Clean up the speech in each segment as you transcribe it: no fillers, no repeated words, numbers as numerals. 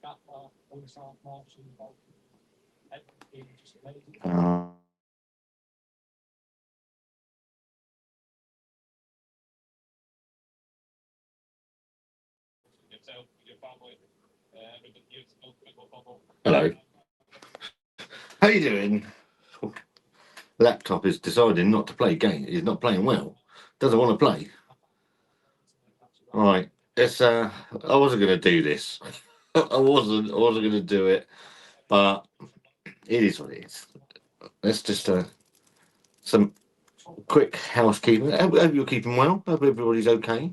Uh, Hello. How you doing? Laptop is deciding not to play game. He's not playing well. Doesn't want to play. Right. It's I wasn't gonna do this. I wasn't gonna do it, but it is what it is. Let's just some quick housekeeping. Hope you're keeping well. Hope everybody's okay.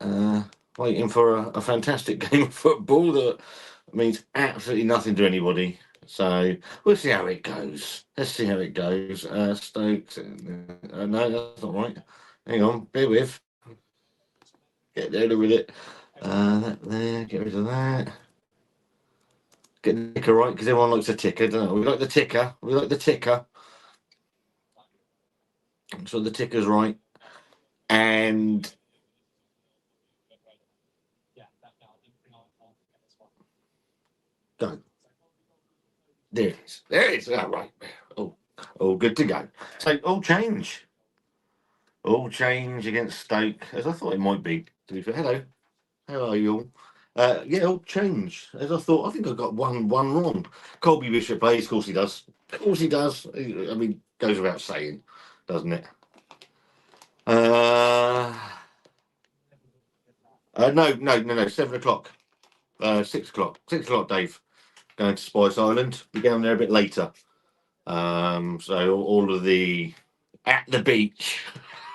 Uh Waiting for a fantastic game of football that means absolutely nothing to anybody. So we'll see how it goes. Let's see how it goes. Stokes. No, that's not right. Hang on, bear with. Get rid of it. That there. Get rid of that. Get the ticker right because everyone likes a ticker, don't they? We like the ticker. We like the ticker. So the ticker's right. And go. There it is. There it is. All right. Oh, all good to go. So all change. All change against Stoke, as I thought it might be. To be fair, hello, how are you all? Yeah, all change as I thought. I think I got one wrong. Colby Bishop plays, of course he does. Of course he does. I mean, goes without saying, doesn't it? Uh, no. 7 o'clock. 6 o'clock. 6 o'clock. Dave going to Spice Island. Be down there a bit later. So all of the at the beach.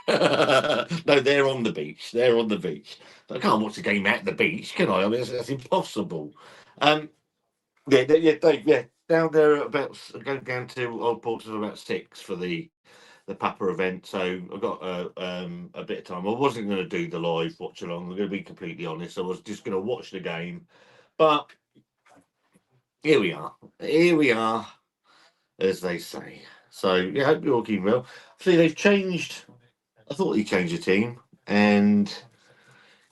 No, they're on the beach. They're on the beach. I can't watch the game at the beach, can I? I mean, that's impossible. Um, yeah. Down there at about going down to Old Portsmouth about 6 for the Papa event. So I've got a bit of time. I wasn't going to do the live watch along. I'm going to be completely honest. I was just going to watch the game, but here we are. Here we are, as they say. So yeah, hope you're all keeping well. See, they've changed. I thought he changed the team, and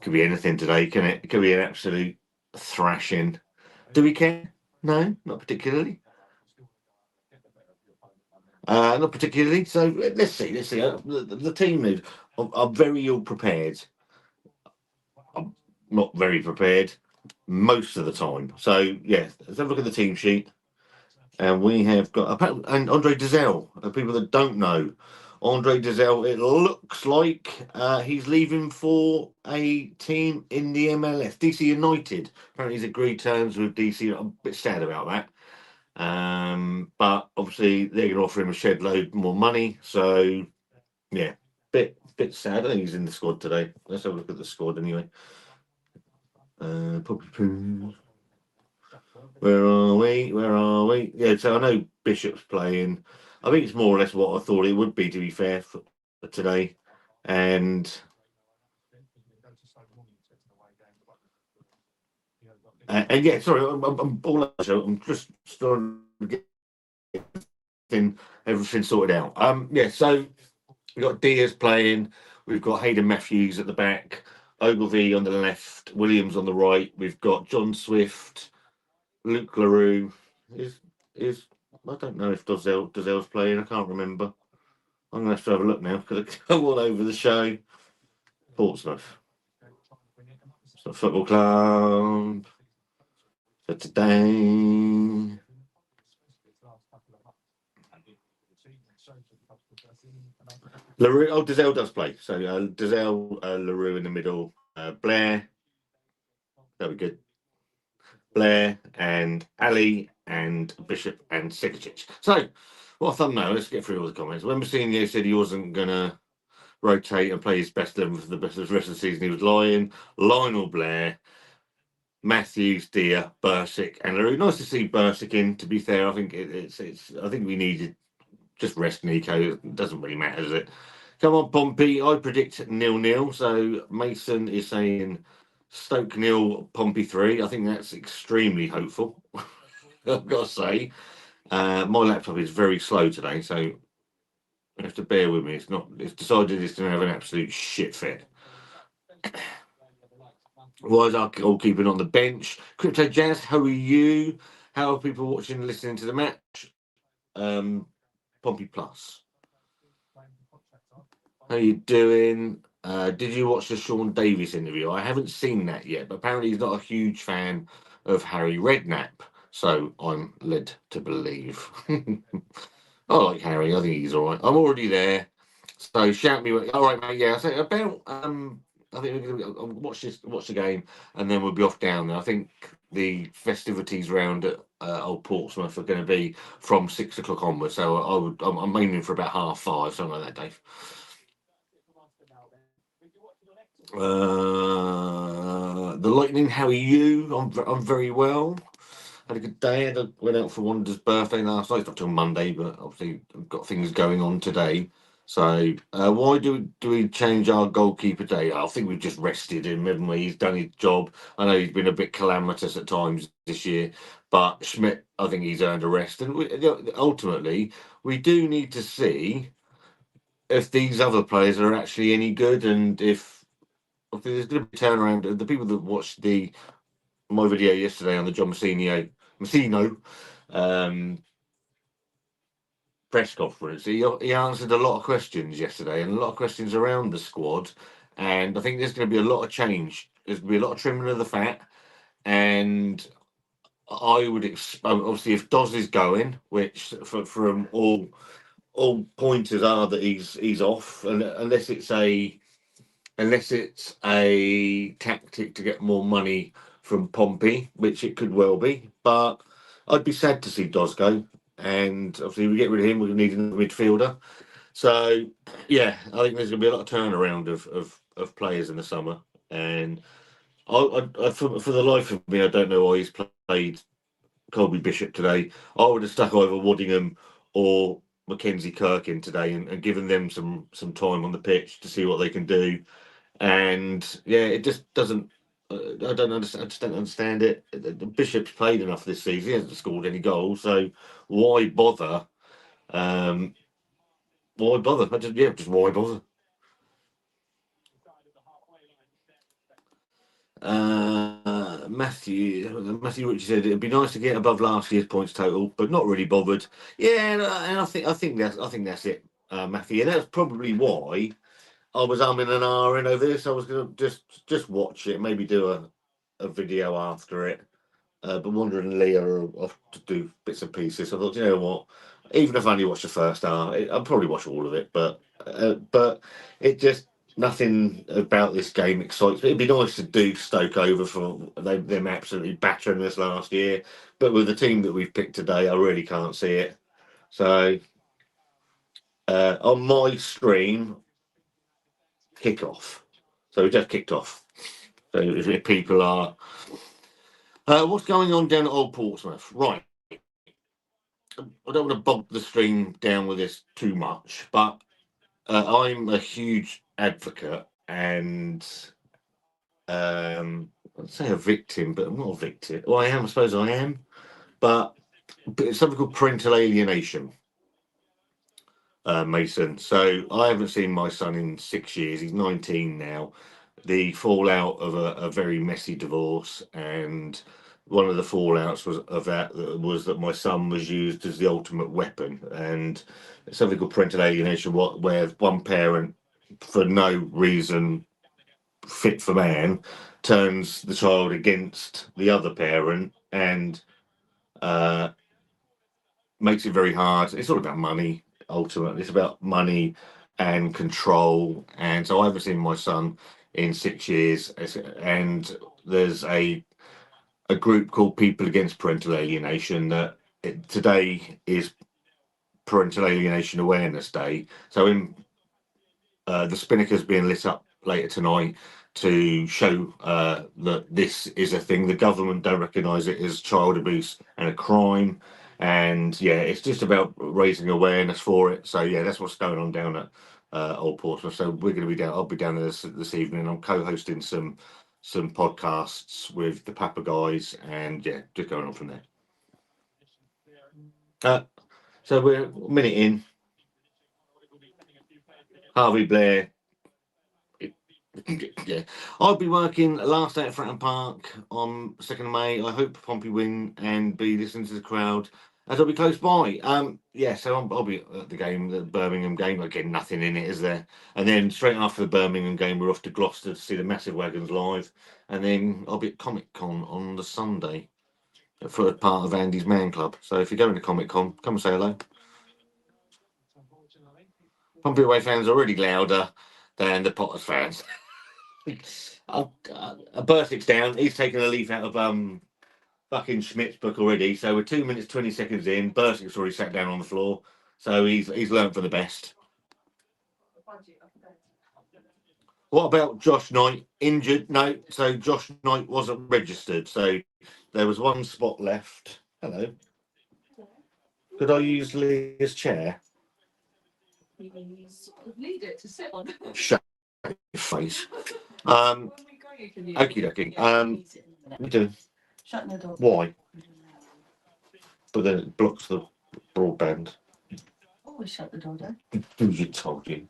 could be anything today, can it? It could be an absolute thrashing. Do we care? No, not particularly. Not particularly. So let's see. Let's see. The team are very ill prepared. I'm not very prepared most of the time. So yeah, let's have a look at the team sheet. And we have got and Andre Dizelle. People that don't know, Andre Dizelle. It looks like he's leaving for a team in the MLS, DC United. Apparently, he's agreed terms with DC. I'm a bit sad about that. But obviously, they're going to offer him a shed load more money. So yeah, bit sad. I think he's in the squad today. Let's have a look at the squad anyway. Poppy Poo. Where are we? Where are we? Yeah, so I know Bishop's playing. I think it's more or less what I thought it would be, to be fair, for today. And yeah, sorry, I'm all over. So I'm just starting to get everything sorted out. Yeah, so we've got Diaz playing. We've got Hayden Matthews at the back, Ogilvy on the left, Williams on the right. We've got John Swift, Luke LaRue. Is I don't know if Dozel's playing. I can't remember. I'm gonna have to have a look now because I go all over the show. Portsmouth. It's not football club. So today. LaRue. Oh, Dozel does play. So Dozel, LaRue in the middle. Blair. That'll be good. Blair and Ali and Bishop and Sigacic. So, what a thumbnail. Let's get through all the comments. When Mourinho said he wasn't going to rotate and play his best 11 for the rest of the season, he was lying. Lionel Blair, Matthews, Deer, Bursick, and LaRue. Nice to see Bursick in, to be fair. I think it's I think we needed just rest Nico. It doesn't really matter, does it? Come on, Pompey. I predict 0-0. So Mason is saying Stoke 0, Pompey 3. I think that's extremely hopeful. I've got to say. My laptop is very slow today, so you have to bear with me. It's decided it's going to have an absolute shit fit. Why is our goalkeeping on the bench? Crypto Jazz, how are you? How are people watching and listening to the match? Pompey Plus. How you doing? Did you watch the Sean Davis interview? I haven't seen that yet, but apparently he's not a huge fan of Harry Redknapp, so I'm led to believe. I like Harry. I think he's all right. I'm already there, so shout me. All right, mate. Yeah, I think about. I think we're gonna watch the game, and then we'll be off down there. I think the festivities round at Old Portsmouth are going to be from 6 o'clock onwards. So I'm aiming for about 5:30, something like that, Dave. The Lightning, how are you? I'm very well. Had a good day. Went out for Wanda's birthday last night. It's not till Monday, but obviously I've got things going on today. So why do we change our goalkeeper day? I think we've just rested him, haven't we? He's done his job. I know he's been a bit calamitous at times this year, but Schmidt, I think he's earned a rest. And ultimately, we do need to see if these other players are actually any good, and if there's going to be a turnaround. The people that watched my video yesterday on the John Messino um, press conference, he answered a lot of questions yesterday, and a lot of questions around the squad. And I think there's going to be a lot of change. There's going to be a lot of trimming of the fat, and I would obviously if Doz is going, which from all pointers are that he's off, and unless it's a tactic to get more money from Pompey, which it could well be. But I'd be sad to see Dos go. And obviously, we get rid of him, we're going to need a midfielder. So, yeah, I think there's going to be a lot of turnaround of players in the summer. And for the life of me, I don't know why he's played Colby Bishop today. I would have stuck either Waddingham or Mackenzie Kirk in today and given them some time on the pitch to see what they can do. And yeah, it just doesn't. I don't understand. I just don't understand it. The Bishop's played enough this season. He hasn't scored any goals, so why bother? Um, why bother? Just why bother? Matthew Ritchie said it'd be nice to get above last year's points total, but not really bothered. Yeah, and I think that's it, Matthew. And that's probably why I was umming and ahhing over this. I was gonna just watch it, maybe do a video after it. But Wanda and Leah are off to do bits and pieces. I thought, you know what? Even if I only watch the first hour, I'll probably watch all of it. But it just nothing about this game excites me. It'd be nice to do Stoke over for them absolutely battering us last year. But with the team that we've picked today, I really can't see it. So on my stream, kick off. So we just kicked off. So if people are, what's going on down at Old Portsmouth? Right. I don't want to bog the stream down with this too much, but I'm a huge advocate and I'd say a victim, but I'm not a victim. Well, I am, I suppose I am, but it's something called parental alienation, Mason. So I haven't seen my son in 6 years. He's 19 now. The fallout of a very messy divorce, and one of the fallouts was that my son was used as the ultimate weapon, and something called parental alienation, where one parent, for no reason fit for man, turns the child against the other parent and uh, makes it very hard. It's all about money. Ultimately, it's about money and control. And so I haven't seen my son in 6 years, and there's a group called People Against Parental Alienation that today is Parental Alienation Awareness Day. So in the Spinnaker's being lit up later tonight to show that this is a thing. The government don't recognise it as child abuse and a crime. And yeah, it's just about raising awareness for it. So yeah, that's what's going on down at Old Portsmouth. So we're going to be down. I'll be down there this evening. I'm co-hosting some podcasts with the Papa guys, and yeah, just going on from there. Uh, so we're a minute in. Harvey Blair Yeah, I'll be working last day at Fratton Park on 2nd of May. I hope Pompey win and be listening to the crowd as I'll be close by. Yeah, so I'll be at the game, the Birmingham game. Again, nothing in it, is there? And then straight after the Birmingham game, we're off to Gloucester to see the Massive Wagons live, and then I'll be at Comic Con on the Sunday for a part of Andy's Man Club. So if you're going to Comic Con, come and say hello. Pompey away fans are already louder than the Potters fans. Bersik's down. He's taken a leaf out of fucking Schmidt's book already. So we're 2 minutes 20 seconds in. Bersik's already sat down on the floor. So he's learned from the best. What about Josh Knight? Injured? No. So Josh Knight wasn't registered. So there was one spot left. Hello. Could I use Leah's chair? Need it to sit on. Shut your face. Okie dokie. What are you doing? Shut the door. Why? But then it blocks the broadband. Always shut the door, Dad. Who told you?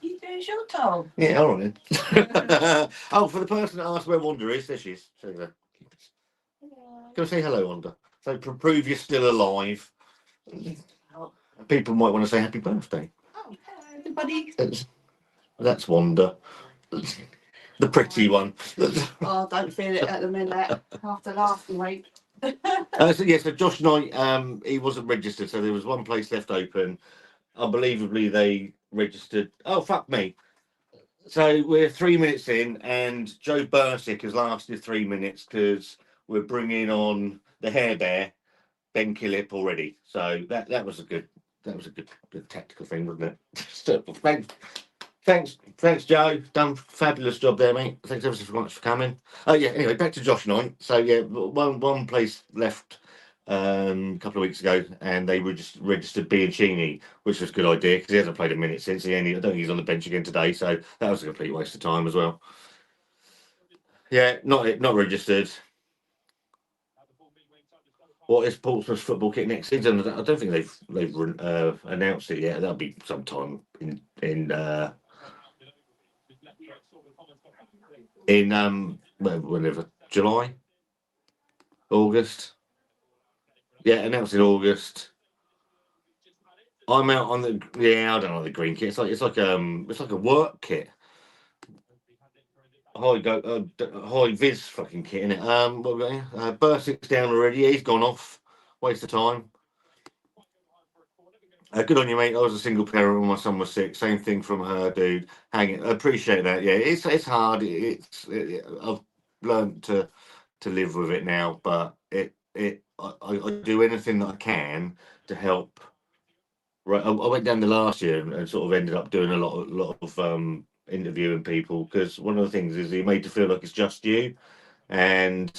You do as you're told. Yeah, all right then. Oh, for the person that asked where Wanda is, there she is. Show her. Go say hello, Wanda. So prove you're still alive. People might want to say happy birthday. Oh, hello, everybody. That's Wanda. The pretty one. Oh, I don't feel it at the minute. After last week. So Josh Knight, he wasn't registered, so there was one place left open. Unbelievably, they registered. Oh, fuck me. So we're 3 minutes in, and Joe Bursik has lasted 3 minutes because we're bringing on the hair bear, Ben Killip, already. So that was a good tactical thing, wasn't it? So, thanks, Joe. Done a fabulous job there, mate. Thanks ever so much for coming. Oh yeah. Anyway, back to Josh Knight. So yeah, one place left a couple of weeks ago, and they were just registered Bianchini, which was a good idea because he hasn't played a minute since. I don't think he's on the bench again today, so that was a complete waste of time as well. Yeah, not registered. What is Portsmouth's football kit next season? I don't think they've announced it yet. That'll be sometime in whenever, July, August. Yeah, announced in August. I'm out on the I don't know the green kit. It's like a work kit. High vis fucking kit in it. What we got? Bursik's down already. He's gone off. Waste of time. Good on you, mate. I was a single parent when my son was sick. Same thing from her, dude. Hanging. Appreciate that. Yeah, it's hard. I've learned to live with it now, but I do anything that I can to help. Right, I went down the last year and sort of ended up doing a lot of interviewing people because one of the things is he made to feel like it's just you, and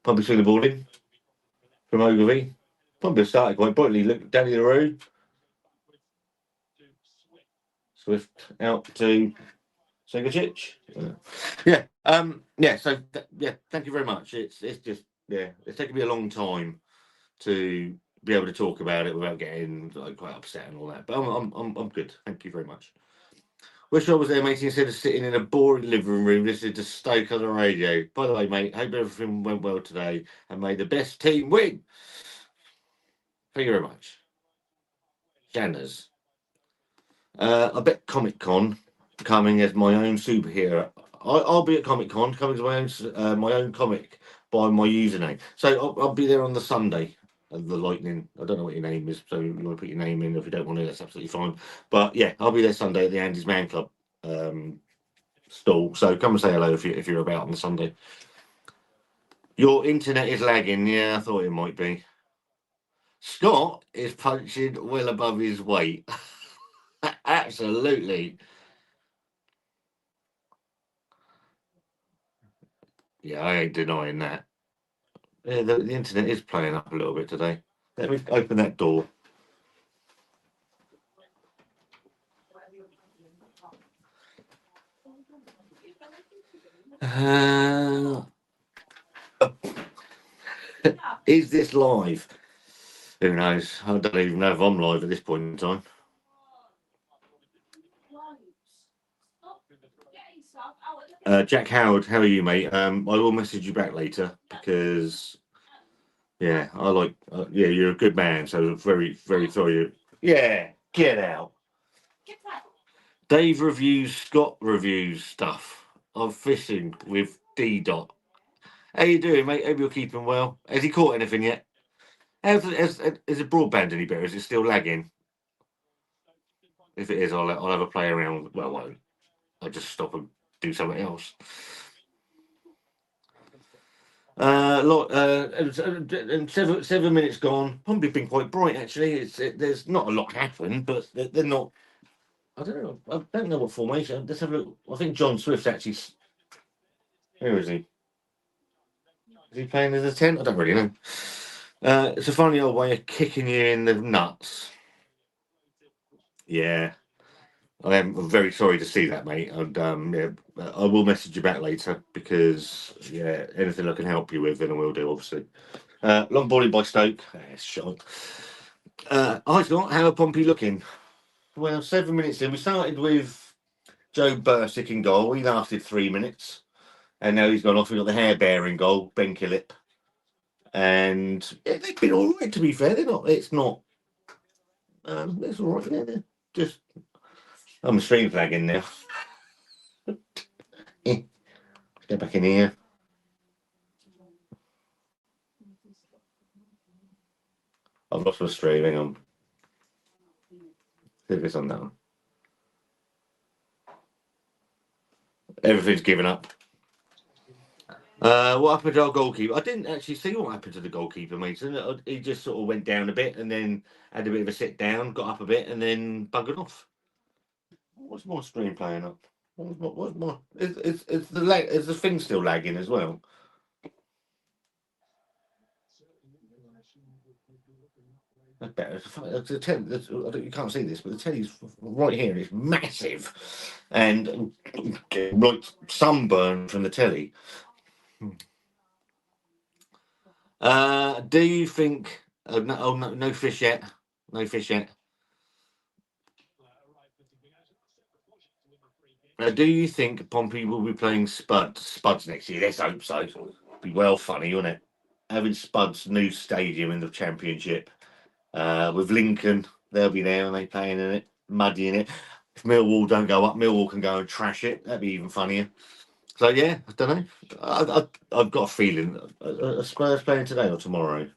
Pompey swing the ball in from Ogilvy. Pompey started quite brightly. Look, Danny LaRue. Swift out to Segacic. Yeah. So thank you very much. It's just it's taken me a long time to be able to talk about it without getting like quite upset and all that. But I'm good. Thank you very much. Wish I was there, mate, instead of sitting in a boring living room listening to Stoke on the radio. By the way, mate, hope everything went well today and may the best team win. Thank you very much. Janners. I bet Comic Con coming as my own superhero. I'll be at Comic Con coming as my own comic by my username. So I'll be there on the Sunday. The Lightning. I don't know what your name is, so you want to put your name in. If you don't want to, that's absolutely fine. But yeah, I'll be there Sunday at the Andy's Man Club stall. So come and say hello if you're about on the Sunday. Your internet is lagging. Yeah, I thought it might be. Scott is punching well above his weight. Absolutely. Yeah, I ain't denying that. Yeah, the internet is playing up a little bit today. Let me open that door. Is this live? Who knows? I don't even know if I'm live at this point in time. Jack Howard, how are you, mate? I will message you back later because, yeah, I like, yeah, you're a good man. So very, very sorry. Yeah, get out. Dave reviews, Scott reviews stuff of fishing with D Dot. How you doing, mate? Hope you're keeping well. Has he caught anything yet? Is the broadband any better? Is it still lagging? If it is, I'll have a play around. Well, I won't. I'll just stop and do something else. And 7 minutes gone. Pompey been quite bright actually. There's not a lot happened, but they're not. I don't know. I don't know what formation. Let's have a look. I think John Swift's actually. Where is he? Is he playing as a 10? I don't really know. It's a funny old way of kicking you in the nuts. Yeah. I am very sorry to see that, mate. And yeah, I will message you back later because yeah, anything I can help you with, then I will do, obviously. Long bowling by Stoke. Shot. Hi Scott, how are Pompey looking? Well, 7 minutes in, we started with Joe Bursick in goal. He lasted 3 minutes, and now he's gone off. We've got the hair bear in goal, Ben Killip, and yeah, they've been all right. To be fair, they're not. It's not. It's all right. Yeah, just I'm a stream flag in now. Get back in here. I've lost my stream. Hang on. See if it's on that one. Everything's given up. What happened to our goalkeeper? I didn't actually see what happened to the goalkeeper, Mason. He just sort of went down a bit and then had a bit of a sit down, got up a bit, and then buggered off. What's my screen playing up? What's my? Is the thing still lagging as well? That's better. You can't see this, but the telly's right here. It's massive, and like sunburn from the telly. Do you think? Oh, no, no fish yet. No fish yet. Do you think Pompey will be playing Spuds next year? Let's hope so. Be well funny, wouldn't it? Having Spuds' new stadium in the Championship with Lincoln, they'll be there and they playing in it, muddying it. If Millwall don't go up, Millwall can go and trash it. That'd be even funnier. So yeah, I don't know. I've got a feeling. Are Spurs playing today or tomorrow? Let's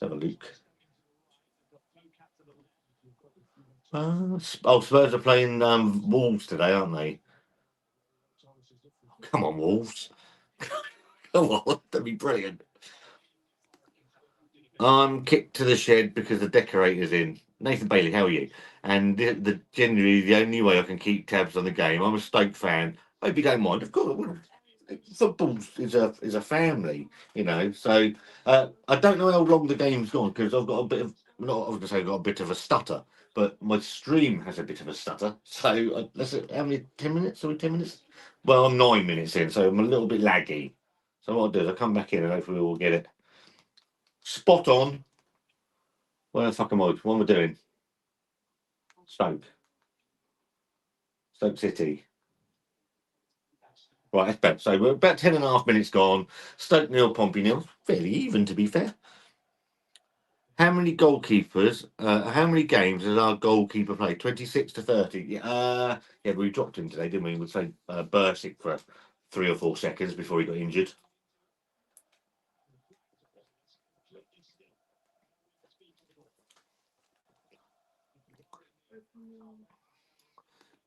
have a look. Spurs are playing Wolves today, aren't they? Come on, Wolves. Come on, that'd be brilliant. I'm kicked to the shed because the decorator's in. Nathan Bailey, how are you? And generally the only way I can keep tabs on the game. I'm a Stoke fan. Hope you don't mind. Of course, football is a family, you know. So I don't know how long the game's gone because I've got a bit of not. I was going to say I've got a bit of a stutter, but my stream has a bit of a stutter. So how many 10 minutes? Are we 10 minutes? Well, I'm 9 minutes in, so I'm a little bit laggy. So what I'll do is I'll come back in and hopefully we'll get it spot on. Where the fuck am I? What am I doing? Stoke City. Right, that's better. So we're about 10.5 minutes gone. Stoke nil, Pompey nil. Fairly even, to be fair. How many goalkeepers? How many games has our goalkeeper played? 26 to 30. Yeah, we dropped him today, didn't we? We played Bursick for 3 or 4 seconds before he got injured.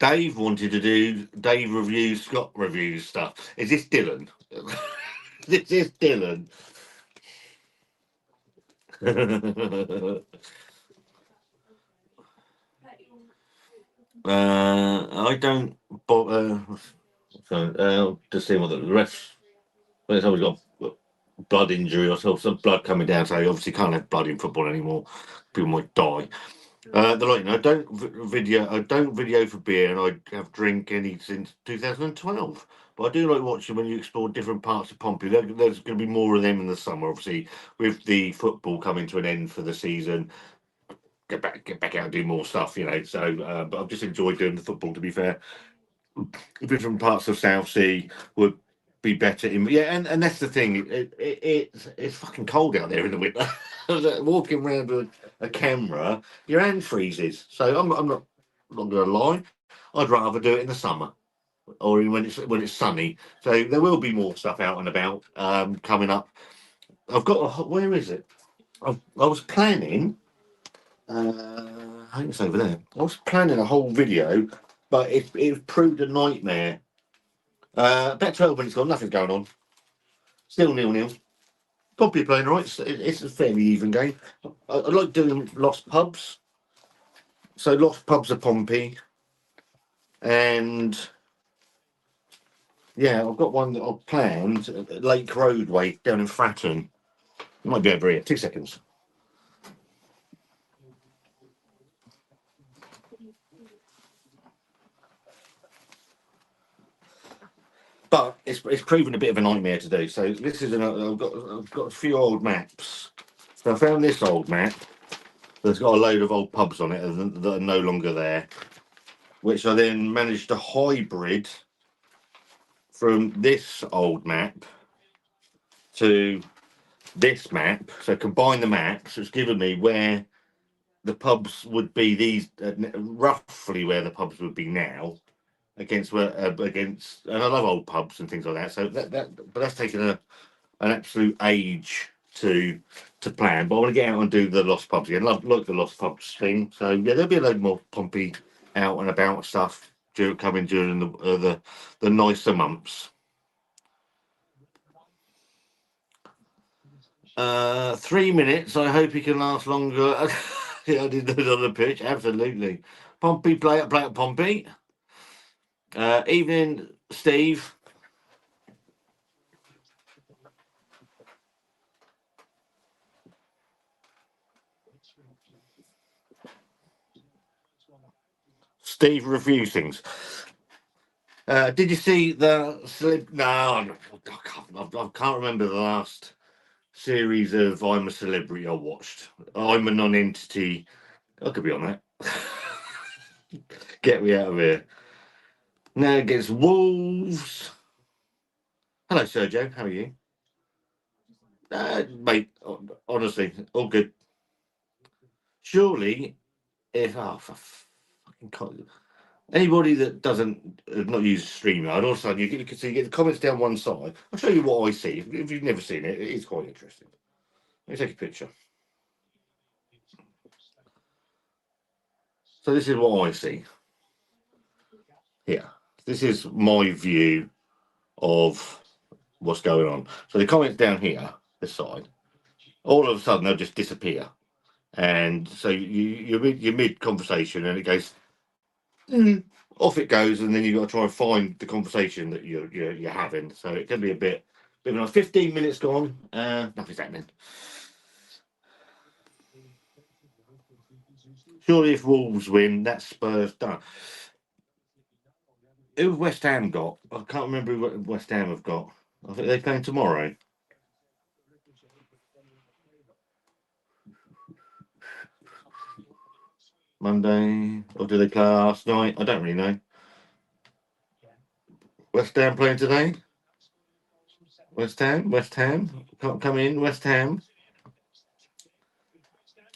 Dave wanted to do Dave reviews, Scott reviews stuff. Is this Dylan? This is Dylan. I don't bother. To see what the rest. Well, someone's got blood injury or some blood coming down, so you obviously can't have blood in football anymore. People might die. They're like, I don't video for beer, and I have drink any since 2012. But I do like watching when you explore different parts of Pompey. There's going to be more of them in the summer, obviously, with the football coming to an end for the season. Get back out and do more stuff, you know. So, but I've just enjoyed doing the football. To be fair, different parts of Southsea would be better in. Yeah, and that's the thing. It's fucking cold out there in the winter. Walking around with a camera, your hand freezes. So I'm not going to lie. I'd rather do it in the summer or when it's sunny. So there will be more stuff out and about coming up. I've got where is it? I was planning. I think it's over there. I was planning a whole video, but it proved a nightmare. About 12 minutes gone, nothing's going on. Still 0-0. Pompey playing right. It's a fairly even game. I like doing lost pubs. So lost pubs are Pompey, and yeah, I've got one that I've planned at Lake Roadway down in Fratton. Might be over here. 2 seconds. But it's proven a bit of a nightmare to do. So this is I've got a few old maps. So I found this old map that's got a load of old pubs on it that are no longer there, which I then managed to hybrid from this old map to this map. So combine the maps. It's given me where the pubs would be roughly where the pubs would be now against and I love old pubs and things like that. So but that's taken an absolute age to plan. But I want to get out and do the lost pubs again. Like the lost pubs thing. So yeah, there'll be a load more Pompey out and about stuff coming during the nicer months. 3 minutes. I hope he can last longer. Yeah, I did those on the pitch. Absolutely. Pompey play at Pompey. Evening, Steve. Steve reviews things. Did you see the No, I can't remember the last series of I'm a Celebrity I watched. I'm a Non-Entity. I could be on that. Get me out of here. Now against Wolves. Hello, Sergio. How are you? Mate, honestly, all good. Surely, if for fucking anybody that doesn't not use StreamYard, all of a sudden you get the comments down one side. I'll show you what I see. If you've never seen it, it is quite interesting. Let me take a picture. So this is what I see here. This is my view of what's going on. So the comments down here, this side, all of a sudden they'll just disappear, and so you're mid conversation, and it goes off it goes, and then you've got to try and find the conversation that you're having. So it can be a bit of a 15 minutes gone, nothing's happening. Surely if Wolves win, that's Spurs done. Who have West Ham got? I can't remember who West Ham have got. I think they're playing tomorrow. Monday, or do they play last night? I don't really know. West Ham playing today? West Ham can't come in. West Ham.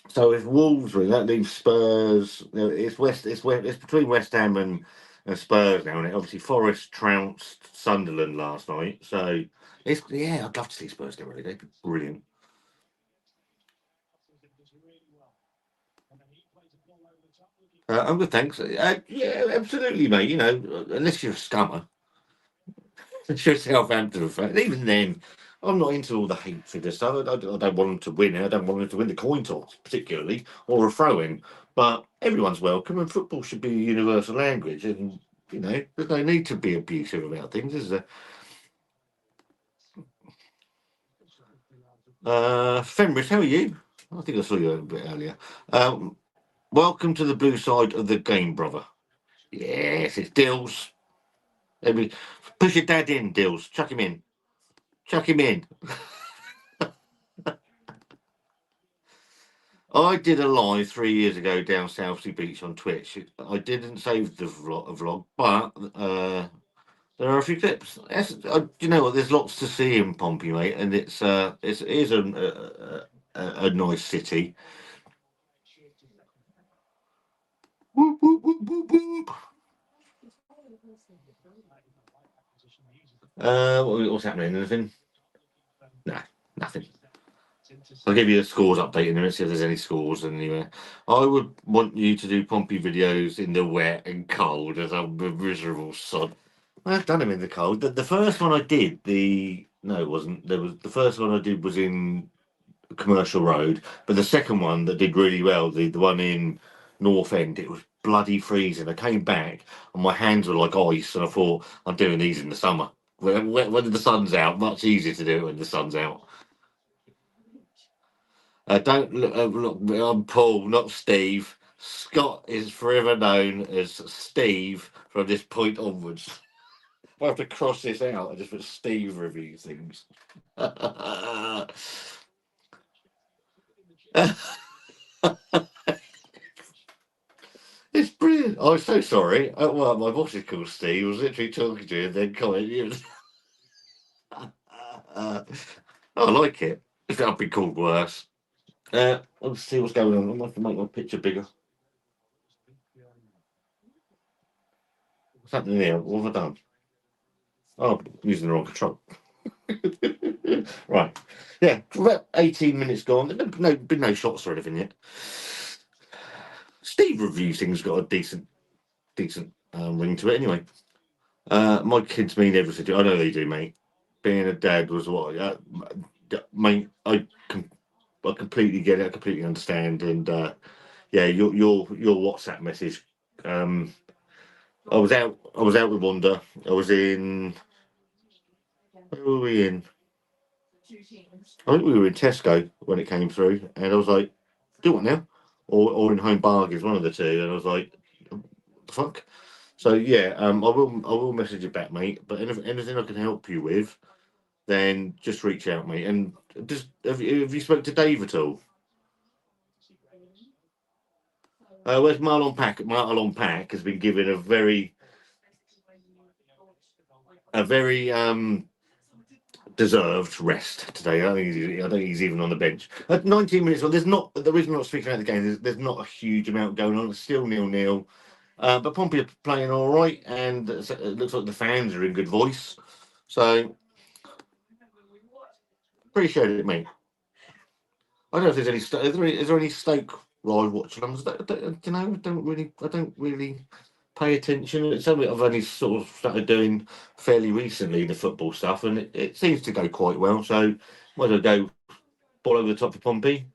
So if Wolves win, that leaves Spurs. It's between West Ham and Spurs now, and obviously Forest trounced Sunderland last night. So I'd love to see Spurs get relegated. They'd be brilliant. I'm good, thanks. Yeah, absolutely, mate. Unless you're a scummer, unless you're a Southampton fan, even then, I'm not into all the hate figure stuff. I don't want them to win. I don't want them to win the coin toss, particularly, or a throw-in. But everyone's welcome, and football should be a universal language. And there's no need to be abusive about things, is there? Fenris, how are you? I think I saw you a bit earlier. Welcome to the blue side of the game, brother. Yes, it's Dills. Maybe push your dad in, Dills. Chuck him in. Chuck him in. I did a live 3 years ago down Southsea Beach on Twitch. I didn't save the vlog, but there are a few clips. You know what? There's lots to see in Pompey, mate, and it is a nice city. Whoop, whoop, whoop, whoop, whoop. What's happening? Anything? Nah, nothing. I'll give you a scores update in a minute, see if there's any scores anywhere. I would want you to do Pompey videos in the wet and cold as I'm a miserable sod. I've done them in the cold. The first one I did, no, it wasn't. The first one I did was in Commercial Road, but the second one that did really well, the one in North End, it was bloody freezing. I came back and my hands were like ice, and I thought I'm doing these in the summer when the sun's out. Much easier to do it when the sun's out. Don't look. I'm Paul, not Steve. Scott is forever known as Steve from this point onwards. I have to cross this out and just put Steve review things. It's brilliant. I'm so sorry. Well, my boss is called Steve. I was literally talking to you and then commenting. I like it. If I've been called worse. Let's see what's going on. I might have to make my picture bigger. What's happening here? What have I done? Oh, I'm using the wrong control. Right. Yeah, about 18 minutes gone. There's been no shots or anything yet. Steve review things got a decent ring to it anyway. My kids mean everything. I know they do, mate. Being a dad was what, mate. I completely get it. I completely understand. And yeah, your WhatsApp message. I was out. I was out with Wanda. I was in. Where were we in? I think we were in Tesco when it came through, and I was like, "Do what now?" Or in Home Bargains, one of the two. And I was like, "The fuck." So yeah, I will message you back, mate. But anything I can help you with, then just reach out, mate. And just have you spoke to Dave at all? Where's Marlon Pack? Marlon Pack has been given a very deserved rest today. I don't think he's even on the bench. At 19 minutes, well, the reason I'm not speaking about the game. There's not a huge amount going on. It's still 0-0. But Pompey are playing all right, and it looks like the fans are in good voice. So appreciate it, mate. I don't know if there's any. Is there any Stoke live watchalongs? I don't really pay attention. It's something I've only sort of started doing fairly recently, the football stuff, and it seems to go quite well. So might as well go ball over the top for Pompey,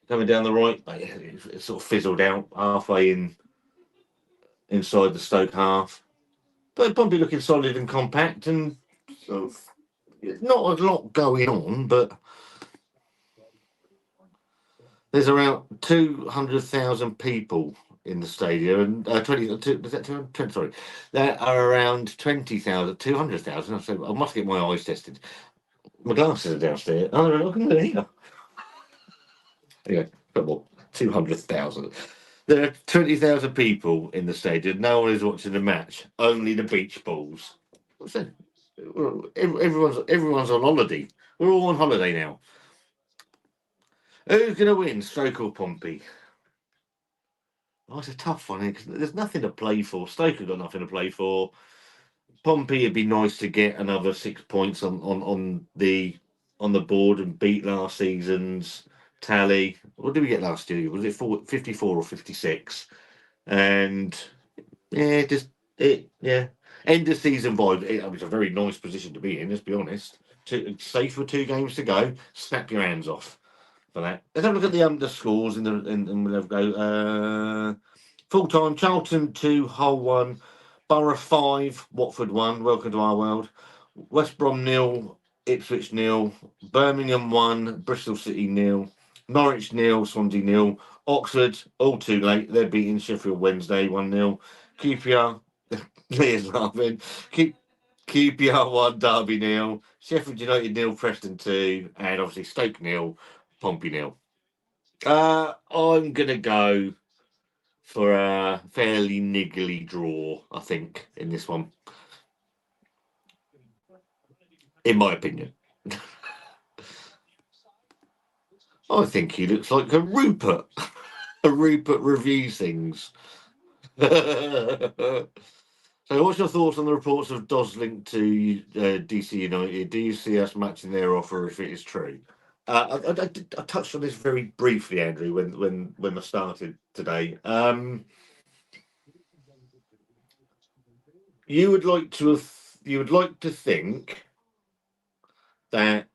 coming down the right. It sort of fizzled out halfway inside the Stoke half. But Pompey looking solid and compact, and sort of, not a lot going on, but there's around 200,000 people in the stadium, and 20. Is that 200? Sorry, there are around 20,000, 200,000. So I must get my eyes tested. My glasses are downstairs. Oh, they're looking at here. Anyway, football, 200,000. There are 20,000 people in the stadium. No one is watching the match. Only the beach balls. What's that? Everyone's on holiday. We're all on holiday now. Who's going to win, Stoke or Pompey? Oh, it's a tough one because there's nothing to play for. Stoke have got nothing to play for. Pompey, it'd be nice to get another 6 points on the board and beat last season's tally. What did we get last year? Was it 54 or 56? And yeah, yeah. End of season vibe. It's a very nice position to be in. Let's be honest. Safe with 2 games to go. Snap your hands off for that. Let's have a look at the underscores and we'll have a go. Full time, Charlton 2, Hull 1, Borough 5, Watford 1. Welcome to our world. West Brom 0, Ipswich 0, Birmingham 1, Bristol City 0, Norwich 0, Swansea 0, Oxford all too late. They're beating Sheffield Wednesday 1-0. QPR, Leah's laughing. QPR 1, Derby 0, Sheffield United 0, Preston 2, and obviously Stoke 0, Pompey 0. I'm gonna go for a fairly niggly draw, I think, in this one, in my opinion. I think he looks like a Rupert. A Rupert reviews things. So, what's your thoughts on the reports of Doz linked to DC United? Do you see us matching their offer if it is true? I touched on this very briefly, Andrew, when I started today. You would like to think that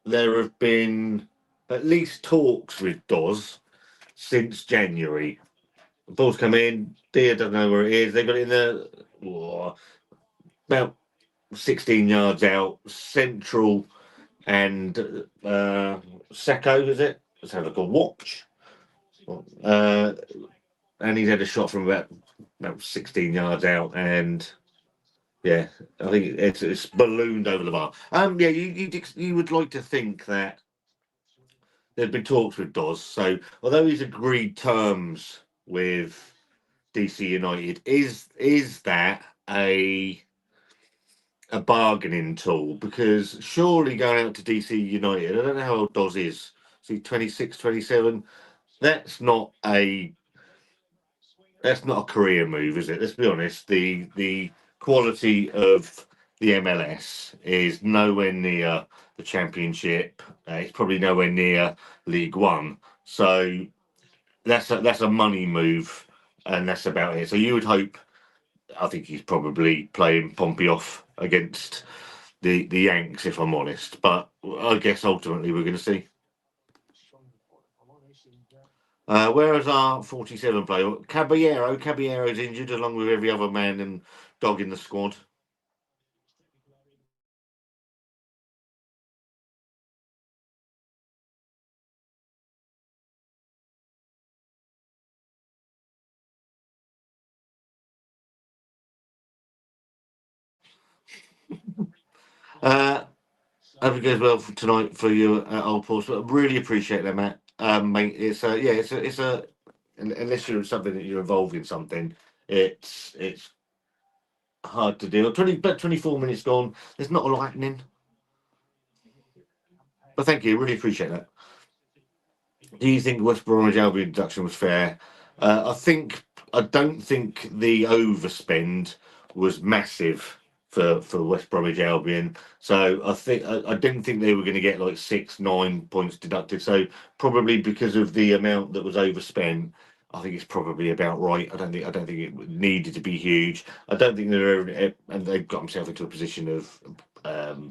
there have been at least talks with Doz since January. The ball's come in. Deer doesn't know where it is. They got it in the about 16 yards out, central, and Secco, is it? Let's have a look. A watch. Uh, and he's had a shot from about 16 yards out, and yeah, I think it's ballooned over the bar. Yeah, you would like to think that there's been talks with Doz. So although he's agreed terms with DC United, is that a bargaining tool? Because surely going out to DC United, I don't know how old Doz is. Is he 26, 27? That's not a that's not a career move, is it? Let's be honest. The quality of the MLS is nowhere near the Championship. It's probably nowhere near League One. So that's a money move, and that's about it. So you would hope. I think he's probably playing Pompey off against the Yanks, if I'm honest. But I guess ultimately we're going to see. Where is our 47 player? Caballero's injured along with every other man and dog in the squad. Uh, Hope it goes well for tonight for you, old Portsmouth. Really appreciate that, Matt. Mate, it's a unless you're something that you're involved in something, it's hard to do. 24 minutes gone. There's not a lot happening, but thank you. Really appreciate that. Do you think West Bromwich Albion induction was fair? I don't think the overspend was massive for West Bromwich Albion. So I didn't think they were going to get like 6, 9 points deducted. So probably because of the amount that was overspent, I think it's probably about right. I don't think it needed to be huge. I don't think they're and they've got themselves into a position of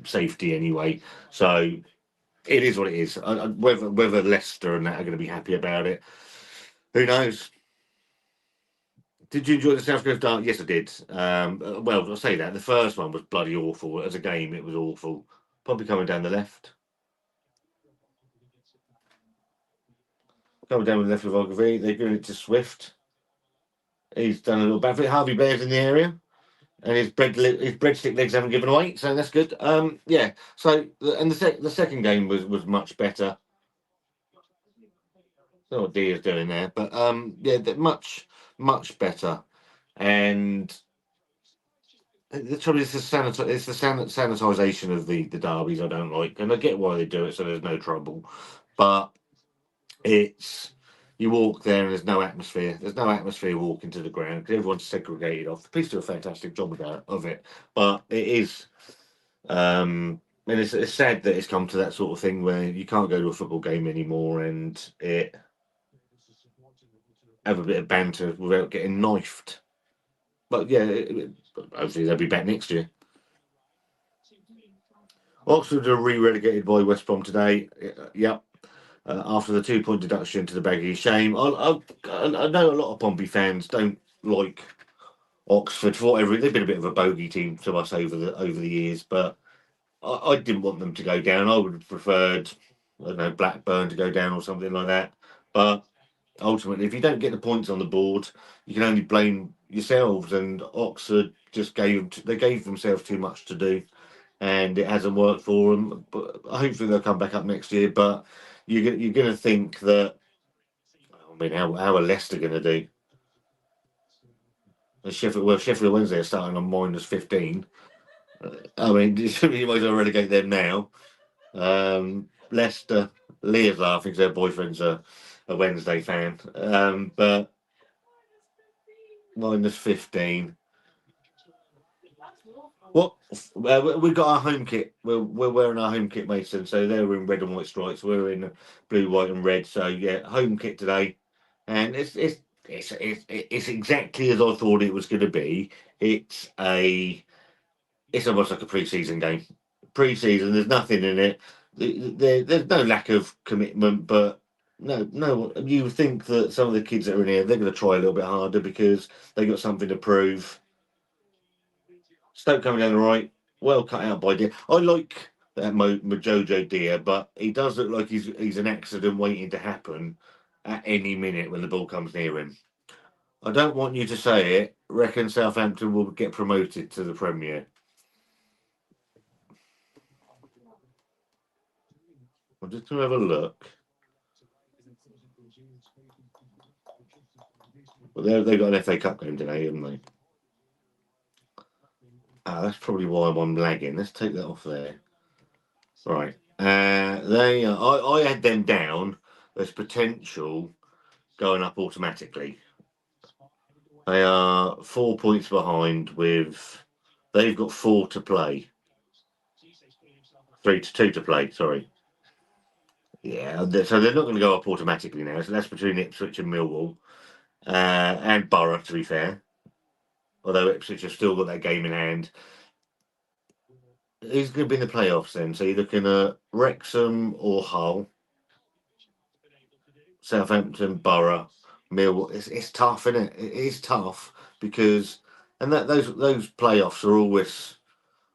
safety anyway. So it is what it is. Whether Leicester and that are going to be happy about it, who knows? Did you enjoy the South Coast Dart? Yes, I did. Well, I'll say that the first one was bloody awful. As a game, it was awful. Probably coming down the left. Coming down the left of Ogilvy. They're giving it to Swift. He's done a little bad for it. Harvey Bear's in the area. And his breadstick legs haven't given away, so that's good. Yeah. So the second game was much better. I don't know what Dia's doing there, but yeah, much better. And the trouble is it's the sanitisation of the derbies I don't like, and I get why they do it, so there's no trouble. But it's you walk there and there's no atmosphere. There's no atmosphere walking to the ground because everyone's segregated off. The police do a fantastic job of it, but it is. And it's sad that it's come to that sort of thing where you can't go to a football game anymore and it have a bit of banter without getting knifed. But yeah, hopefully they'll be back next year. Oxford are re-relegated by West Brom today. Yep. After the 2 point deduction to the baggy shame. I know a lot of Pompey fans don't like Oxford for whatever. They've been a bit of a bogey team to us over the years, but I didn't want them to go down. I would have preferred, I don't know, Blackburn to go down or something like that. But ultimately, if you don't get the points on the board, you can only blame yourselves. And Oxford just gave themselves too much to do, and it hasn't worked for them. But hopefully they'll come back up next year. But you're going to think that. mean, how are Leicester going to do? Sheffield Wednesday are starting on -15. I mean, you might as well relegate them now. Leicester, Leah's laughing because her boyfriend's a Wednesday fan. But -15. What we've got our home kit. We're wearing our home kit, Mason. So they're in red and white stripes. We're in blue, white, and red. So yeah, home kit today, and it's exactly as I thought it was going to be. It's almost like a pre-season game. Pre-season, there's nothing in it. There's no lack of commitment, but no. You would think that some of the kids that are in here, they're going to try a little bit harder because they got something to prove. Stoke coming down the right, well cut out by Deer. I like that Mojojo Deer, but he does look like he's an accident waiting to happen at any minute when the ball comes near him. I don't want you to say it. Reckon Southampton will get promoted to the Premier. I'm just going to have a look. Well, they've got an FA Cup game today, haven't they? That's probably why I'm lagging. Let's take that off there. Right. I had them down as potential going up automatically. They are 4 points behind with. They've got 4 to play. 3-2 to play, sorry. Yeah, so they're not going to go up automatically now. So that's between Ipswich and Millwall. And Borough, to be fair. Although Ipswich have still got that game in hand. Who's going to be in the playoffs then? So you're looking at Wrexham or Hull, Southampton, Borough, Millwall. It's tough, isn't it? It is tough because, and those playoffs are always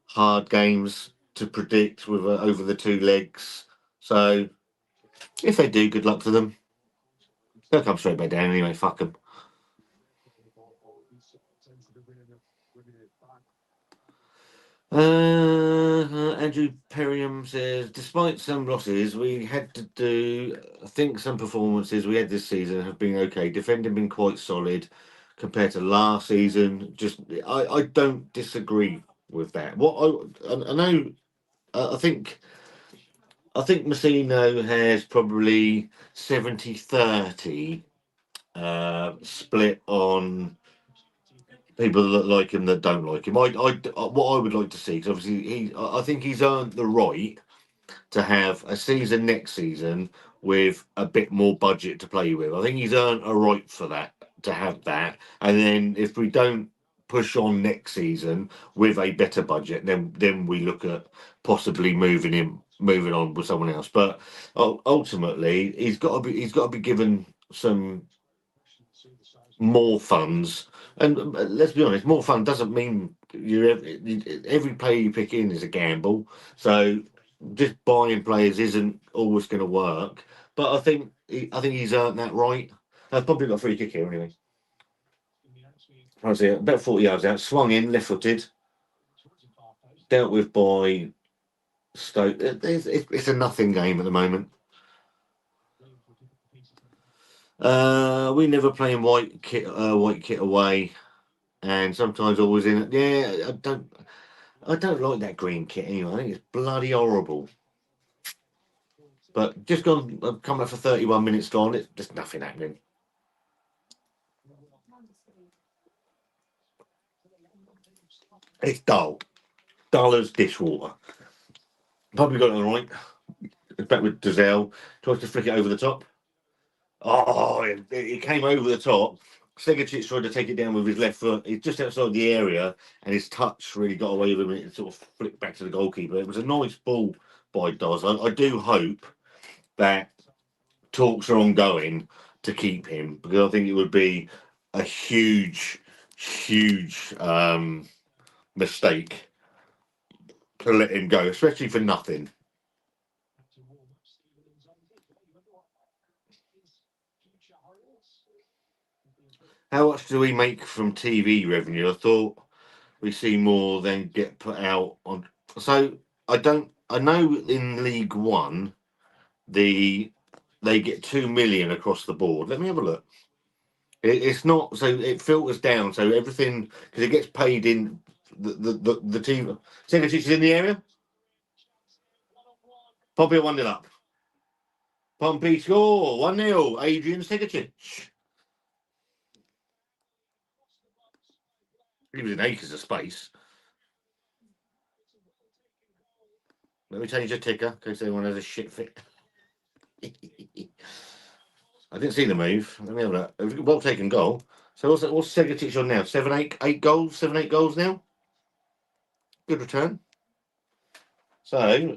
hard games to predict with over the 2 legs. So if they do, good luck to them. They'll come straight back down anyway. Fuck them. Andrew Perriam says, despite some losses, we had to do. I think some performances we had this season have been okay. Defending been quite solid compared to last season. I don't disagree with that. I know. I think Messino has probably 70-30 split on people that like him that don't like him. What I would like to see, because obviously I think he's earned the right to have a season next season with a bit more budget to play with. I think he's earned a right for that, to have that. And then if we don't push on next season with a better budget, then we look at possibly moving on with someone else. But ultimately, he's got to be given some more funds. And let's be honest, more fun doesn't mean every player you pick in is a gamble. So just buying players isn't always going to work. But I think he's earned that right. I've probably got a free kick here anyway. I see it, about 40 yards out, swung in, left-footed, dealt with by Stoke. It's a nothing game at the moment. We never play in white kit away, and sometimes always in. Yeah, I don't like that green kit anyway. I think it's bloody horrible. But just come back for 31 minutes gone. It's just nothing happening. It's dull as dishwater. Probably got it all right. It's back with Dazelle. Tries to flick it over the top. Oh, it came over the top. Segacic tried to take it down with his left foot. He's just outside the area, and his touch really got away with him. And it sort of flicked back to the goalkeeper. It was a nice ball by Doz. I do hope that talks are ongoing to keep him, because I think it would be a huge mistake to let him go, especially for nothing. How much do we make from TV revenue? I thought we see more than get put out on. So I know in League One, the they get 2 million across the board. Let me have a look. It's not, so it filters down, so everything, because it gets paid in the team. Secretary is in the area. Pompey 1-0 up. Pompey score 1-0. Adrian Segacic. He was in acres of space. Let me change the ticker in case anyone has a shit fit. I didn't see the move. Let me have a look. Well taken goal. So what's Segacic on now? 8 goals? 8 goals now? Good return. So,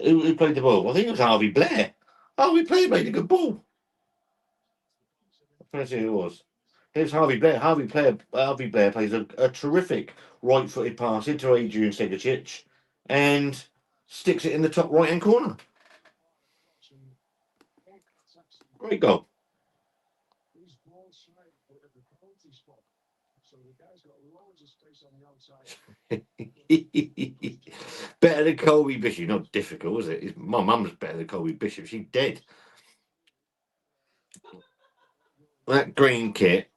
who played the ball? I think it was Harvey Blair. Harvey Blair made a good ball. I'm trying to see who it was. Here's Harvey Blair. Harvey Blair plays a terrific right-footed pass into Adrian Segacic and sticks it in the top right-hand corner. Great goal. Better than Colby Bishop. Not difficult, is it? My mum's better than Colby Bishop. She's dead. That green kit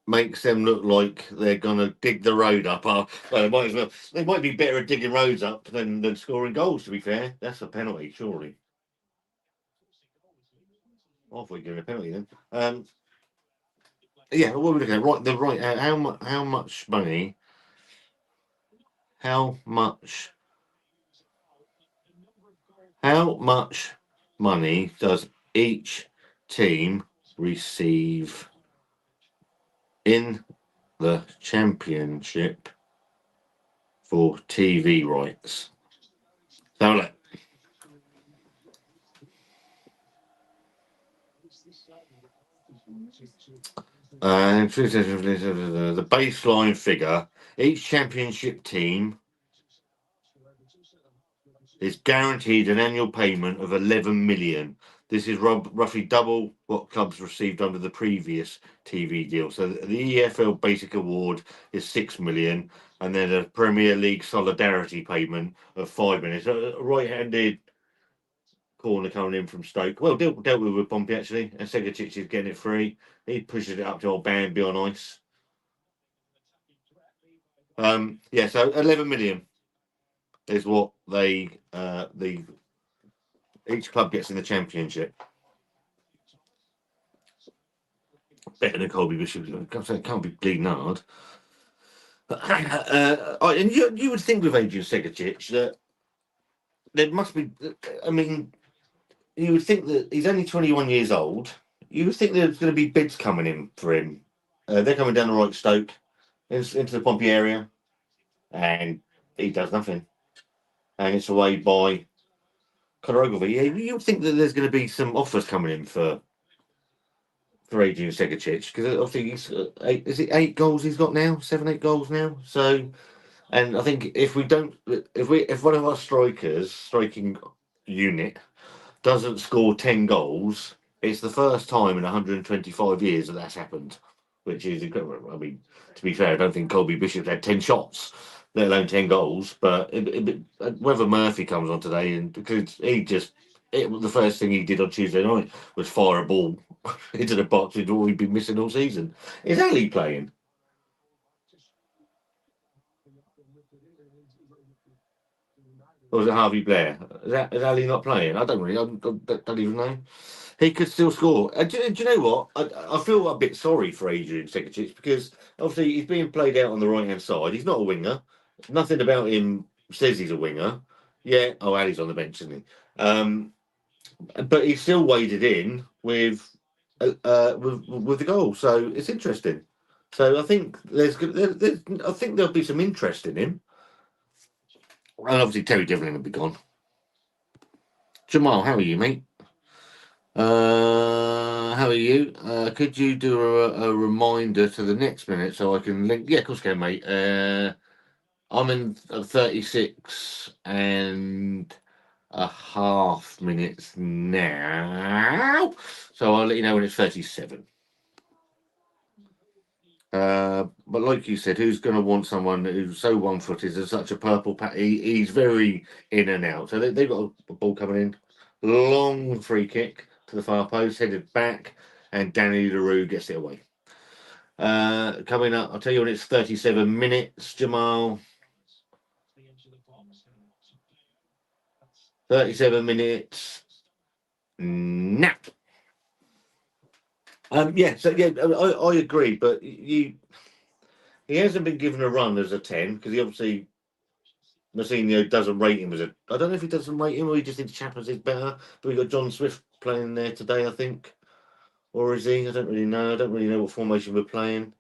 makes them look like they're gonna dig the road up. Well, they might as well. They might be better at digging roads up than scoring goals. To be fair, that's a penalty, surely. I thought you'd give a penalty then. Yeah, what are we looking at? Right, how much money? How much money does each team receive in the championship for TV rights? So look. The baseline figure, each championship team is guaranteed an annual payment of 11 million. This is roughly double what clubs received under the previous TV deal. So the EFL Basic Award is 6 million, and then a Premier League Solidarity payment of 5 million. So a right-handed corner coming in from Stoke. Well, dealt with Pompey actually, and Segacic is getting it free. He pushes it up to old Bambi on ice. Yeah, so 11 million is what each club gets in the championship. Better than Colby Bishop. It can't be bleeding hard. And you would think with Adrian Segacic that there must be. I mean, you would think that he's only 21 years old. You would think there's going to be bids coming in for him. They're coming down the right Stoke into the Pompey area, and he does nothing. And it's away by Conor Ogilvie. Yeah, you would think that there's going to be some offers coming in for Adrian Segacic because obviously he's is it 8 goals he's got now, 8 goals now. So, and I think if one of our striking unit doesn't score 10 goals, it's the first time in 125 years that that's happened, which is incredible. I mean, to be fair, I don't think Colby Bishop's had 10 shots, let alone 10 goals. But whether Murphy comes on today, and because the first thing he did on Tuesday night was fire a ball into the box, which all he'd been missing all season. Is Ali playing? Or is it Harvey Blair? Is Ali not playing? I don't even know. He could still score. Do you know what? I feel a bit sorry for Adrian Segacic because obviously he's being played out on the right hand side. He's not a winger. Nothing about him says he's a winger. Yeah. Oh, Ali's on the bench, isn't he? But he's still waded in with the goal. So it's interesting. So I think I think there'll be some interest in him. And obviously Terry Devlin will be gone. Jamal, how are you, mate? How are you? Could you do a reminder to the next minute so I can link? Yeah, of course I can, mate. I'm in 36 and a half minutes now, so I'll let you know when it's 37. But like you said, who's going to want someone who's so one-footed and such a purple pat? He's very in and out. So they've got a ball coming in, long free kick to the far post, headed back, and Danny LaRue gets it away. Coming up, I'll tell you when it's 37 minutes, Jamal. 37 minutes. Nap. Yeah, so yeah, I agree, but he hasn't been given a run as a 10 because he obviously Mourinho doesn't rate him as a. I don't know if he doesn't rate him or he just thinks Chappers is better. But we got John Swift playing there today, I think, or is he? I don't really know. I don't really know what formation we're playing.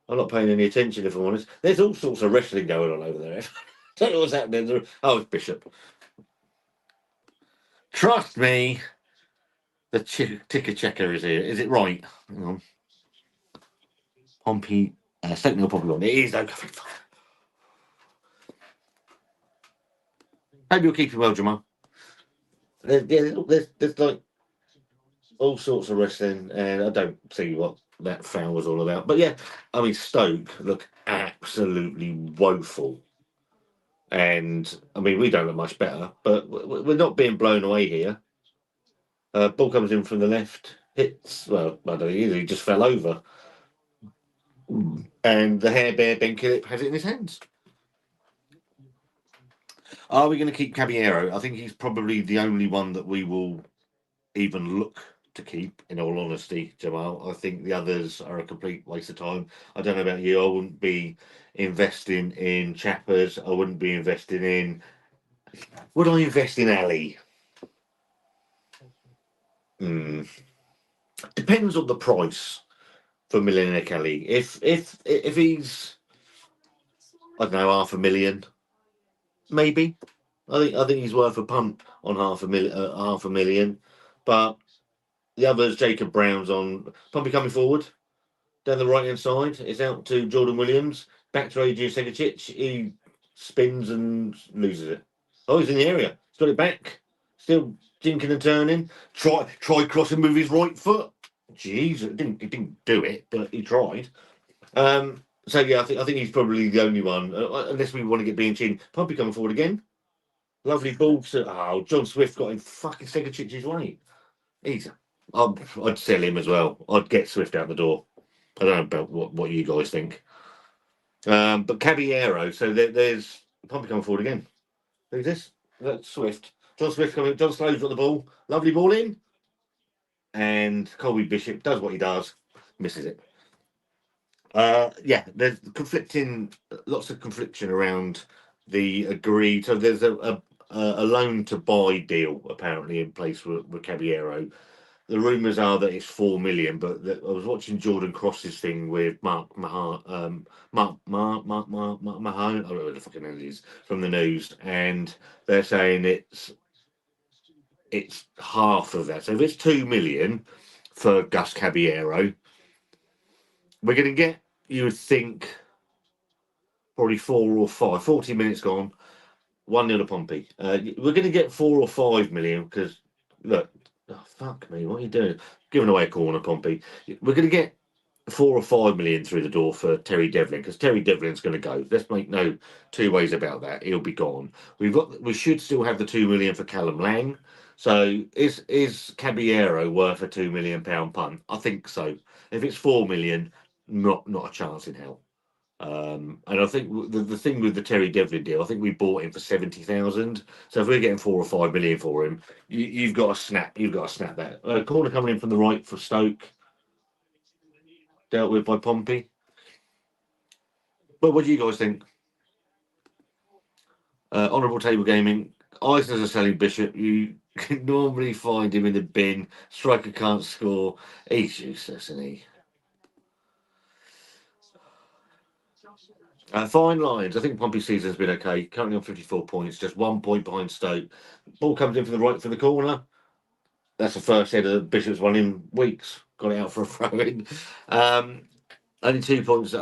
I'm not paying any attention if I'm honest. There's all sorts of wrestling going on over there. Don't know what's happening. Oh, it's Bishop. Trust me, the ticker checker is here. Is it right? Hang on. Pompey, Stoke Nil Pompey on. It is. Okay. Hope you're keeping well, Jamal. There's like all sorts of wrestling, and I don't see what that foul was all about. But yeah, I mean, Stoke look absolutely woeful. And I mean, we don't look much better, but we're not being blown away here. Ball comes in from the left, hits. Well, I don't know, he just fell over, and the hair bear Ben Killip has it in his hands. Are we going to keep Caballero? I think he's probably the only one that we will even look to keep. In all honesty, Jamal, I think the others are a complete waste of time. I don't know about you. I wouldn't be investing in Chappers. I wouldn't be investing in. Would I invest in Ali? Depends on the price for Millionaire Kelly. If he's I don't know, 500,000, maybe. I think he's worth a punt on 500,000. But the others, Jacob Brown's on Pompey coming forward down the right hand side. It's out to Jordan Williams, back to Adrian Segicic. He spins and loses it. Oh, he's in the area. He's got it back. Still jinking and turning. Try crossing with his right foot. Jeez, he didn't do it, but he tried. So yeah, I think he's probably the only one, unless we want to get being chin. Pompey coming forward again. Lovely ball to John Swift got in fucking Segicic's way. I'd sell him as well. I'd get Swift out the door. I don't know about what you guys think. But Caballero, so there's Pompey coming forward again. Who's this? That's Swift. John Swift coming. John Slove's got the ball. Lovely ball in. And Colby Bishop does what he does, misses it. Yeah, there's lots of confliction around the agreed. So there's a loan to buy deal apparently in place with Caballero. The rumours are that it's 4 million, but I was watching Jordan Cross's thing with Mark Mahone, I don't know what the fucking name is, from the news, and they're saying it's half of that. So if it's 2 million for Gus Caballero, we're going to get, you would think, probably 4 or 5. 40 minutes gone, 1-0 to Pompey. We're going to get 4 or 5 million because, look, oh, fuck me, what are you doing? Giving away a corner, Pompey. We're going to get 4 or 5 million through the door for Terry Devlin because Terry Devlin's going to go. Let's make no two ways about that. He'll be gone. We should still have the 2 million for Callum Lang. So is Caballero worth a £2 million punt? I think so. If it's 4 million, not a chance in hell. And I think the thing with the Terry Devlin deal, I think we bought him for 70,000. So if we're getting 4 or 5 million for him, you've got to snap. You've got to snap that. Corner coming in from the right for Stoke, dealt with by Pompey. But what do you guys think? Honourable Table Gaming. Eisner's a selling Bishop. You can normally find him in the bin. Striker can't score. He's useless, isn't he? Fine lines. I think Pompey's season's been okay. Currently on 54 points, just 1 point behind Stoke. Ball comes in from the right for the corner. That's the first header Bishop's won in weeks. Got it out for a throw in. Only 2 points.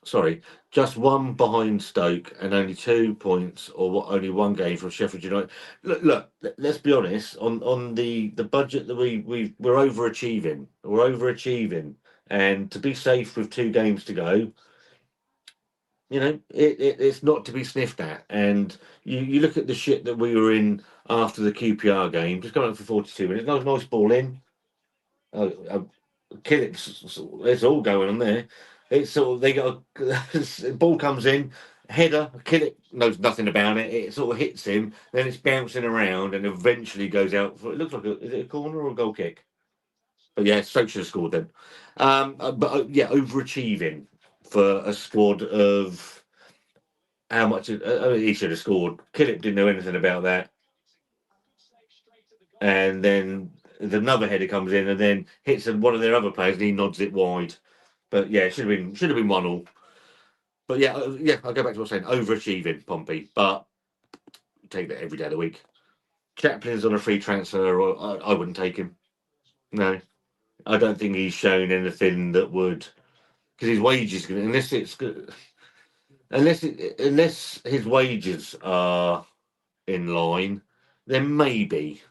Sorry, just 1 behind Stoke and only 2 points, or only 1 game from Sheffield United. Look. Let's be honest. On the budget that we're overachieving. We're overachieving, and to be safe with 2 games to go, You know, it's not to be sniffed at. And you look at the shit that we were in after the QPR game, just going up for 42 minutes. Nice ball in. Uh, Kill it. It's all going on there. It's sort of they got a ball comes in, header, kill it knows nothing about it. It sort of hits him, then it's bouncing around and eventually goes out for it looks like is it a corner or a goal kick? But yeah, Stoke should have scored then. Yeah, overachieving for a squad of how much he should have scored. Killip didn't know anything about that, and then another header comes in and then hits one of their other players and he nods it wide. But yeah, it should have been 1-1. But yeah, I'll go back to what I was saying. Overachieving, Pompey, but take that every day of the week. Chaplin's on a free transfer, or I wouldn't take him. No, I don't think he's shown anything that would because his wages unless his wages are in line, then maybe,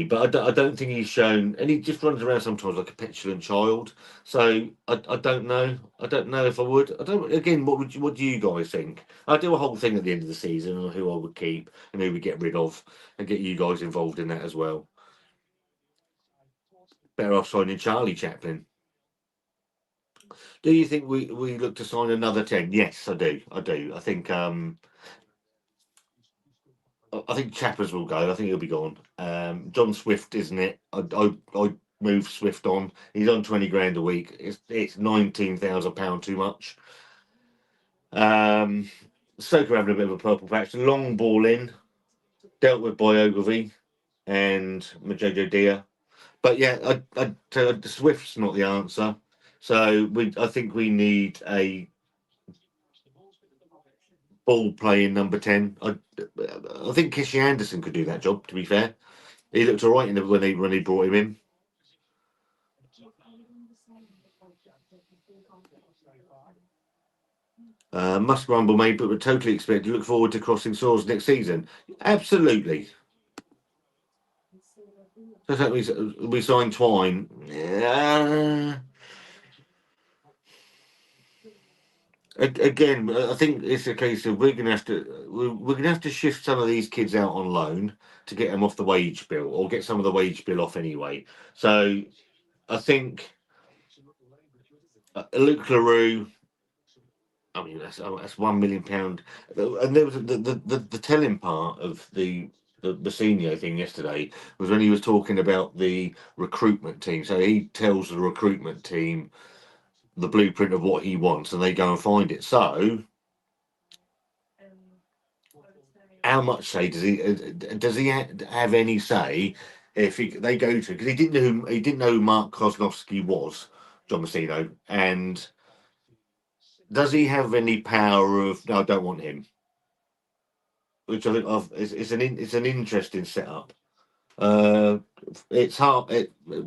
but I don't think he's shown, and he just runs around sometimes like a petulant child. So I don't know. I don't know if I would. I don't. Again, what do you guys think? I do a whole thing at the end of the season on who I would keep and who we get rid of, and get you guys involved in that as well. Better off signing Charlie Chaplin. Do you think we look to sign another 10? Yes, I do. I think Chappers will go. I think he'll be gone. John Swift, isn't it? I move Swift on. He's on 20 grand a week. It's £19,000 too much. Stoke are having a bit of a purple patch. Long ball in, dealt with by Ogilvy and Majojo Dia. But yeah, Swift's not the answer. So I think we need a ball playing number 10. I think Kishi Anderson could do that job. To be fair, he looked all right when he brought him in. Must grumble, mate, but we're totally expected to look forward to crossing swords next season. Absolutely. So we signed Twine. Again, I think it's a case of we're gonna have to shift some of these kids out on loan to get them off the wage bill, or get some of the wage bill off anyway. So I think Luke LaRue. I mean, that's £1 million. And there was the telling part of the senior thing yesterday was when he was talking about the recruitment team. So he tells the recruitment team the blueprint of what he wants, and they go and find it. So how much say does he have any say if they go to, because he didn't know who Mark Kosnowski was, John Messino, and does he have any power of no, I don't want him, which I think it's an interesting setup. Uh, it's hard.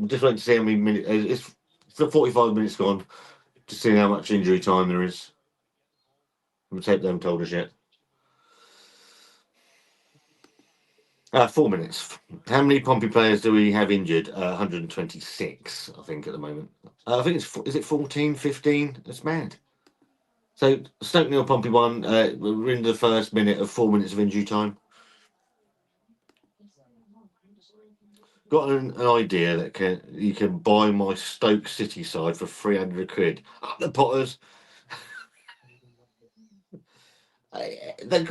Just wait to see how many minutes. It's for 45 minutes gone to see how much injury time there is. The tape they haven't told us yet. 4 minutes. How many Pompey players do we have injured? 126, I think, at the moment. I think is it 14, 15? That's mad. So Stoke nil, Pompey 1. We're into the first minute of 4 minutes of injury time. Got an idea that you can buy my Stoke City side for 300 quid. Up the Potters. They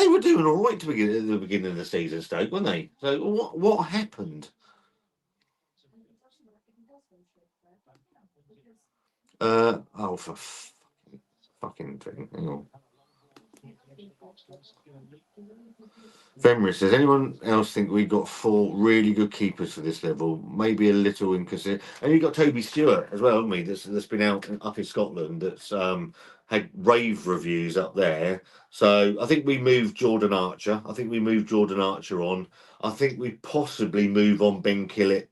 were doing all right at the beginning of the season, Stoke, weren't they? So what happened? For fucking thing. Hang on. Fenris, does anyone else think we got 4 really good keepers for this level? Maybe a little inconsistent. And you got Toby Stewart as well, haven't we? That's been out up in Scotland. That's had rave reviews up there. So I think we moved Jordan Archer. On. I think we possibly move on Ben Killip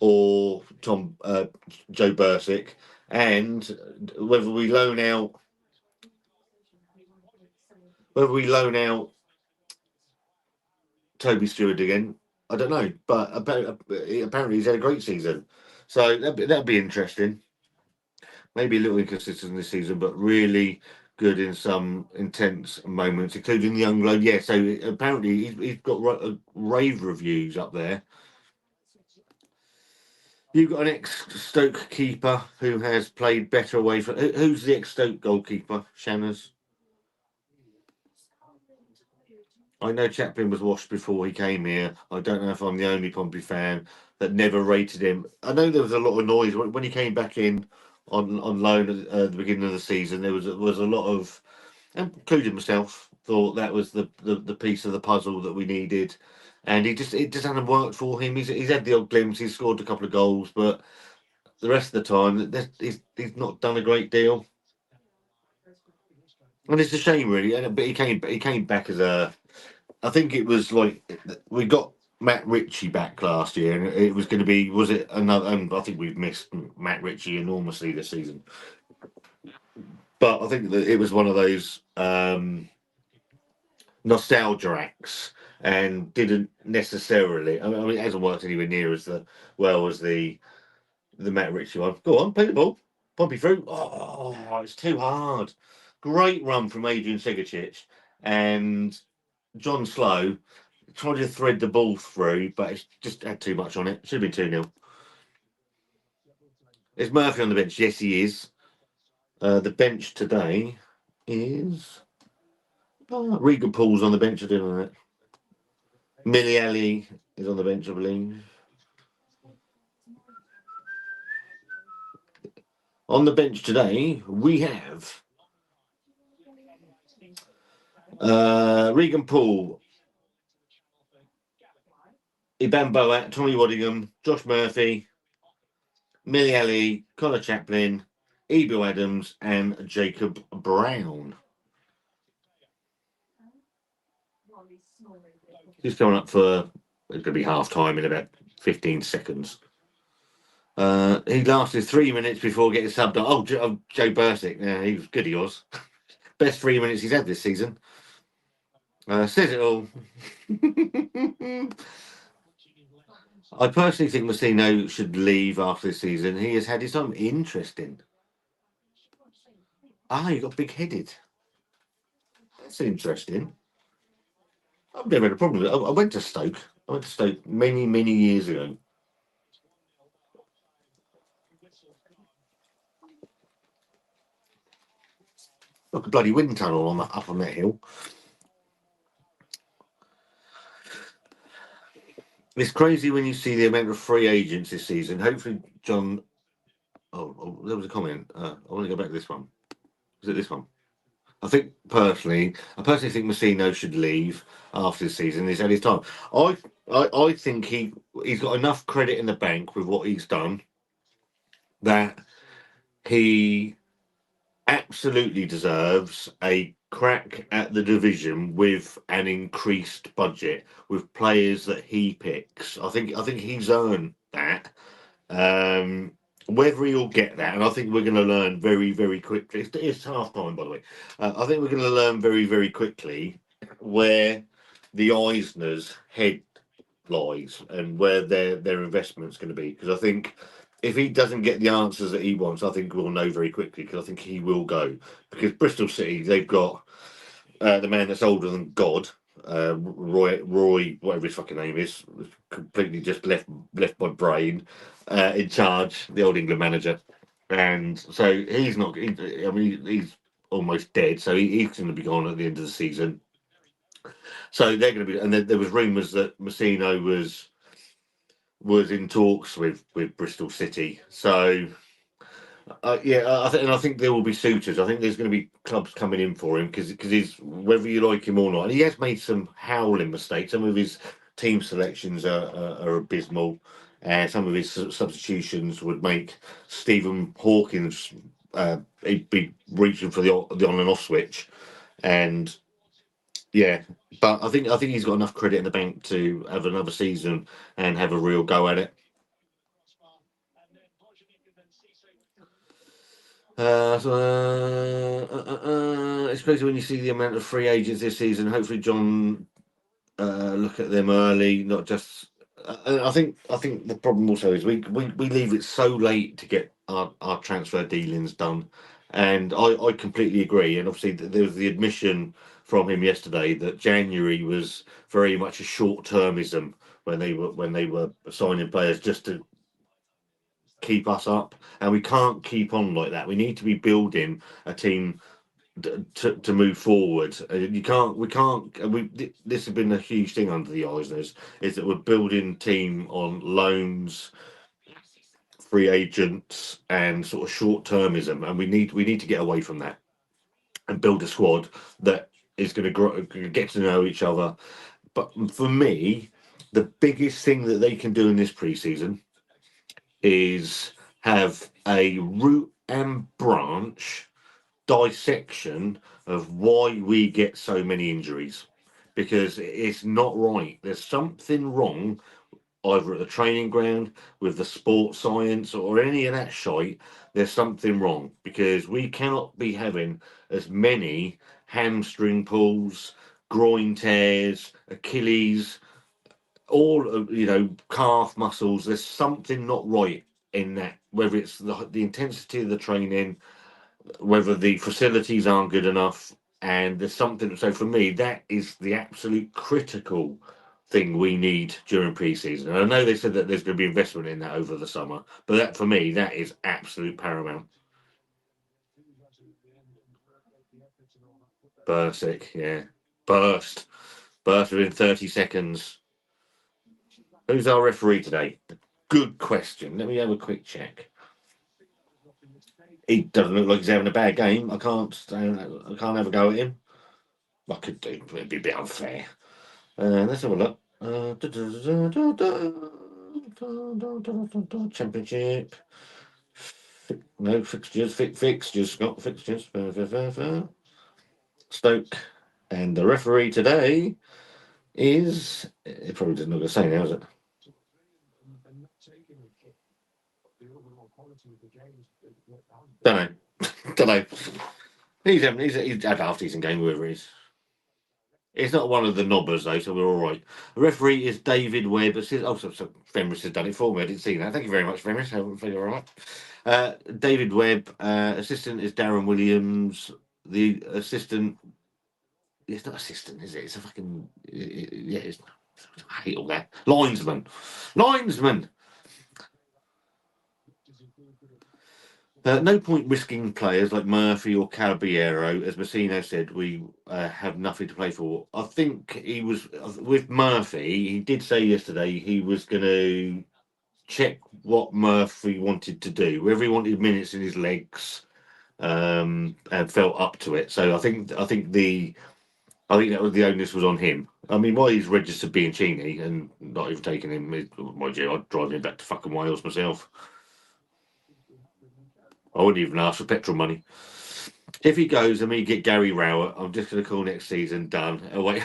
or Joe Bursick, and whether we loan out. Whether we loan out Toby Stewart again, I don't know, but apparently he's had a great season, so that'd be interesting. Maybe a little inconsistent this season, but really good in some intense moments, including the young bloke. Yeah, so apparently he's got rave reviews up there. You've got an ex-Stoke keeper who has played better away from. Who's the ex-Stoke goalkeeper? Shanners. I know Chaplin was washed before he came here. I don't know if I'm the only Pompey fan that never rated him. I know there was a lot of noise when he came back in on loan at the beginning of the season. There was a lot of, including myself, thought that was the piece of the puzzle that we needed, and it just hadn't worked for him. He's had the odd glimpse. He's scored a couple of goals, but the rest of the time, he's not done a great deal, and it's a shame, really. But he came back as a. I think it was like we got Matt Ritchie back last year, and it was going to be. Was it another? And I think we've missed Matt Ritchie enormously this season. But I think that it was one of those nostalgia acts, and didn't necessarily. I mean, it hasn't worked anywhere near as well as the Matt Ritchie one. Go on, play the ball. Pompey through. Oh, it's too hard. Great run from Adrian Segicic and John Slow tried to thread the ball through, but it's just had too much on it. Should have been 2-0. Is Murphy on the bench? Yes, he is. The bench today is. Regan Paul's on the bench, I don't know that. Millie Ali is on the bench, I believe. On the bench today, we have Regan Paul, Iban Boat, Tommy Waddingham, Josh Murphy, Millie Ali, Connor Chaplin, Ebel Adams, and Jacob Brown. He's coming up for. It's going to be half time in about 15 seconds. He lasted 3 minutes before getting subbed on. Oh, Joe Bursick. Yeah, he was good, he was. Best 3 minutes he's had this season. Says it all. I personally think Messino should leave after this season. He has had his time. Interesting. You got big-headed. That's interesting. I've never had a problem with it. I went to Stoke. I went to Stoke many, many years ago. Like a bloody wind tunnel up on that hill. It's crazy when you see the amount of free agents this season. Hopefully, John. Oh, there was a comment. I want to go back to this one. Is it this one? I personally think Messino should leave after this season. He's had his time. I think he's got enough credit in the bank with what he's done that he absolutely deserves a crack at the division with an increased budget with players that he picks. I think he's earned that. Whether he'll get that, and I think we're going to learn very, very quickly. It's half time, by the way. I think we're going to learn very, very quickly where the Eisner's head lies and where their investment's going to be. Because I think if he doesn't get the answers that he wants, I think we'll know very quickly. Because I think he will go. Because Bristol City, they've got the man that's older than God, Roy, whatever his fucking name is, completely just left my brain, in charge, the old England manager, and so he's not. I mean, he's almost dead, so he's going to be gone at the end of the season. So they're going to be, and there was rumours that Messino was in talks with Bristol City. So I think there will be suitors. I think there's going to be clubs coming in for him because he's, whether you like him or not, and he has made some howling mistakes. Some of his team selections are abysmal, and some of his substitutions would make Stephen Hawkins he'd be reaching for the on and off switch, and yeah. But I think he's got enough credit in the bank to have another season and have a real go at it. It's crazy when you see the amount of free agents this season. Hopefully, John look at them early, not just. I think the problem also is we leave it so late to get our transfer dealings done, And I completely agree. And obviously, there was the admission from him yesterday that January was very much a short-termism when they were signing players just to keep us up, and we can't keep on like that. We need to be building a team to move forward. You can't, we can't. This has been a huge thing under the Eisners, is that we're building team on loans, free agents, and sort of short termism, and we need to get away from that and build a squad that is going to grow, get to know each other. But for me, the biggest thing that they can do in this preseason is have a root and branch dissection of why we get so many injuries, because it's not right. There's something wrong either at the training ground, with the sports science, or any of that shite. There's something wrong, because we cannot be having as many hamstring pulls, groin tears, Achilles, all of, calf muscles. There's something not right in that, whether it's the intensity of the training, whether the facilities aren't good enough, and there's something. So for me, that is the absolute critical thing we need during pre-season. And I know they said that there's going to be investment in that over the summer, but that for me, that is absolute paramount. Bursic, yeah, burst, burst within 30 seconds. Who's our referee today? Good question. Let me have a quick check. He doesn't look like he's having a bad game. I can't have a go at him. I could do, but it'd be a bit unfair. Let's have a look. Championship. No fixtures. Fixtures. Got fixtures. Stoke. And the referee today is. It probably doesn't look the same now, is it? Don't know. Don't know. He's had a half decent game, whoever he is. It's not one of the knobbers though, so we're all right. The referee is David Webb. So Fenris has done it for me. I didn't see that. Thank you very much, Fenris. I hope you're all right. David Webb. Assistant is Darren Williams. The assistant. It's not assistant, is it? It's a fucking. Yeah, I hate all that. Linesman. No point risking players like Murphy or Caballero. As Messino said, we have nothing to play for. I think he was with Murphy. He did say yesterday he was going to check what Murphy wanted to do, whether he wanted minutes in his legs, and felt up to it. So I think that was the onus was on him. I mean, why he's registered Bianchini and not even taking him, mind you, I'd drive him back to fucking Wales myself. I wouldn't even ask for petrol money. If he goes and we get Gary Rowett, I'm just going to call next season done. Away.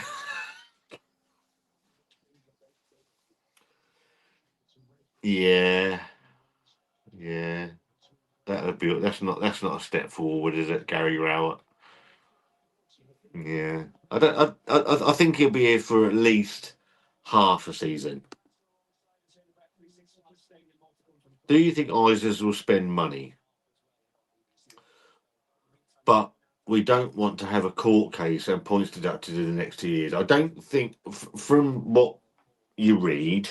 Yeah, yeah. That'd be. That's not a step forward, is it, Gary Rowett? Yeah. I don't. I think he'll be here for at least half a season. Do you think Isers will spend money? But we don't want to have a court case and points deducted in the next 2 years. I don't think, from what you read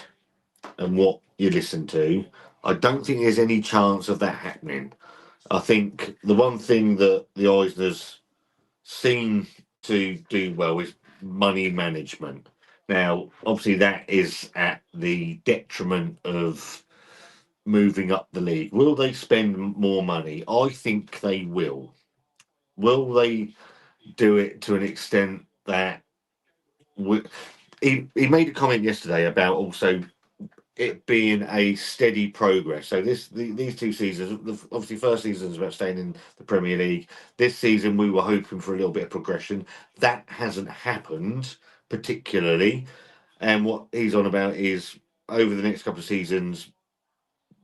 and what you listen to, I don't think there's any chance of that happening. I think the one thing that the Eisners seem to do well is money management. Now, obviously, that is at the detriment of moving up the league. Will they spend more money? I think they will. Will they do it to an extent that he made a comment yesterday about also it being a steady progress. So these 2 seasons, obviously first season is about staying in the Premier League. This season we were hoping for a little bit of progression. That hasn't happened particularly. And what he's on about is over the next couple of seasons,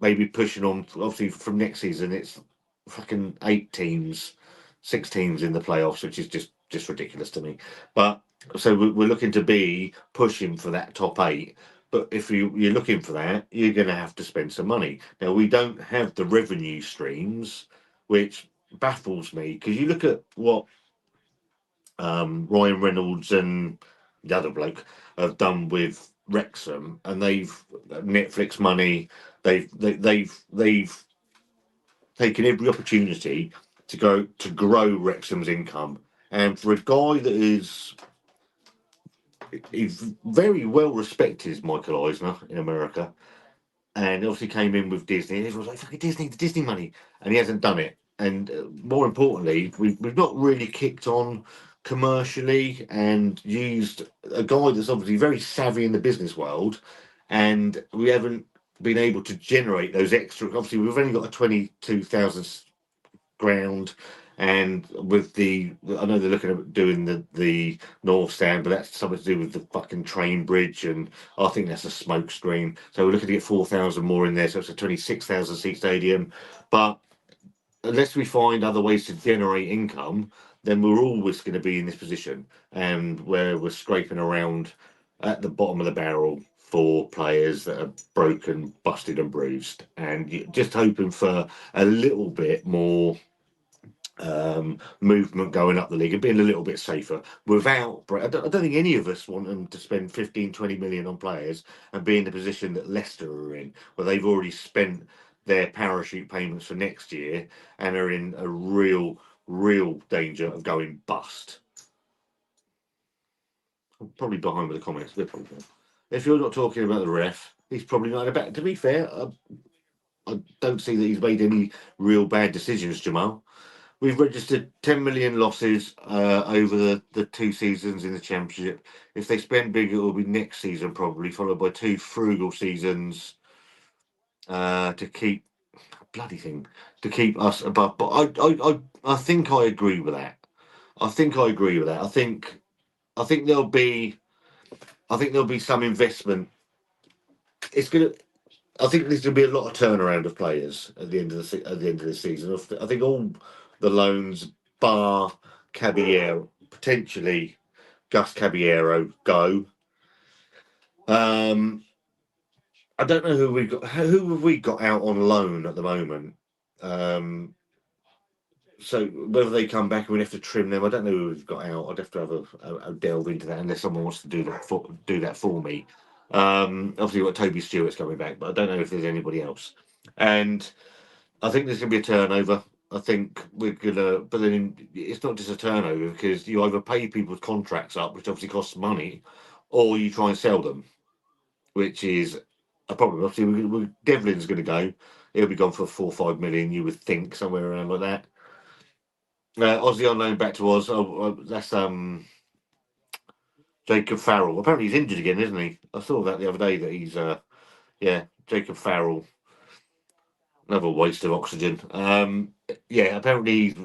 maybe pushing on. Obviously from next season, it's fucking 8 teams, 6 teams in the playoffs, which is just ridiculous to me. But so we're looking to be pushing for that top 8. But if you're looking for that, you're going to have to spend some money. Now we don't have the revenue streams, which baffles me, because you look at what Ryan Reynolds and the other bloke have done with Wrexham, and they've Netflix money. They've taken every opportunity to grow Wrexham's income, and for a guy that he's very well respected, is Michael Eisner in America, and obviously came in with Disney. And everyone's like, "Fucking Disney, the Disney money," and he hasn't done it. And more importantly, we've not really kicked on commercially and used a guy that's obviously very savvy in the business world, and we haven't been able to generate those extra. Obviously, we've only got a 22,000 ground. And with I know they're looking at doing the North Stand, but that's something to do with the fucking train bridge, and I think that's a smoke screen. So we're looking to get 4,000 more in there, so it's a 26,000 seat stadium. But unless we find other ways to generate income, then we're always going to be in this position, and where we're scraping around at the bottom of the barrel for players that are broken, busted, and bruised, and just hoping for a little bit more movement going up the league and being a little bit safer without. I don't think any of us want them to spend 15, 20 million on players and be in the position that Leicester are in, where they've already spent their parachute payments for next year and are in a real danger of going bust. I'm probably behind with the comments. If you're not talking about the ref, he's probably not about. To be fair, I don't see that he's made any real bad decisions, Jamal. We've registered 10 million losses over the 2 seasons in the Championship. If they spend big, it will be next season probably, followed by 2 frugal seasons to keep bloody thing to keep us above. But I think I agree with that. I think I agree with that. I think there'll be some investment. It's gonna. I think there's going to be a lot of turnaround of players at the end of the season. I think all the loans, bar Caballero, potentially Gus Caballero, go. I don't know who we got. Who have we got out on loan at the moment? Um, so whether they come back and we have to trim them, I don't know who we've got out. I'd have to have a delve into that unless someone wants to do that for me. Obviously, we've got Toby Stewart's coming back, but I don't know if there's anybody else. And I think there's going to be a turnover. I think we're gonna, but then it's not just a turnover because you either pay people's contracts up, which obviously costs money, or you try and sell them, which is a problem. Obviously, Devlin's going to go; he'll be gone for 4 or 5 million. You would think somewhere around like that. Aussie on loan back to Oz. That's Jacob Farrell. Apparently, he's injured again, isn't he? I saw that the other day that he's yeah, Jacob Farrell. Another waste of oxygen. Yeah, apparently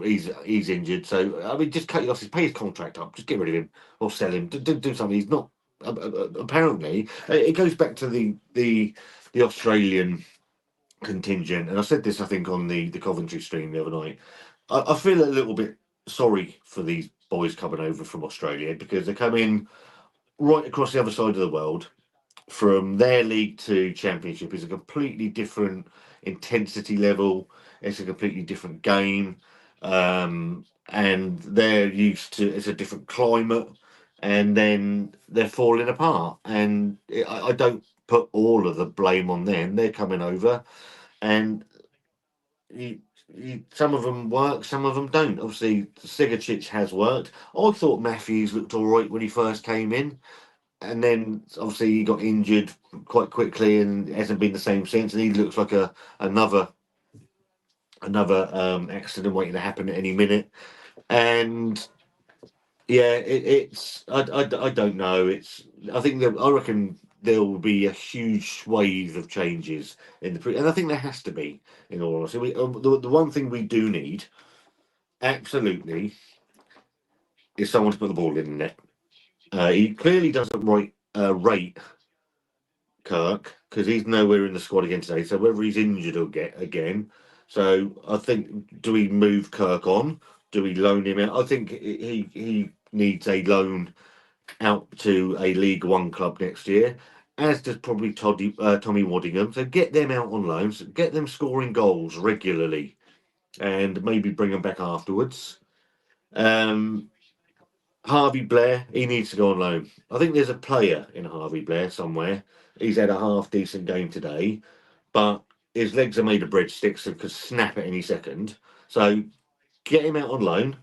he's injured. So I mean, just cut your losses, pay his contract up, just get rid of him or sell him. Do something. He's not. Apparently, it goes back to the Australian contingent, and I said this I think on the Coventry stream the other night. I feel a little bit sorry for these boys coming over from Australia because they come in right across the other side of the world from their league to championship is a completely different intensity level. It's a completely different game, and they're used to it's a different climate, and then they're falling apart. And I don't put all of the blame on them. They're coming over, and some of them work, some of them don't. Obviously, Sigurcic has worked. I thought Matthews looked all right when he first came in, and then obviously he got injured quite quickly and hasn't been the same since. And he looks like another accident waiting to happen at any minute. And yeah, it's I don't know. I reckon there will be a huge swathe of changes in and I think there has to be. In all honesty, the one thing we do need absolutely is someone to put the ball in the net. He clearly doesn't rate Kirk because he's nowhere in the squad again today. So whether he's injured or get again, so I think do we move Kirk on? Do we loan him out? I think he needs a loan out to a League One club next year, as does probably Tommy Waddingham. So get them out on loans, get them scoring goals regularly, and maybe bring them back afterwards. Um, Harvey Blair, he needs to go on loan. I think there's a player in Harvey Blair somewhere. He's had a half decent game today, but his legs are made of breadsticks and could snap at any second. So get him out on loan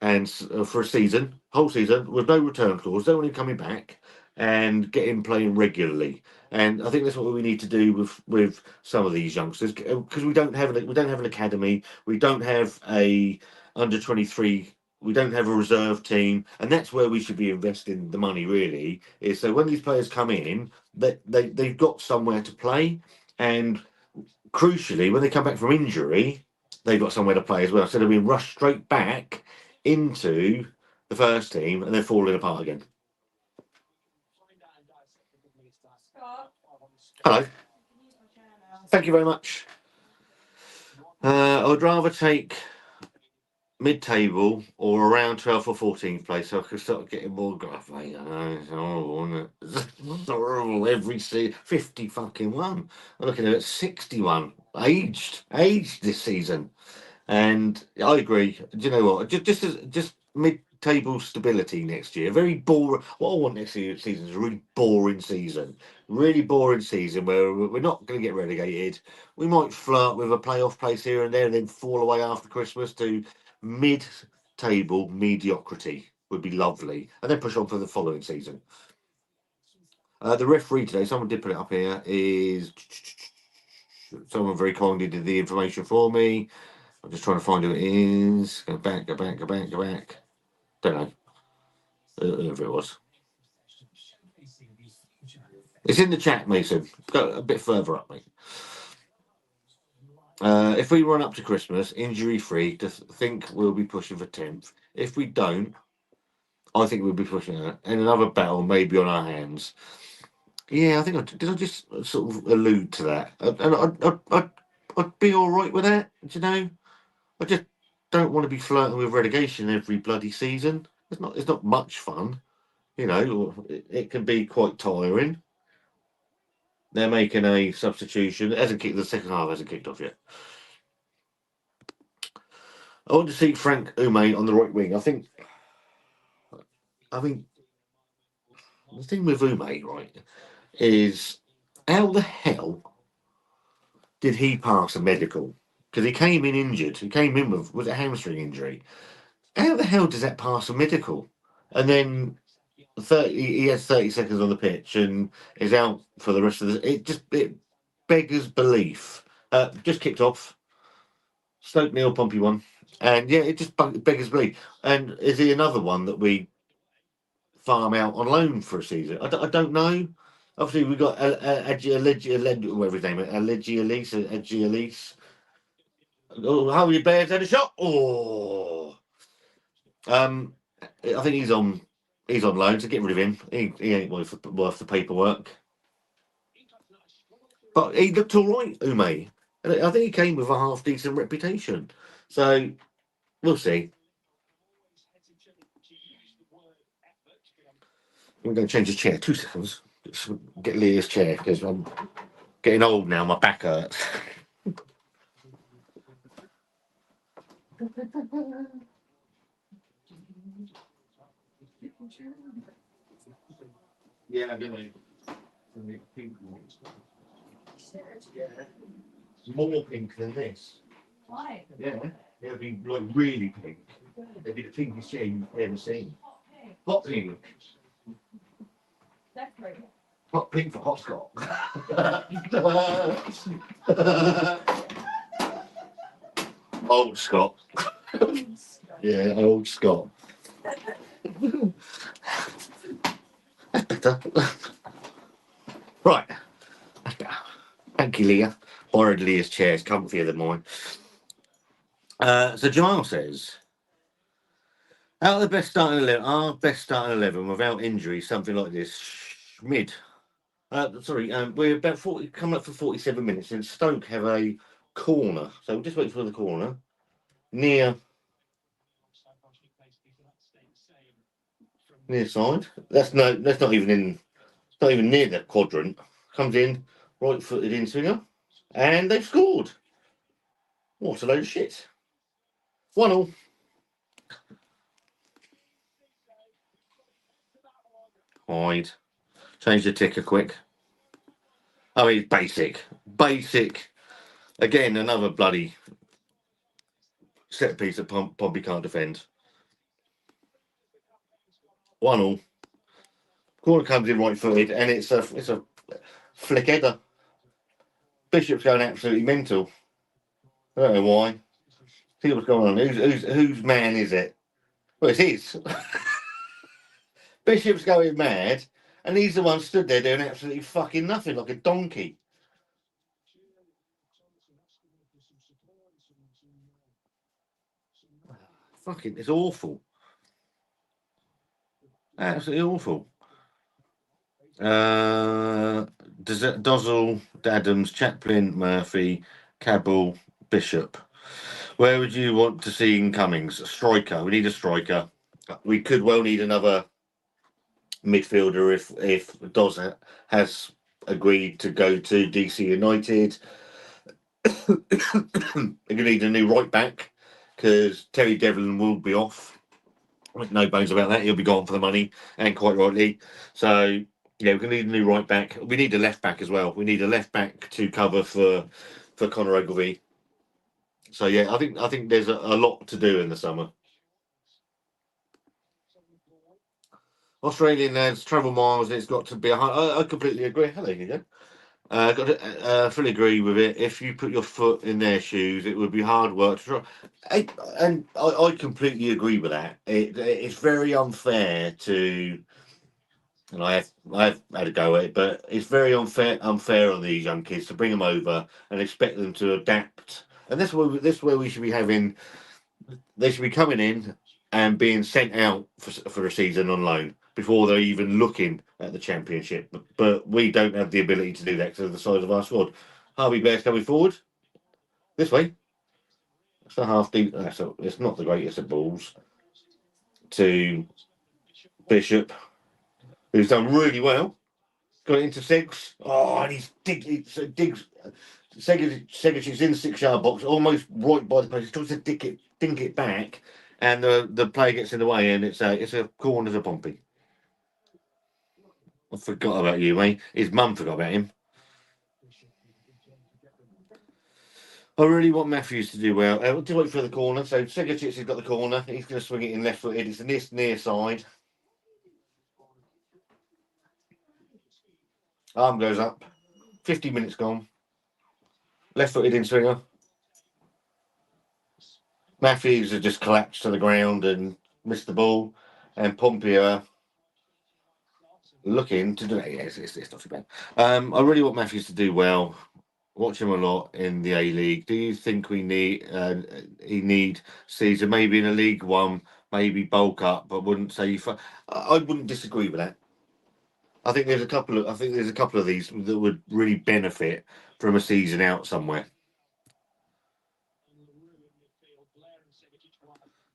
and for a season, whole season, with no return clause. Don't want him coming back, and get him playing regularly. And I think that's what we need to do with some of these youngsters, because we don't have an academy, we don't have a under 23. We don't have a reserve team, and that's where we should be investing the money. Really, is so when these players come in, they've got somewhere to play, and crucially, when they come back from injury, they've got somewhere to play as well. Instead of being rushed straight back into the first team and then falling apart again. Hello. Thank you very much. I would rather take mid-table or around 12th or 14th place, so I could start getting more graph. I know it's horrible, isn't it? It's horrible every season. 50 fucking one. I'm looking at 61. Aged this season. And I agree. Do you know what? Just mid-table stability next year. Very boring. What I want next season is a really boring season. Really boring season where we're not going to get relegated. We might flirt with a playoff place here and there, and then fall away after Christmas to mid-table mediocrity. Would be lovely, and then push on for the following season. The referee today, someone did put it up here, is someone very kindly did the information for me. I'm just trying to find who it is. Go back. Don't know. Whoever it was. It's in the chat, Mason. Go a bit further up, mate. If we run up to Christmas injury free, to think we'll be pushing for 10th. If we don't, I think we'll be pushing it. And another battle may be on our hands. Yeah, I think I just sort of allude to that. And I'd be all right with that, do you know? I just don't want to be flirting with relegation every bloody season. It's not much fun, you know. It can be quite tiring. They're making a substitution. It hasn't kicked. The second half hasn't kicked off yet. I want to see Frank Ume on the right wing. I mean, the thing with Ume, right, is how the hell did he pass a medical? Because he came in injured. He came in with a hamstring injury. How the hell does that pass a medical? And then 30, he has 30 seconds on the pitch and is out for the rest of the. It beggars belief. Just kicked off. Stoke nil, Pompey one, and yeah, it just beggars belief. And is he another one that we farm out on loan for a season? I don't know. Obviously, we got whatever his name is, Agialise. Oh, how many Bears had a shot? Oh, um, I think he's on loan, so get rid of him. He ain't worth the paperwork. But he looked all right, Ume. And I think he came with a half decent reputation. So we'll see. I'm going to change his chair. 2 seconds. Just get Leah's chair because I'm getting old now. My back hurts. Yeah, I'm going to pink ones. Yeah. More pink than this. Why? Yeah. It'll be like really pink. It'll be the pinkest chair you've ever seen. Hot pink. Decorated. Hot pink for hot Scott. Old Scott. Yeah, old Scott. That's better. Right. That's better. Thank you, Leah. Borrowed Leah's chair. It's comfier than mine. So Jamal says, out of the best starting 11, our best starting 11 without injury, something like this, mid. We're about 40, coming up for 47 minutes, and Stoke have a corner. So we'll just wait for the corner near side. That's not even in. Not even near the quadrant. Comes in right footed in swinger, and they've scored. What a load of shit! 1-1. Wide. Change the ticker quick. I mean, basic. Basic. Again, another bloody set piece that Pompey can't defend. 1-1. Corner comes in right footed, and it's a flick header. Bishop's going absolutely mental. I don't know why. See what's going on. Whose man is it? Well, it's his. Bishop's going mad, and he's the one stood there doing absolutely fucking nothing, like a donkey. Fucking, it's awful. Absolutely awful. Dozzle, Adams, Chaplin, Murphy, Cabell, Bishop. Where would you want to see incomings? A striker. We need a striker. We could well need another midfielder if Doz has agreed to go to DC United. We're going to need a new right back because Terry Devlin will be off. No bones about that. He'll be gone for the money, and quite rightly. So, yeah, we're going to need a new right back. We need a left back as well. We need a left back to cover for Conor Ogilvie. So, yeah, I think there's a lot to do in the summer. Australian lads travel miles. It's got to be I completely agree. Hello again. Got to fully agree with it. If you put your foot in their shoes, it would be hard work to try. I completely agree with that. It's very unfair to, and I've had a go at it, but it's very unfair on these young kids to bring them over and expect them to adapt. And that's where we should be having. They should be coming in and being sent out for a season on loan before they're even looking at the championship. But we don't have the ability to do that because of the size of our squad. Harvey Blair's coming forward this way. It's a half deep. It's not the greatest of balls to Bishop, who's done really well. Got it into six. Oh, and he's digs. Segic's in the 6-yard box, almost right by the post. He tries to dink it back, and the player gets in the way, and it's a corner to Pompey. I forgot about you, mate. His mum forgot about him. I really want Matthews to do well. To wait for the corner. So Segic has got the corner. He's going to swing it in left footed. It's the near side. Arm goes up. 50 minutes gone. Left footed in swinger. Matthews has just collapsed to the ground and missed the ball. And Pompey are looking to do it. Yeah, it's not too bad. I really want Matthews to do well. Watch him a lot in the A League. Do you think he need season maybe in a League One, maybe bulk up, but wouldn't say I wouldn't disagree with that. I think there's a couple of these that would really benefit from a season out somewhere.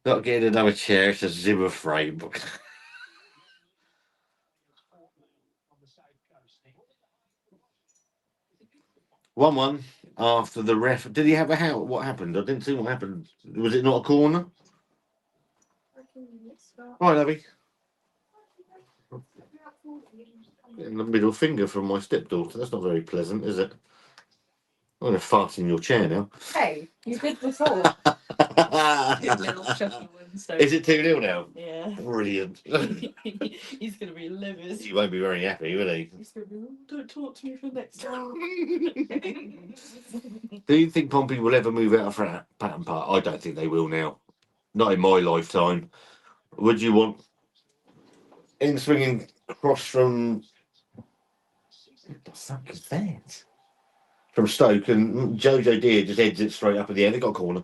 Not getting another chair, it's a Zimmer frame. 1-1 after the ref. Did he have a how? What happened? I didn't see what happened. Was it not a corner? Right, Abby. Getting the middle finger from my stepdaughter. That's not very pleasant, is it? I'm going to fart in your chair now. Hey, you did before. Is it 2-0 now? Yeah. Brilliant. He's going to be livid. He won't be very happy, will he? He's going to be, don't talk to me for next time. Do you think Pompey will ever move out of Patton Park? I don't think they will now. Not in my lifetime. Would you want in swinging cross from what the fuck is that? From Stoke, and Jojo Deere just heads it straight up in the air. They got a corner.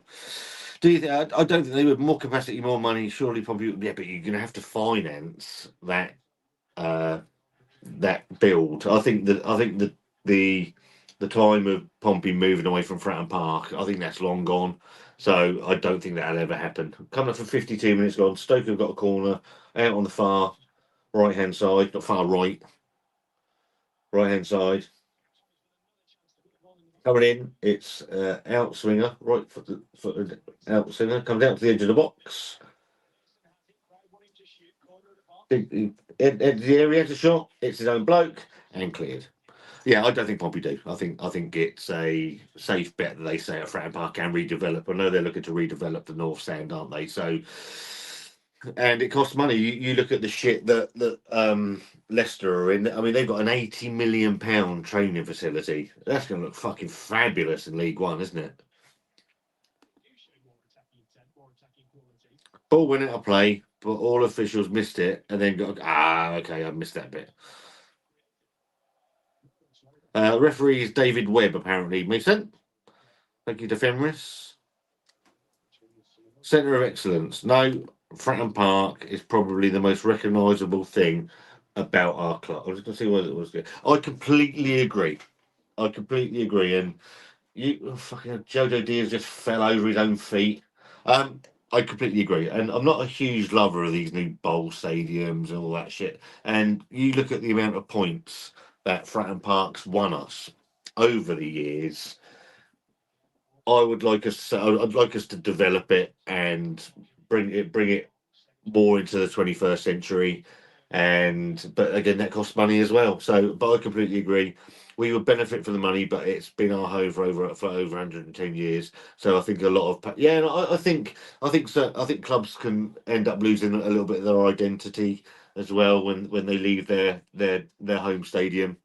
Do you think? I don't think they would. More capacity, more money. Surely, Pompey. Yeah, but you're going to have to finance that that build. I think that the time of Pompey moving away from Fratton Park, I think that's long gone. So I don't think that'll ever happen. Coming up for 52 minutes gone. Stoke have got a corner out on the far right hand side, not far right hand side. Coming in, it's outswinger, right foot outswinger, comes out to the edge of the box. The area has a shot, it's his own bloke, and cleared. Yeah, I don't think Pompey do. I think it's a safe bet that they say at Fratton Park can redevelop. I know they're looking to redevelop the North Stand, aren't they? So, and it costs money. You look at the shit that Leicester are in. I mean, they've got an £80 million training facility. That's going to look fucking fabulous in League One, isn't it? Ball went out of play, but all officials missed it, and then got okay, I missed that bit. Referee is David Webb, apparently. Makes sense. Thank you to Fenris. Centre of excellence. No, Fratton Park is probably the most recognisable thing about our club. I was going to see what it was. I completely agree. And fucking Jojo Diaz just fell over his own feet. I completely agree, and I'm not a huge lover of these new bowl stadiums and all that shit. And you look at the amount of points that Fratton Park's won us over the years. I'd like us to develop it and bring it more into the 21st century. But again, that costs money as well. So, but I completely agree. We would benefit from the money, but it's been our home for over 110 years. So I think a lot of and I think clubs can end up losing a little bit of their identity as well when they leave their home stadium.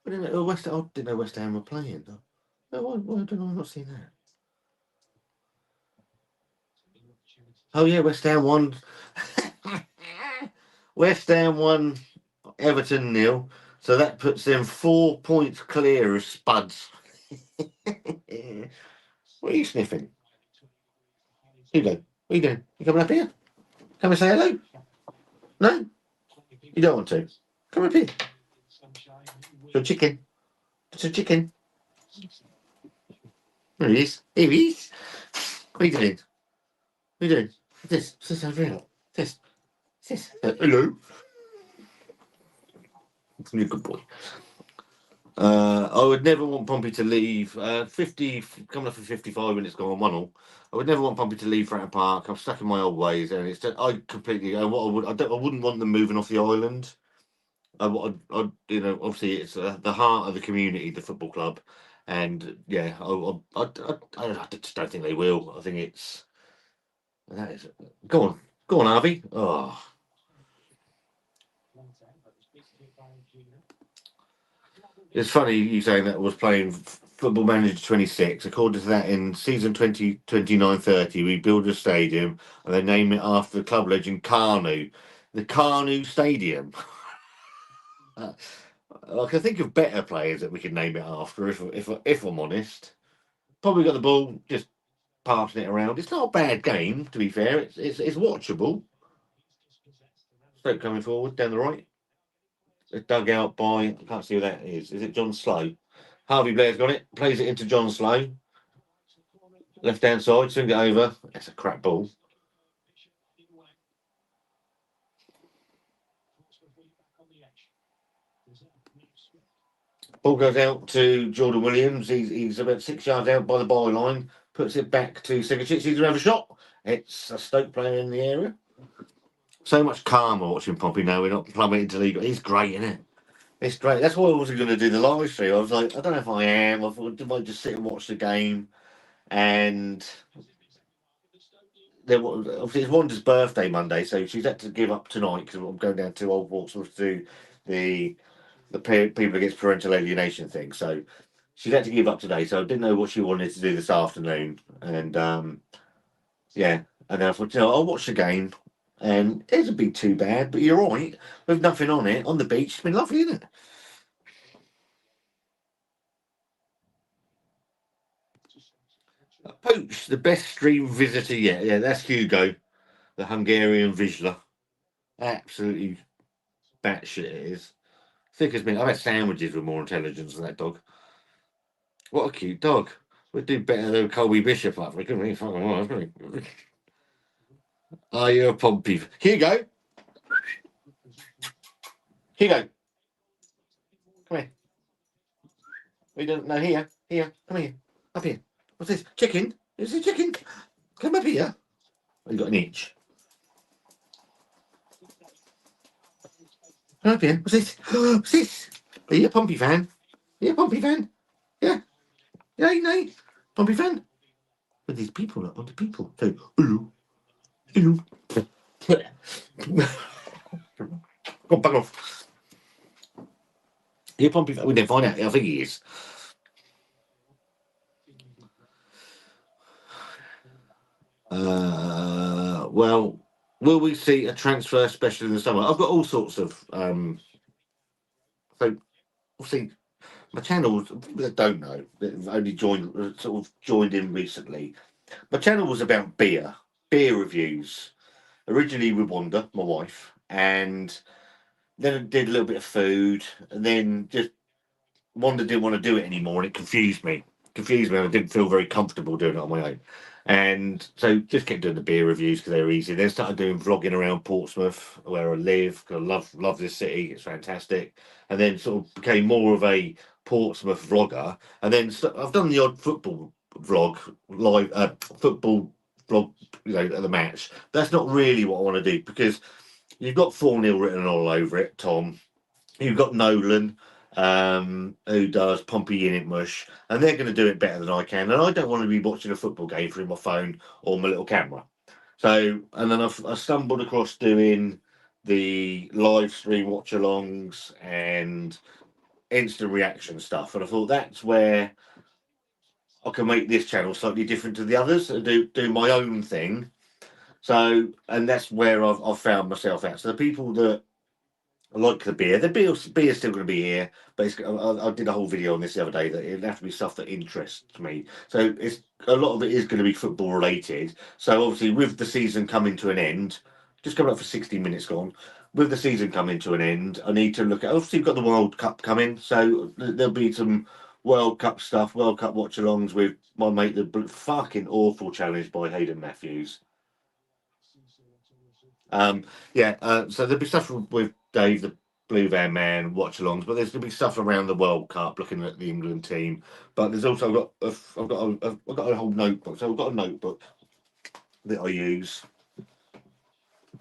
I didn't know West Ham were playing. No, why don't I not see that? Oh yeah, West Ham won. West Ham won. Everton nil. So that puts them 4 points clear of Spuds. What are you sniffing? Here you go. What are you doing? You coming up here? Come and say hello? No? You don't want to? Come up here. It's a chicken. It's a chicken. There he is. Here he is. What are you doing? What are you doing? This over here. This. Hello. You're a good boy. I would never want Pompey to leave. 50 coming up for 55 minutes gone 1-1. I would never want Pompey to leave Fratton Park. I'm stuck in my old ways, and it's just, I completely. And what I wouldn't want them moving off the island. Obviously it's the heart of the community, the football club, and yeah, I just don't think they will. I think it's that is. Go on, Harvey. Oh. It's funny you saying that was playing Football Manager 26. According to that, in season 2029-30, we build a stadium and they name it after the club legend Carnu. The Carnu Stadium. I can think of better players that we could name it after, if I'm honest. Probably got the ball, just passing it around. It's not a bad game, to be fair. It's watchable. Stoke coming forward, down the right. It's dug out by, I can't see who that is. Is it John Slow? Harvey Blair's got it, plays it into John Slow. Left hand side, swing it over. That's a crap ball. Ball goes out to Jordan Williams. He's about 6 yards out by the byline. Puts it back to Sigurdsson. He's going to have a shot. It's a Stoke player in the area. So much calmer watching Pompey now. We're not plummeting to league. He's great, isn't it? It's great. That's why I wasn't going to do the live stream. I was like, I don't know if I am. I thought I might just sit and watch the game. And obviously it's Wanda's birthday Monday, so she's had to give up tonight because I'm going down to Old Portsmouth to do the people against parental alienation thing. So she's had to give up today. So I didn't know what she wanted to do this afternoon, and yeah. And then I thought, I'll watch the game, and it hasn't been too bad. But you're right, with nothing on it on the beach, it's been lovely, isn't it? Pooch, the best stream visitor yet. Yeah, that's Hugo, the Hungarian Vizsla. Absolutely batshit it is. Thick as me. I've had sandwiches with more intelligence than that dog. What a cute dog. We'd do better than Colby Bishop up. We couldn't really fucking well, couldn't we? Are you a Pompey? Hugo? Hugo, come here. We don't know. Here, come here, up here. What's this? Chicken? Is it chicken? Come up here. Oh, you got an itch. Come up here. What's this? What's this? Are you a Pompey fan? Are you a Pompey fan? Yeah. Yeah, no. Pompey fan? But these people are other people. So, hello. Hello. Go on, bug off. Are you a Pompey fan? We didn't find out. I think he is. Well, will we see a transfer special in the summer? I've got all sorts of so obviously my channel, people that don't know, that have only joined in recently. My channel was about beer reviews. Originally with Wanda, my wife, and then I did a little bit of food, and then just Wanda didn't want to do it anymore, and it confused me. And I didn't feel very comfortable doing it on my own. And so just kept doing the beer reviews because they were easy. Then started doing vlogging around Portsmouth, where I live. 'Cause I love this city. It's fantastic. And then sort of became more of a Portsmouth vlogger. And then I've done the odd football vlog, live football vlog, at the match. That's not really what I want to do because you've got 4-0 written all over it, Tom. You've got Nolan, who does Pompey in it mush, and they're going to do it better than I can. And I don't want to be watching a football game through my phone or my little camera. So, and then I stumbled across doing the live stream watch-alongs and instant reaction stuff, and I thought that's where I can make this channel slightly different to the others and do my own thing. So, and that's where I've found myself at. So the people that I like the beer's still going to be here, but I did a whole video on this the other day that it'd have to be stuff that interests me. So it's a lot of it is going to be football related. So obviously, with the season coming to an end, just coming up for 60 minutes gone. With the season coming to an end, I need to look at. Obviously, you've got the World Cup coming, so there'll be some World Cup stuff, World Cup watch-alongs with my mate, the fucking awful challenge by Hayden Matthews. So there'll be stuff with Dave, the Blue Van Man, watch-alongs, but there's going to be stuff around the World Cup, looking at the England team. But there's also I've got a whole notebook. So I've got a notebook that I use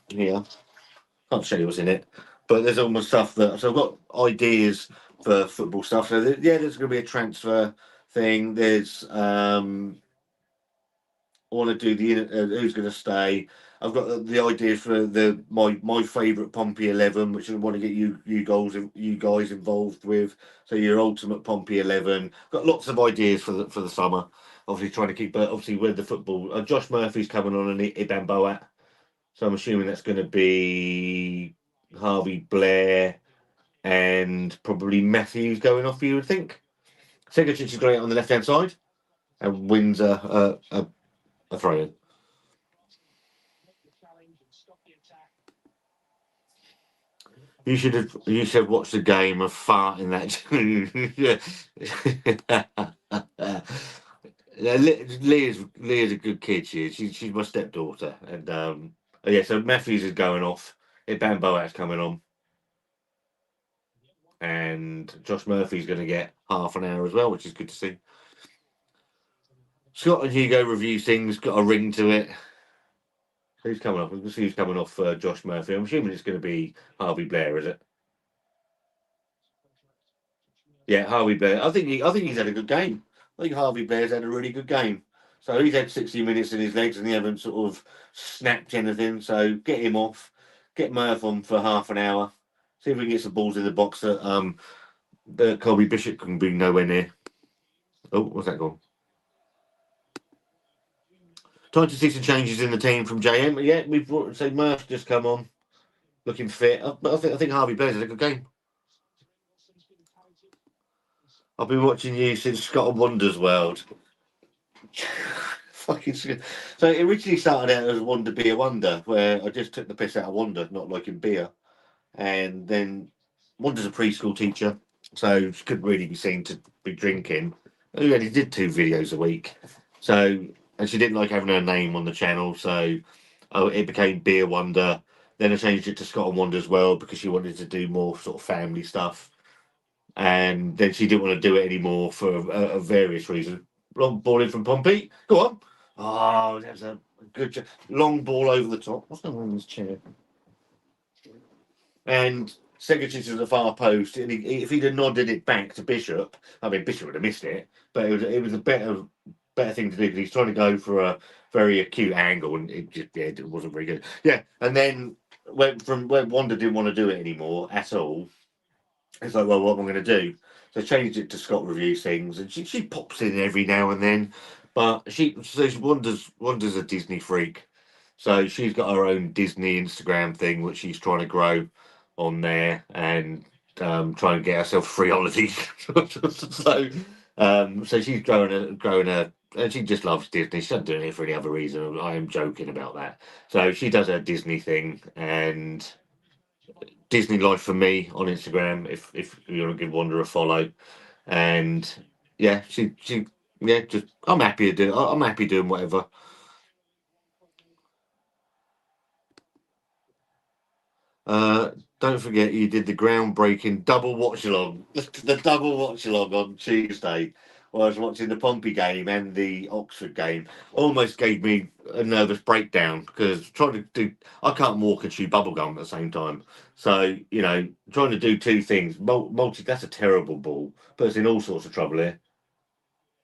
here. Can't show you what's in it, but there's all my stuff so I've got ideas for football stuff. So there's going to be a transfer thing. There's I want to do the who's going to stay. I've got the idea for my favourite Pompey 11, which I want to get you guys involved with. So your ultimate Pompey 11. Got lots of ideas for the summer. Obviously trying to keep, obviously with the football. Josh Murphy's coming on an Iban Boat, so I'm assuming that's going to be Harvey Blair and probably Matthews going off. You would think. Sigurdsson is great on the left hand side, and wins a throw-in. You should have watched the game of fart in that. Leah's a good kid. She's my stepdaughter, and So Matthews is going off. Iban Boat's coming on, and Josh Murphy's going to get half an hour as well, which is good to see. Scott and Hugo review things. Got a ring to it. Who's coming off? We'll see who's coming off. Josh Murphy. I'm assuming it's going to be Harvey Blair, is it? Yeah, Harvey Blair. I think he's had a good game. I think Harvey Blair's had a really good game. So he's had 60 minutes in his legs and he hasn't sort of snapped anything. So get him off. Get Murph on for half an hour. See if we can get some balls in the box that Colby Bishop can be nowhere near. Oh, what's that gone? Time to see some changes in the team from JM. Yeah, we've brought Murph's just come on, looking fit. But I think Harvey Blair's had a good game. I've been watching you since Scott and Wonder's World. Fucking so it originally started out as Wonder Be a Wonder, where I just took the piss out of Wonder, not liking beer. And then Wonder's a preschool teacher, so she couldn't really be seen to be drinking. We only did 2 videos a week. So, and she didn't like having her name on the channel, so it became Beer Wonder. Then I changed it to Scott and Wanda as well because she wanted to do more sort of family stuff. And then she didn't want to do it anymore for various reasons. Long ball in from Pompey. Go on. Oh, that was a good long ball over the top. What's going on in this chair? And Segacic was at the far post, and if he'd have nodded it back to Bishop, I mean Bishop would have missed it, but it was a better thing to do because he's trying to go for a very acute angle, and it wasn't very good. Yeah, and then when Wanda didn't want to do it anymore at all, it's like, well, what am I going to do? So I changed it to Scott reviews things, and she pops in every now and then, but Wanda's a Disney freak, so she's got her own Disney Instagram thing which she's trying to grow on there and trying to get herself free holidays. So she's growing a, and she just loves Disney. She doesn't do it for any other reason. I am joking about that. So she does her Disney thing and Disney Life for me on Instagram. If you want to give Wanda a follow, and yeah, she yeah, just I'm happy to do. I'm happy doing whatever. Don't forget you did the groundbreaking double watch along, the double watch along on Tuesday. While I was watching the Pompey game and the Oxford game. Almost gave me a nervous breakdown because trying to do, I can't walk and chew bubblegum at the same time. So, trying to do two things, multi, that's a terrible ball, puts us in all sorts of trouble here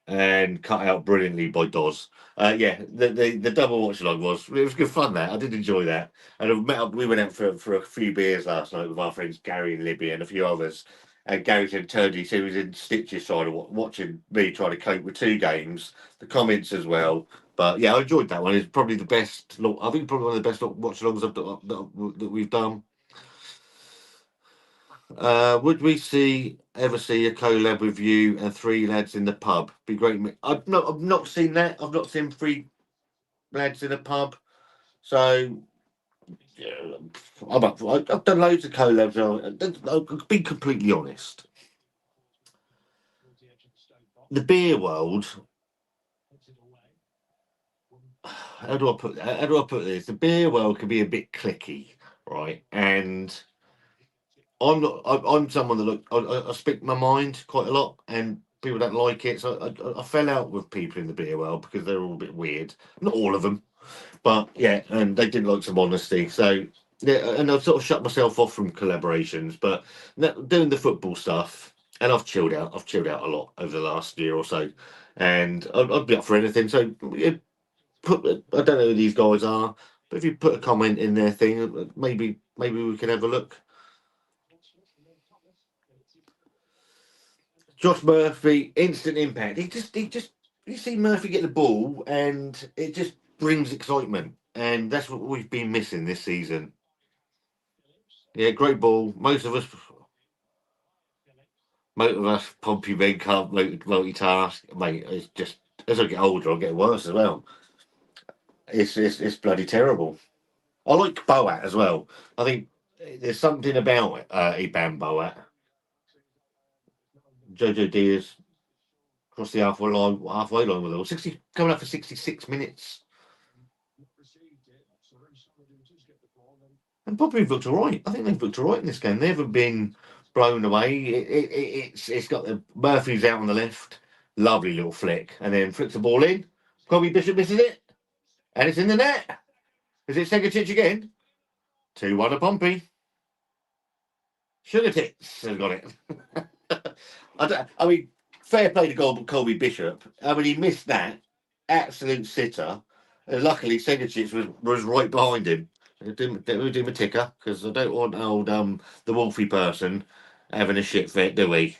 and cut out brilliantly by Doz. Yeah, the double watch along it was good fun. That I did enjoy that, and I met up. We went out for a few beers last night with our friends Gary and Libby and a few others. And Gary turned he was in stitches trying to watching me trying to cope with two games, the comments as well. But yeah, I enjoyed that one. It's probably the best. I think probably one of the best watch alongs that we've done. Would we ever see a collab with you and three lads in the pub? Be great. I've not seen that. I've not seen three lads in a pub. So yeah, I've done loads of collabs. I'll be completely honest. The beer world. How do I put this? The beer world can be a bit clicky, right? And I'm not. I'm someone that I speak my mind quite a lot, and people don't like it. So I fell out with people in the beer world because they're all a bit weird. Not all of them, but yeah, and they didn't like some honesty. So yeah, and I've sort of shut myself off from collaborations. But doing the football stuff, and I've chilled out. I've chilled out a lot over the last year or so, and I'd be up for anything. So yeah, I don't know who these guys are, but if you put a comment in their thing, maybe we can have a look. Josh Murphy, instant impact. He just you see Murphy get the ball and it just brings excitement. And that's what we've been missing this season. Yeah, great ball. Most of us Pompey men can't multitask. Mate, it's just as I get older, I get worse as well. It's bloody terrible. I like Boat as well. I think there's something about Iban Boat. Jojo Diaz across the halfway line with all 60 coming up for 66 minutes. And Pompey have looked all right. I think they've looked all right in this game. They haven't been blown away. It's got the Murphy's out on the left. Lovely little flick. And then flicks the ball in. Colby Bishop misses it. And it's in the net. Is it Segacic again? 2-1 to Pompey. Sugar Tits has got it. I mean, fair play to Colby Bishop. I mean, he missed that. Absolute sitter. And luckily, Segacic was right behind him. We'll do him a ticker because I don't want old the Wolfie person having a shit fit, do we?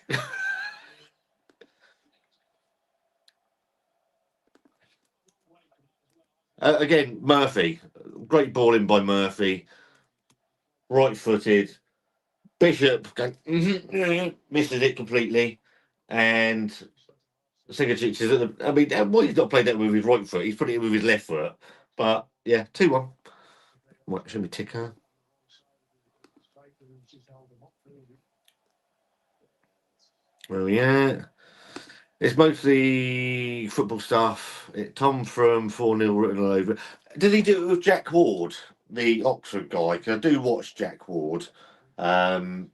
Again, Murphy, great ball in by Murphy, right-footed. Bishop misses it completely, and Sigurcic is at the. I mean, well, he's not played that with his right foot. He's put it with his left foot. But yeah, 2-1. What should we ticker? Well, yeah. It's mostly football stuff. Tom from 4-0 written all over. Did he do it with Jack Ward? the Oxford guy, because I do watch Jack Ward.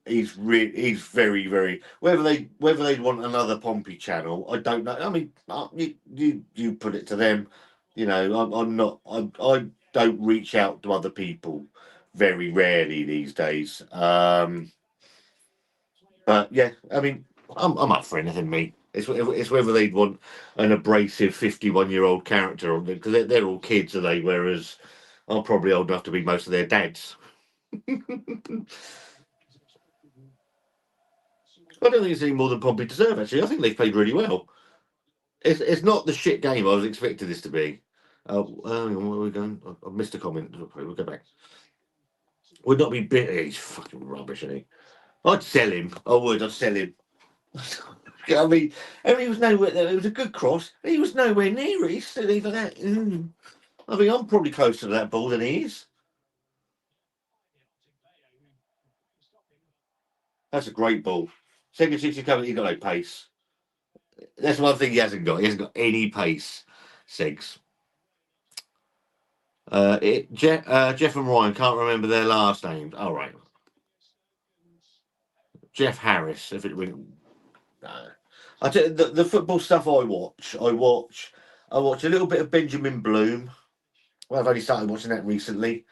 He's very, very, whether they'd want another Pompey channel, I don't know. I mean, you put it to them. You know, I'm not. I don't reach out to other people very rarely these days. But yeah, I mean, I'm up for anything, mate. It's whether they'd want an abrasive 51-year-old character on them, because they're all kids, are they? Whereas I'm probably old enough to be most of their dads. I don't think it's any more than Pompey deserve, actually. I think they've played really well. It's not the shit game I was expecting this to be. Hang on, where are we going? I've missed a comment. Okay, we'll go back. Would not be bitter. He's fucking rubbish, isn't he? I'd sell him. I would. I'd sell him. I mean, he was nowhere there. It was a good cross. He was nowhere near it. He's still even that. I mean, I'm probably closer to that ball than he is. That's a great ball. Second 60 coming, he's got no pace. That's one thing he hasn't got. He hasn't got any pace, Segs. Jeff and Ryan can't remember their last names. All right. Jeff Harris, if it went. No. I tell you, the football stuff I watch a little bit of Benjamin Bloom. Well, I've only started watching that recently.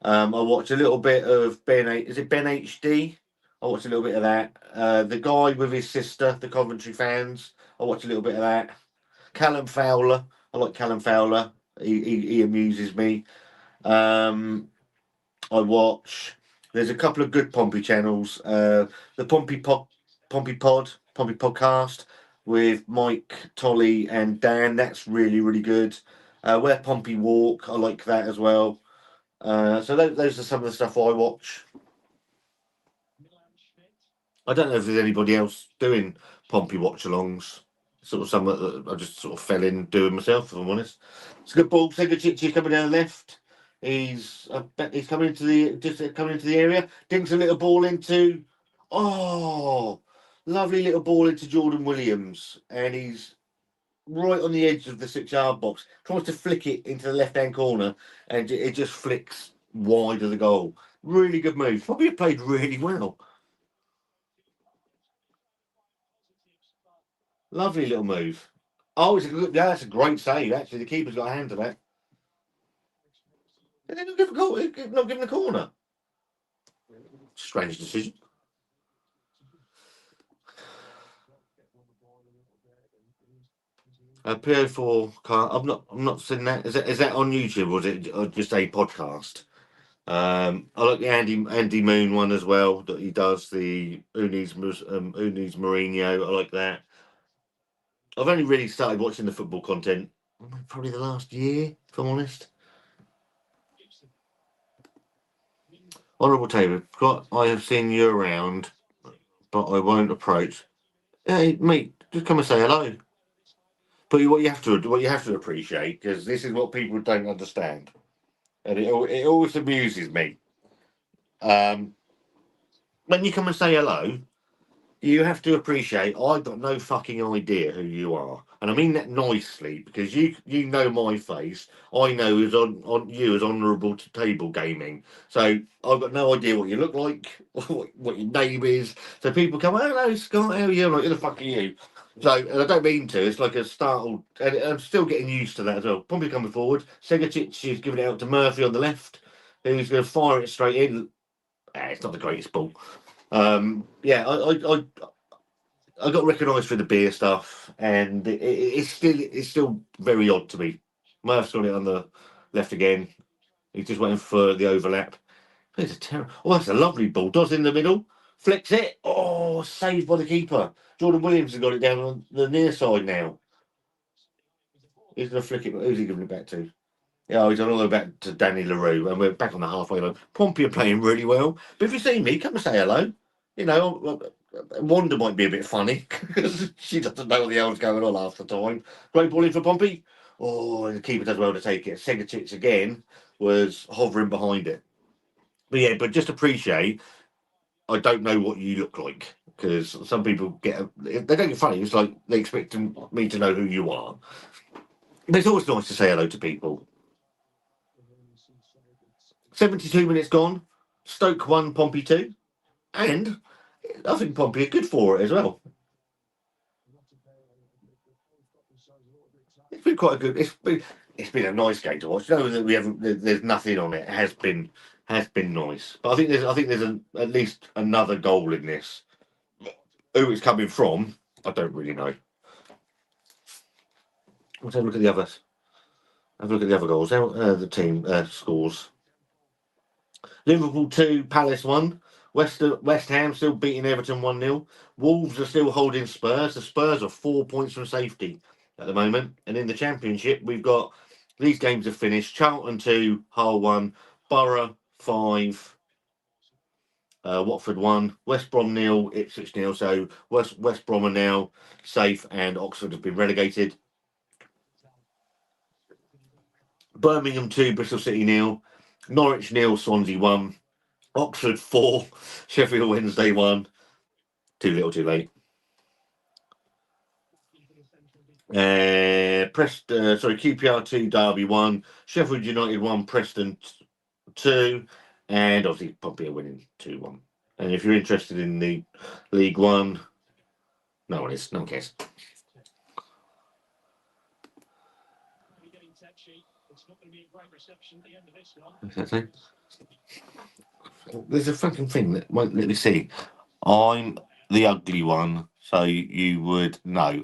I watch a little bit of Is it Ben HD? I watch a little bit of that. The guy with his sister, the Coventry fans. I watch a little bit of that. Callum Fowler. I like Callum Fowler. He amuses me. I watch. There's a couple of good Pompey channels. The Pompey Podcast with Mike, Tolly, and Dan. That's really, really good. Where Pompey Walk, I like that as well. So those are some of the stuff I watch. I don't know if there's anybody else doing Pompey watch-alongs. Sort of something that I just sort of fell in doing myself, if I'm honest. It's a good ball. Seguchichi coming down the left. I bet he's coming into the area. Dinks a little ball into. Oh, lovely little ball into Jordan Williams, and he's right on the edge of the 6-yard box. Tries to flick it into the left-hand corner, and it just flicks wide of the goal. Really good move. Probably played really well. Lovely little move. Oh, that's a great save. Actually, the keeper's got a hand to that. And then not give the corner. Strange decision. PO4 car. I'm not seeing that. Is that on YouTube or is it just a podcast? I like the Andy Moon one as well. That he does the Uni's Mourinho. I like that. I've only really started watching the football content probably the last year, if I'm honest. Honourable Taylor, I have seen you around, but I won't approach. Hey, mate, just come and say hello. But what you have to appreciate, because this is what people don't understand, and it always amuses me. Um, when you come and say hello, you have to appreciate I've got no fucking idea who you are. And I mean that nicely because you know my face. I know who's on you as honourable to table gaming. So I've got no idea what you look like, what your name is. So people come, hello Scott, how are you? I'm like, who the fuck are you? So and I don't mean to, it's like a startled and I'm still getting used to that as well. Probably coming forward. Segacic is giving it out to Murphy on the left, who's gonna fire it straight in. It's not the greatest ball. Yeah, I got recognised for the beer stuff, and it's still very odd to me. Murph's got it on the left again. He's just waiting for the overlap. It's a terrible. Oh, that's a lovely ball. Does in the middle, flicks it. Oh, saved by the keeper. Jordan Williams has got it down on the near side now. He's going to flick it. Who's he giving it back to? Yeah, he's on all the way back to Danny LaRue, and we're back on the halfway line. Pompey are playing really well. But if you see me, come and say hello. You know, Wanda might be a bit funny because she doesn't know what the hell's going on half the time. Great ball in for Pompey. Oh, and the keeper does well to take it. Segacic again was hovering behind it. But yeah, but just appreciate, I don't know what you look like because some people they don't get funny. It's like they expect me to know who you are. But it's always nice to say hello to people. 72 minutes gone. Stoke 1, Pompey 2. And I think Pompey are good for it as well. It's been quite a good. It's been a nice game to watch. You know that we haven't. There's nothing on it. It has been nice. But I think there's at least another goal in this. Who it's coming from, I don't really know. Let's have a look at the others. Have a look at the other goals. The team scores. Liverpool 2, Palace 1. West Ham still beating Everton 1-0. Wolves are still holding Spurs. The Spurs are 4 points from safety at the moment. And in the Championship, we've got these games are finished. Charlton 2, Hull 1, Borough 5, Watford 1, West Brom 0, Ipswich 0. So West Brom are now safe and Oxford have been relegated. Birmingham 2, Bristol City 0, Norwich 0, Swansea 1, Oxford 4, Sheffield Wednesday 1. Too little, too late. QPR 2, Derby 1, Sheffield United 1, Preston 2, and obviously Pompey are winning 2-1. And if you're interested in the League One, no one is. No one cares. There's a fucking thing that won't let me see. I'm the ugly one, so you would know.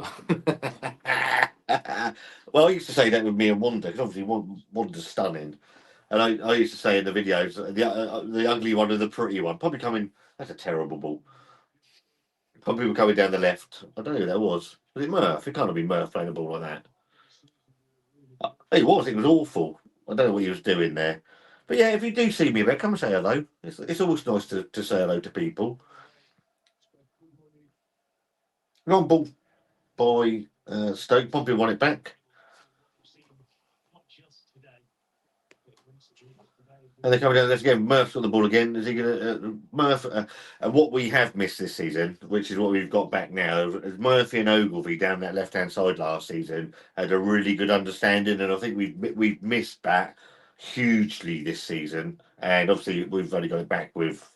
Well, I used to say that with me and Wanda, because obviously Wanda's stunning. And I used to say in the videos, the ugly one and the pretty one. Probably coming, that's a terrible ball. Probably coming down the left. I don't know who that was. Was it Murph? It can't have been Murph playing a ball like that. It was awful. I don't know what he was doing there. But yeah, if you do see me there, come and say hello. It's always nice to say hello to people. Long ball by Stoke. Pompey won it back. And they're coming down. Let's again. Murph's got the ball again. Is he going to Murph? What we have missed this season, which is what we've got back now, is Murphy and Ogilvie down that left-hand side last season had a really good understanding, and I think we've missed that hugely this season. And obviously, we've only got it back with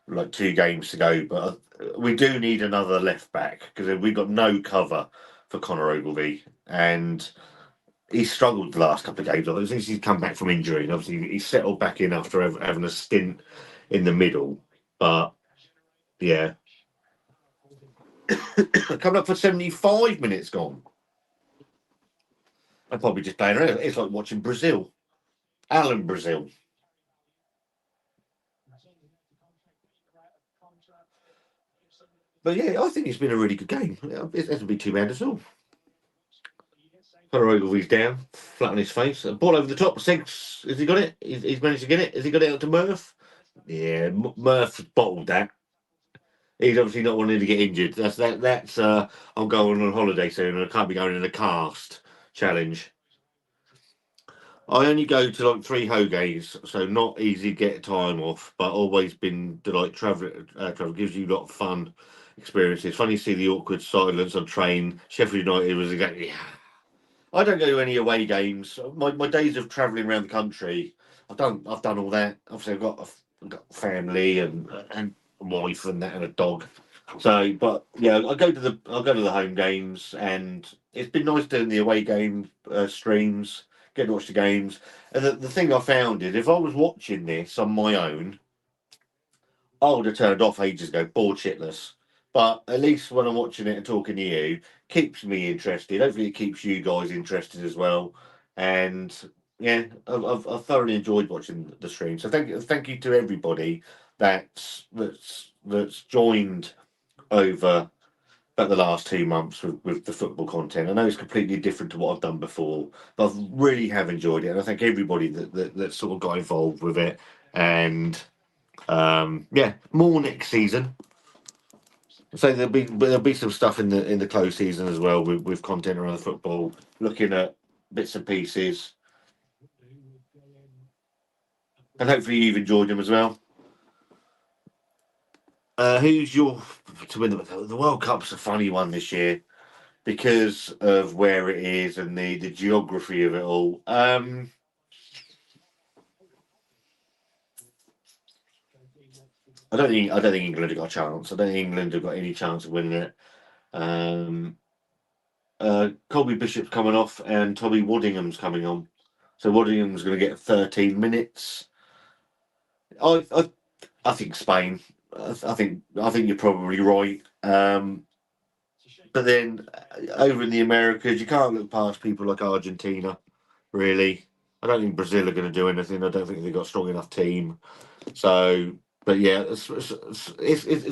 like 2 games to go, but we do need another left back because we've got no cover for Connor Ogilvie, and he's struggled the last couple of games. I think he's come back from injury, and obviously he's settled back in after having a stint in the middle. But yeah, coming up for 75 minutes gone. I'm probably just playing around. It's like watching Brazil, Alan Brazil. But yeah, I think it's been a really good game. It hasn't been too bad at all. Connor Ogilvie's down, flat on his face. A ball over the top. Seggs, has he got it? He's managed to get it. Has he got it out to Murph? Yeah, Murph's bottled that. He's obviously not wanting to get injured. That's I'm going on holiday soon and I can't be going in a cast challenge. I only go to like 3 Hogays, so not easy to get time off, but always been to like travel. Travel gives you a lot of fun experiences. Funny to see the awkward silence on train. Sheffield United was exactly. I don't go to any away games. My days of travelling around the country, I've done all that. Obviously, I've got family and a wife and that and a dog. So, but yeah, I'll go to the home games, and it's been nice doing the away game streams, getting to watch the games. And the thing I found is, if I was watching this on my own, I would have turned off ages ago, bored shitless. But at least when I'm watching it and talking to you, keeps me interested. Hopefully, it keeps you guys interested as well. And yeah, I've thoroughly enjoyed watching the stream. So thank you to everybody that's joined over about the last 2 months with the football content. I know it's completely different to what I've done before, but I really have enjoyed it, and I thank everybody that sort of got involved with it. And yeah, more next season. So there'll be some stuff in the close season as well with content around the football, looking at bits and pieces, and hopefully you've enjoyed them as well. Who's your to win the World Cup's a funny one this year because of where it is and the geography of it all. I don't think England have got a chance. I don't think England have got any chance of winning it. Colby Bishop's coming off and Tommy Waddingham's coming on. So Waddingham's going to get 13 minutes. I think Spain. I think you're probably right. But then over in the Americas, you can't look past people like Argentina. Really, I don't think Brazil are going to do anything. I don't think they've got a strong enough team. So, but yeah, it's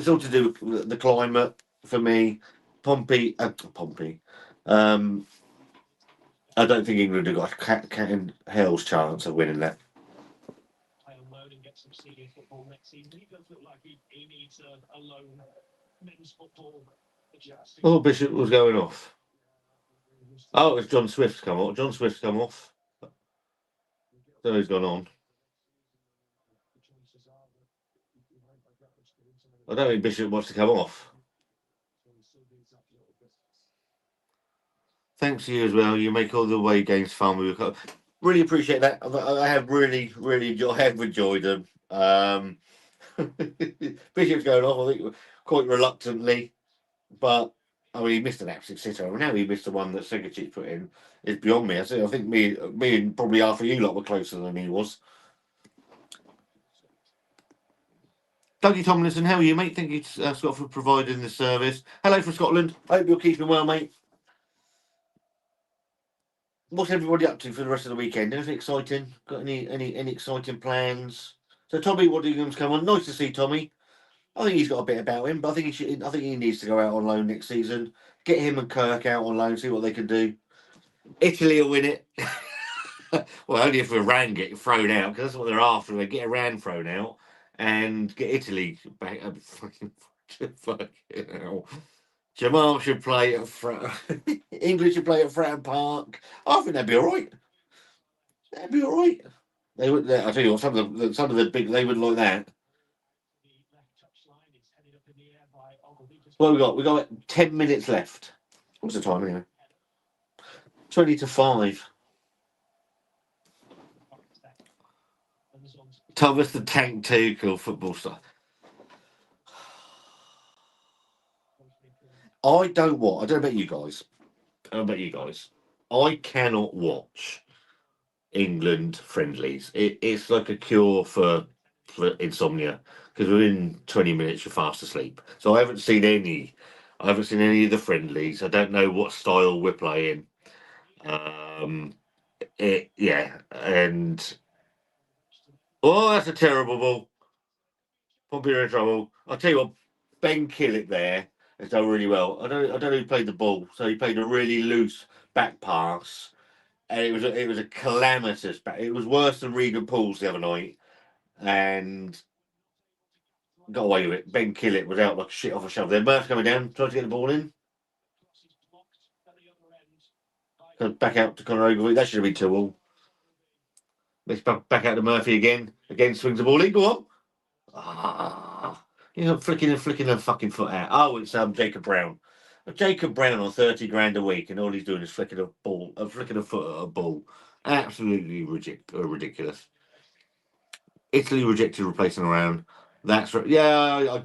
all to do with the climate for me. Pompey. I don't think England have got a cat in hell's chance of winning that. Oh, Bishop was going off. Oh, it's John Swift's come off. John Swift's come off. So he's gone on. I don't think Bishop wants to come off. Thanks to you as well. You make all the away games fun. Really appreciate that. I have really enjoyed them. Bishop's going off, I think, quite reluctantly, but I mean, he missed an absolute sitter. I mean, how he missed the one that Segacic put in is beyond me. I think me and probably half of you lot were closer than he was. Dougie Tomlinson, how are you, mate? Thank you, Scott, for providing the service. Hello from Scotland. Hope you're keeping well, mate. What's everybody up to for the rest of the weekend? Anything exciting? Got any exciting plans? So Tommy Waddingham's come on. Nice to see Tommy. I think he's got a bit about him, but I think he needs to go out on loan next season. Get him and Kirk out on loan, see what they can do. Italy will win it. Well, only if Iran get thrown out, because that's what they're after. They get Iran thrown out and get Italy back. Fucking hell. Jamal should play at England should play at Fratton Park. I think that'd be all right. That'd be all right. They would. I tell you what, some of the big they would like that. What we got? We got 10 minutes left. What's the time anyway? 20 to 5. Thomas the Tank Tuchel football star. I don't know about you guys. I cannot watch England friendlies. It's like a cure for insomnia because within 20 minutes you're fast asleep. So I haven't seen any. I haven't seen any of the friendlies. I don't know what style we're playing. And oh, that's a terrible ball. Pompey are in trouble. I'll tell you what, Ben Killett there has done really well. I don't know who played the ball, so he played a really loose back pass, and it was a calamitous back. It was worse than Regan Poole's the other night, and got away with it. Ben Killett was out like shit off a shovel. Then Murph coming down, trying to get the ball in. Comes back out to Conor Ogilvie. That should have been 2-2. Let's back out to Murphy again. Again swings the ball in. Go on. Flicking a fucking foot out. Oh, it's Jacob Brown. Jacob Brown on 30 grand a week, and all he's doing is flicking a foot at a ball. Absolutely ridiculous. Italy rejected replacing around. That's right. Yeah,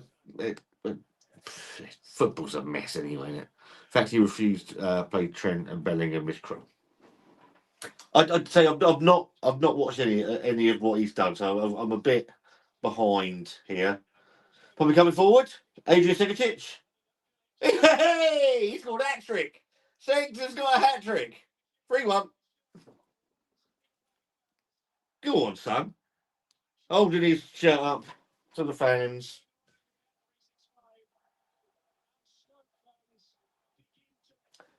football's a mess anyway. Isn't it? In fact, he refused to play Trent and Bellingham. I'd say I've not watched any of what he's done, so I'm a bit behind here. Probably coming forward, Adrian Segacic. Hey, he's got a hat trick. Sexton's got a hat trick. 3-1. Go on, son. Holding his shirt up to the fans.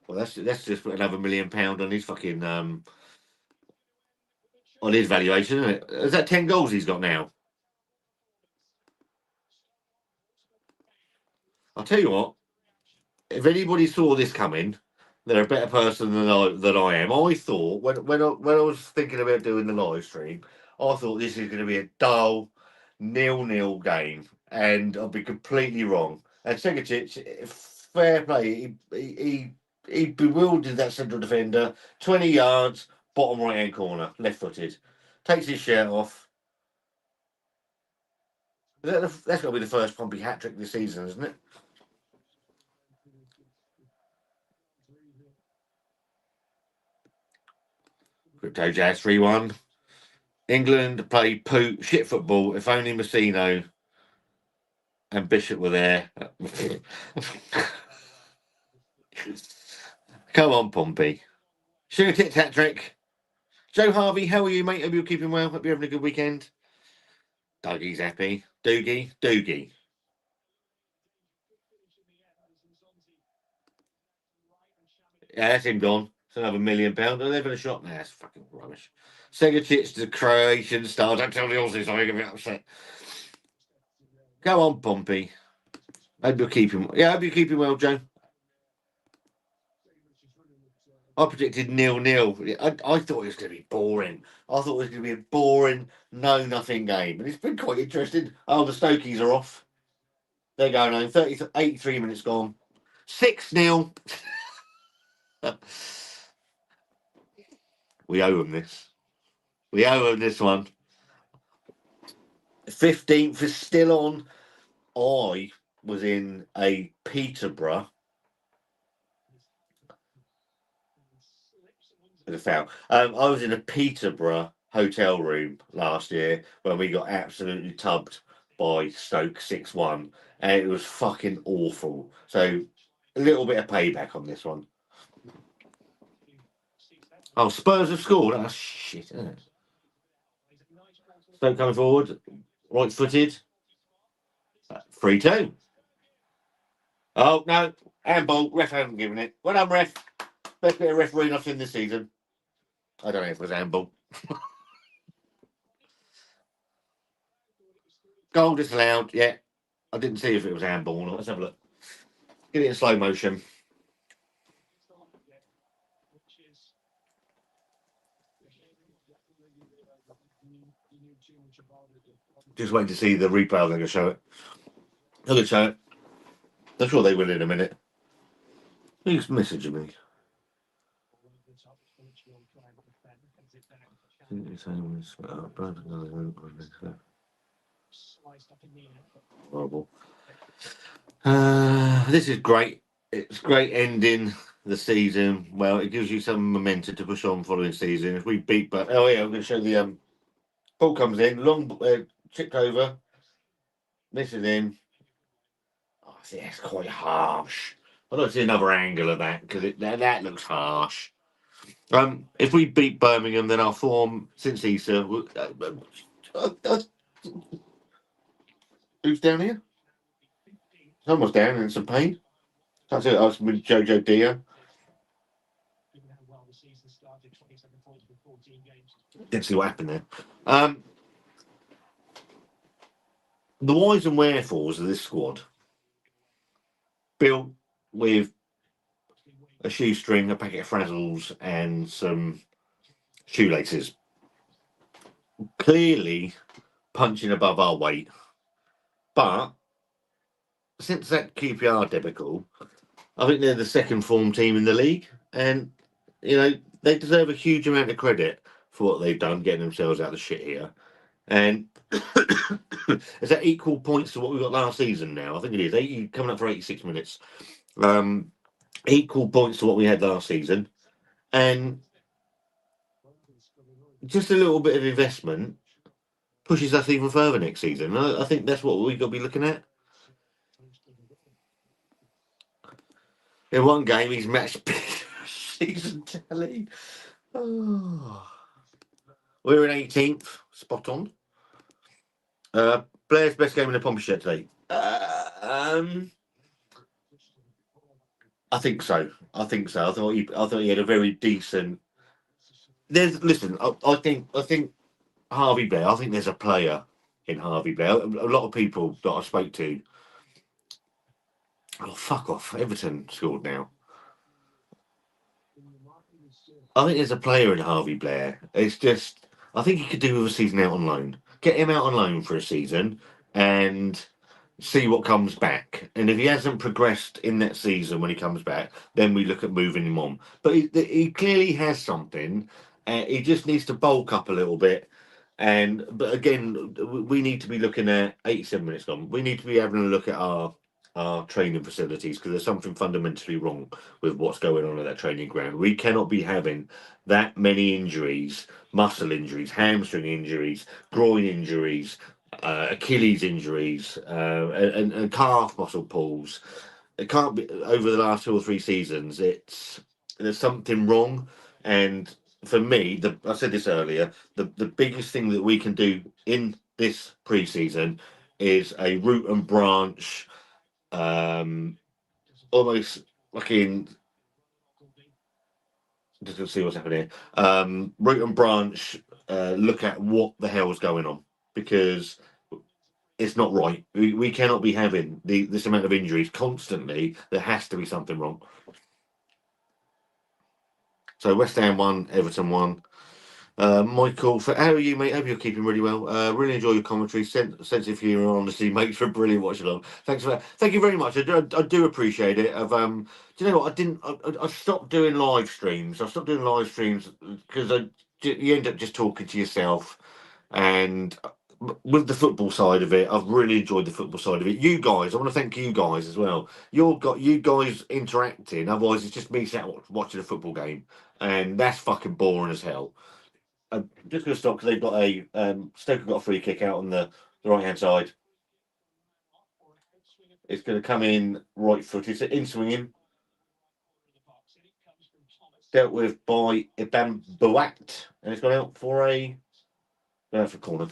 Well, that's just put another £1 million on his fucking on his valuation, isn't it? Is that 10 goals he's got now? I'll tell you what. If anybody saw this coming, they're a better person than I am. I thought when I was thinking about doing the live stream, I thought this is going to be a dull 0-0 game, and I'll be completely wrong. And Segacic, fair play, he bewildered that central defender. 20 yards, bottom right hand corner, left footed, takes his shirt off. That's got to be the first Pompey hat trick this season, isn't it? Crypto Jazz 3-1. England play shit football. If only Messino and Bishop were there. Come on, Pompey. Sugar tit hat trick. Joe Harvey, how are you, mate? Hope you're keeping well. Hope you're having a good weekend. Dougie's happy. Doogie. Yeah, that's him gone. It's another £1 million. They're living a shot now. That's fucking rubbish. Sega Chits to Croatian style. Don't tell the Aussies, I'm going to get upset. Go on, Pompey. Hope you're keeping. Yeah, hope you're keeping well, Joe. I predicted 0-0. I thought it was going to be boring. I thought it was going to be a boring, nothing game, and it's been quite interesting. Oh, the Stokies are off. They're going home. 83 minutes gone. 6-0. We owe them this. We owe them this one. 15th is still on. I was in a Peterborough. With a foul. I was in a Peterborough hotel room last year when we got absolutely tubbed by Stoke 6-1, and it was fucking awful. So a little bit of payback on this one. Oh, Spurs have scored. Oh, shit, isn't it? Stoke coming forward, right footed. 3-2. Oh, no. Handball. Ref hasn't given it. Well done, ref. Best bit of refereeing I've seen this season. I don't know if it was handball. Goal disallowed. Yeah. I didn't see if it was handball or not. Let's have a look. Get it in slow motion. Just waiting to see the replay. They're going to show it. They're going to show it. I'm sure they will in a minute. Who's messaging me? Horrible. This is great. It's great ending the season. Well, it gives you some momentum to push on following season. If we beat, but oh yeah, I'm going to show the ball comes in, long chipped over, misses in. Oh, see, that's quite harsh. I'd like to see another angle of that because that looks harsh. If we beat Birmingham, then our form since Easter. Who's down here? Someone's down in some pain. That's it. I was with Jojo Dio. Didn't see what happened there. The whys and wherefores of this squad, built with a shoestring, a packet of frazzles, and some shoelaces. Clearly punching above our weight. But since that QPR debacle, I think they're the second form team in the league. And, you know, they deserve a huge amount of credit for what they've done, getting themselves out of the shit here. And is that equal points to what we got last season now? I think it is. Coming up for 86 minutes. Equal points to what we had last season. And just a little bit of investment pushes us even further next season. I think that's what we've got to be looking at. In one game, he's matched season tally. Oh. We're in 18th, spot on. Blair's best game in the Pompey shirt today. I think so. I thought he had a very decent. Listen. I think Harvey Blair. I think there's a player in Harvey Blair. A lot of people that I spoke to. Oh, fuck off! Everton scored now. I think there's a player in Harvey Blair. It's just I think he could do with a season out on loan. Get him out on loan for a season and see what comes back. And if he hasn't progressed in that season when he comes back, then we look at moving him on. But he clearly has something. He just needs to bulk up a little bit But again, we need to be looking at 87 minutes gone. We need to be having a look at our training facilities because there's something fundamentally wrong with what's going on at that training ground. We cannot be having that many injuries, muscle injuries, hamstring injuries, groin injuries, Achilles injuries, and calf muscle pulls. It can't be over the last 2 or 3 seasons. There's something wrong, and for me, I said this earlier. The biggest thing that we can do in this preseason is a root and branch, almost fucking. Just gonna see what's happening here. Root and branch. Look at what the hell's going on because it's not right. We cannot be having this amount of injuries constantly. There has to be something wrong. So West Ham won, Everton won. Michael, how are you, mate? Hope you're keeping really well. Really enjoy your commentary. Sense of humour and honesty makes for a brilliant watch along. Thanks for that. Thank you very much. I do appreciate it. Do you know what? I stopped doing live streams. I stopped doing live streams because you end up just talking to yourself. And with the football side of it, I've really enjoyed the football side of it. You guys, I want to thank you guys as well. You guys interacting. Otherwise, it's just me sat watching a football game, and that's fucking boring as hell. I'm just going to stop because they've got Stoke have got a free kick out on the right hand side. It's going to come in right foot. It's in swinging. Dealt with by Ibam Boat, and it's gone out for for corner.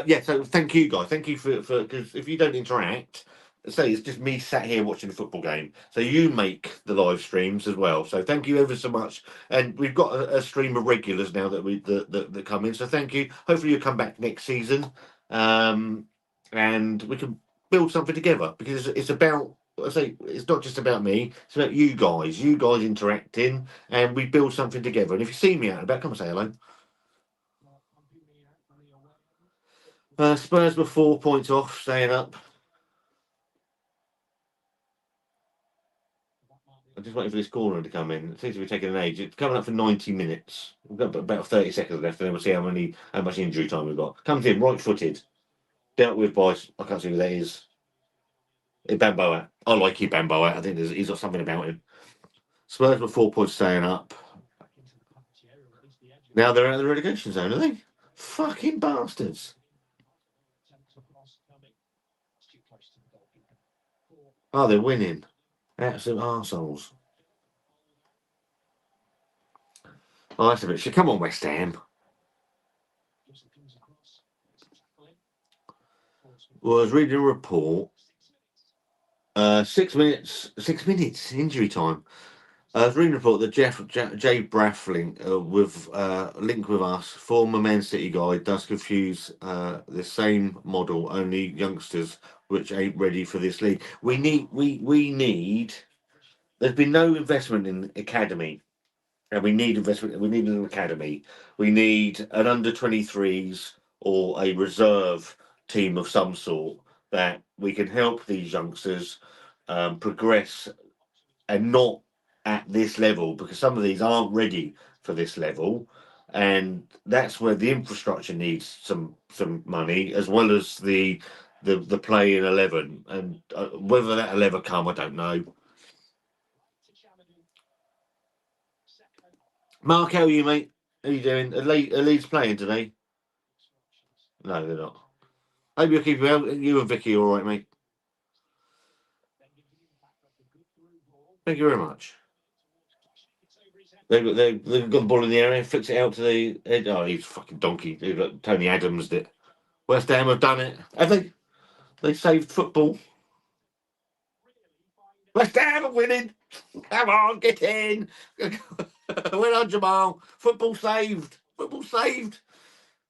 Yeah, so thank you guys. Thank you for because if you don't interact, say it's just me sat here watching the football game. So you make the live streams as well. So thank you ever so much. And we've got a stream of regulars now that come in. So thank you. Hopefully you'll come back next season, and we can build something together because it's about. I say it's not just about me. It's about you guys. You guys interacting, and we build something together. And if you see me out and about, come and say hello. Spurs were 4 points off, staying up. I'm just waiting for this corner to come in. It seems to be taking an age. It's coming up for 90 minutes. We've got about 30 seconds left, and then we'll see how much injury time we've got. Comes in right-footed, dealt with by I can't see who that is. Ibamboa. I like Ibamboa. I think he's got something about him. Spurs were 4 points staying up. Now they're out of the relegation zone, are they? Fucking bastards. Oh, they're winning. Absolute arseholes. Oh, that's a bit shit. Come on, West Ham. Well, I was reading a report. 6 minutes injury time. I was reading a report that Jay Braffling, with link with us, former Man City guy, does confuse the same model, only youngsters which ain't ready for this league. We need. There's been no investment in academy, and we need investment. We need an academy. We need an under 23s or a reserve team of some sort that we can help these youngsters progress and not at this level because some of these aren't ready for this level, and that's where the infrastructure needs some money as well as the play in 11, and whether that'll ever come, I don't know. Mark, how are you, mate? How you doing? Are Leeds playing today? No, they're not. Hope you're keeping well. You and Vicky, all right, mate? Thank you very much. They've got the ball in the area, flicks it out to the edge. Oh, he's fucking donkey. Tony Adams did. West Ham have done it. Have they? They saved football. West Ham are winning. Come on, get in. Well on, Jamal. Football saved. Football saved.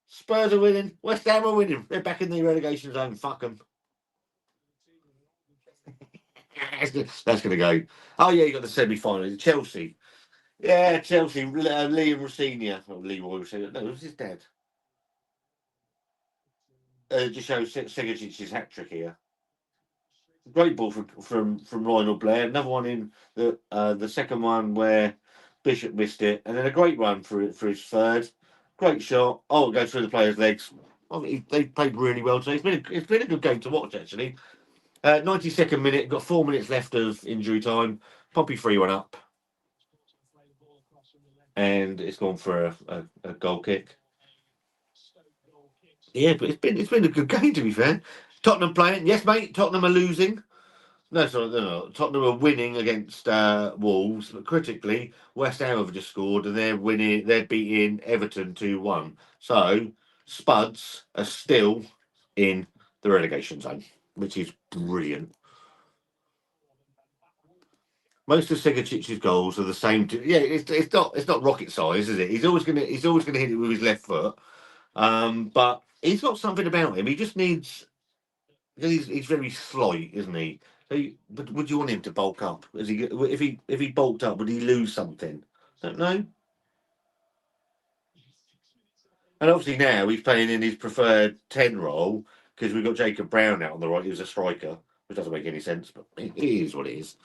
Spurs are winning. West Ham are winning. They're back in the relegation zone. Fuck them. That's going to go. Oh, yeah, you got the semi-final. Chelsea. Yeah, Chelsea. Liam Rossini. Or Leroy Rossini. No, it was his dad. Just shows Segic's hat trick here. Great ball from Lionel Blair. Another one in the second one where Bishop missed it, and then a great run for his third. Great shot. Oh, it goes through the player's legs. I mean, they played really well today. It's been a good game to watch, actually. 92nd minute, got 4 minutes left of injury time. Pompey 3-1 up. And it's gone for a goal kick. Yeah, but it's been a good game, to be fair. Tottenham playing. Yes, mate, Tottenham are losing. No, sorry, no. Tottenham are winning against Wolves, but critically, West Ham have just scored and they're winning. They're beating Everton 2-1. So Spuds are still in the relegation zone, which is brilliant. Most of Segicic's goals are the same. Yeah, it's not rocket science, is it? He's always gonna hit it with his left foot. But he's got something about him. He just needs. He's very slight, isn't he? But would you want him to bulk up? If he bulked up, would he lose something? Don't know. And obviously now he's playing in his preferred 10 role because we've got Jacob Brown out on the right. He was a striker, which doesn't make any sense, but it is what it is.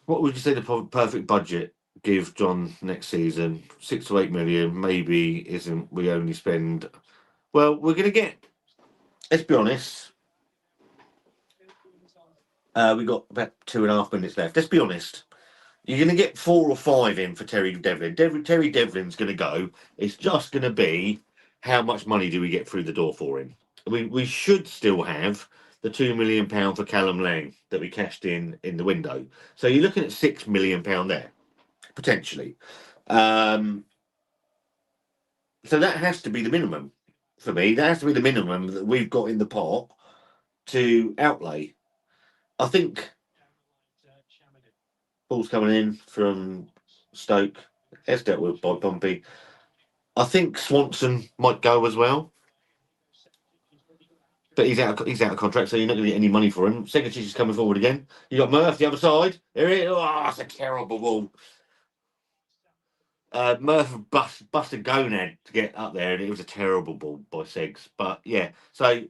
What would you say the perfect budget give John next season? 6 to 8 million, maybe isn't. We only spend. Well, we're going to get. Let's be honest. We got about 2.5 minutes left. Let's be honest. You're going to get 4 or 5 in for Terry Devlin. Terry Devlin's going to go. It's just going to be how much money do we get through the door for him? We should still have the £2 million for Callum Lang that we cashed in the window. So you're looking at £6 million there, potentially. So that has to be the minimum for me. That has to be the minimum that we've got in the pot to outlay. I think ball's coming in from Stoke. It's dealt with by Pompey. I think Swanson might go as well, but he's out of contract, so you're not going to get any money for him. Segicic is coming forward again. You got Murph the other side. Here it is. Oh, it's a terrible ball. Murph busted Gonad to get up there, and it was a terrible ball by Segs. But yeah, so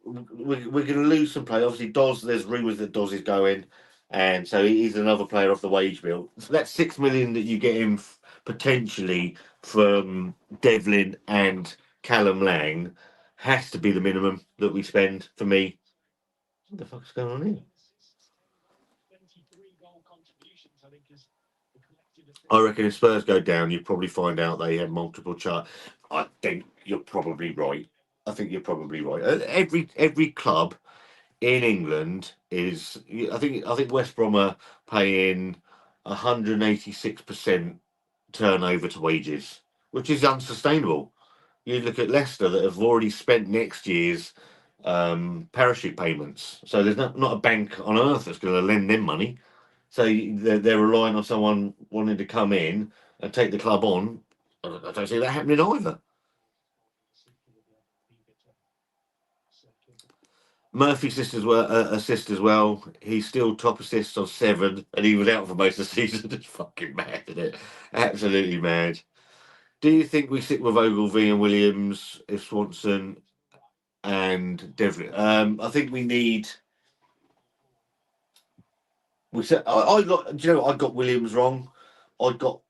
we're going to lose some play. Obviously, Doz. There's rumours that Doz is going, and so he's another player off the wage bill. So that's 6 million that you get him potentially from Devlin and Callum Lang has to be the minimum that we spend for me. What the fuck's going on here? I reckon if Spurs go down, you'd probably find out they have multiple charts. I think you're probably right. I think you're probably right. Every club in England is. I think West Brom are paying 186% turnover to wages, which is unsustainable. You look at Leicester that have already spent next year's parachute payments, so there's not a bank on earth that's going to lend them money. So they're relying on someone wanting to come in and take the club on. I don't see that happening either. Murphy sisters were assist as well. He's still top assists on 7, and he was out for most of the season. It's fucking mad, isn't it? Absolutely mad. Do you think we stick with Ogilvie and Williams if Swanson and Devlin? I think we need. We said I got. Do you know what? I got Williams wrong. I got.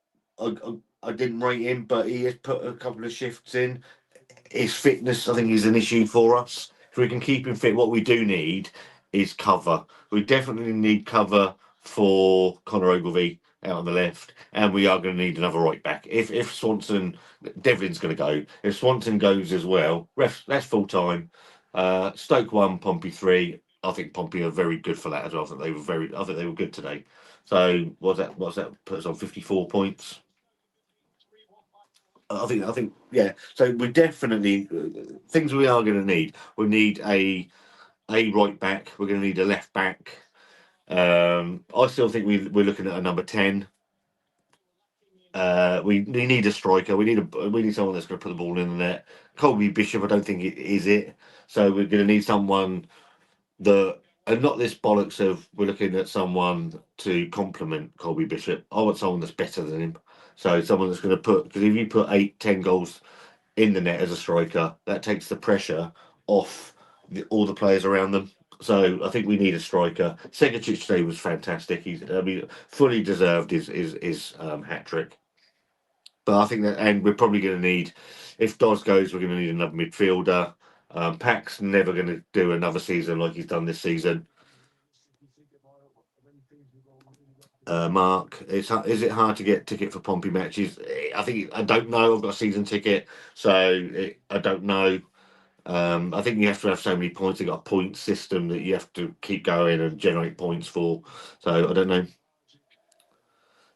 I didn't rate him, but he has put a couple of shifts in. His fitness, I think, is an issue for us. If we can keep him fit, what we do need is cover. We definitely need cover for Conor Ogilvie out on the left, and we are going to need another right back. If Swanson, Devlin's going to go. If Swanson goes as well, that's full time. Stoke 1, Pompey 3. I think Pompey are very good for that as well. I think they were good today. So what's that put us on 54 points? I think, yeah. So we definitely things we are going to need. We need a right back. We're going to need a left back. I still think we're looking at a number 10. We need a striker. We need someone that's going to put the ball in the net. Colby Bishop, I don't think it is it. So we're going to need someone that, and not this bollocks of we're looking at someone to complement Colby Bishop. I want someone that's better than him. So someone that's going to put, because if you put 8, 10 goals in the net as a striker, that takes the pressure off all the players around them. So I think we need a striker. Segacic today was fantastic. Fully deserved his hat trick. But I think that, and we're probably going to need, if Dawes goes, we're going to need another midfielder. Pack's never going to do another season like he's done this season. Mark, is it hard to get ticket for Pompey matches? I don't know. I've got a season ticket, so I don't know. I think you have to have so many points. They've got a point system that you have to keep going and generate points for. So I don't know.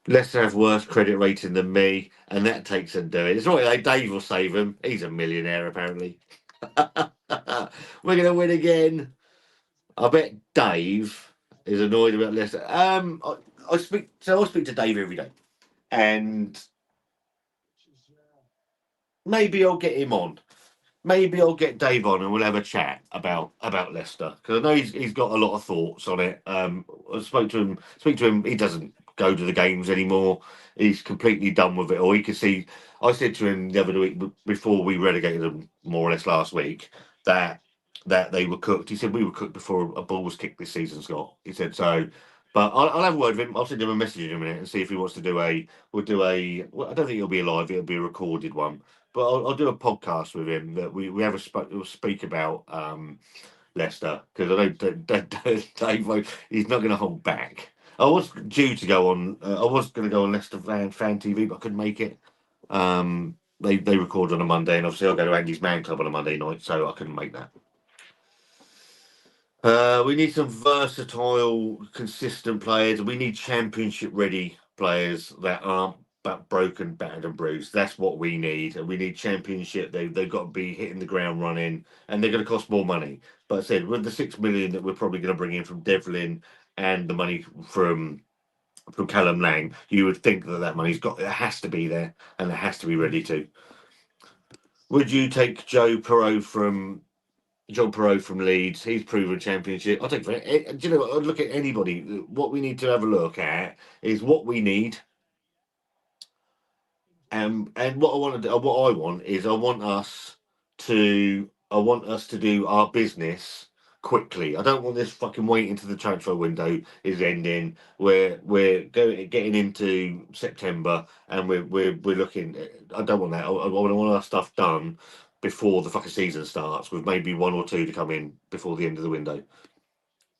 Leicester have worse credit rating than me, and that takes some doing. It's not like Dave will save him. He's a millionaire, apparently. We're going to win again. I bet Dave is annoyed about Leicester. I speak to Dave every day, and maybe I'll get him on. Maybe I'll get Dave on and we'll have a chat about Leicester, because I know he's got a lot of thoughts on it. I spoke to him. Speak to him. He doesn't go to the games anymore. He's completely done with it. Or he can see. I said to him the other week before we relegated them, more or less last week, that they were cooked. He said we were cooked before a ball was kicked this season, Scott. He said so. But I'll have a word with him. I'll send him a message in a minute and see if he wants to do a. We'll do a. Well, I don't think it'll be a live. It'll be a recorded one, but I'll do a podcast with him that we have we'll speak about Leicester, because I know Dave he's not going to hold back. I was due to go on. I was going to go on Leicester fan TV, but I couldn't make it. They record on a Monday, and obviously I'll go to Andy's Man Club on a Monday night, so I couldn't make that. We need some versatile, consistent players. We need championship-ready players that aren't broken, battered, and bruised. That's what we need. And we need championship. They've got to be hitting the ground running, and they're going to cost more money. But I said, with the 6 million that we're probably going to bring in from Devlin and the money from Callum Lang, you would think that money's got. It has to be there, and it has to be ready to. Would you take John Perot from Leeds? He's proven championship. I'll take for it. Do you know what? I'd look at anybody. What we need to have a look at is what we need. And what I want to do, what I want is I want us to do our business quickly. I don't want this fucking waiting until the transfer window is ending. Getting into September and we're looking. I don't want that. I want our stuff done before the fucking season starts, with maybe one or two to come in before the end of the window.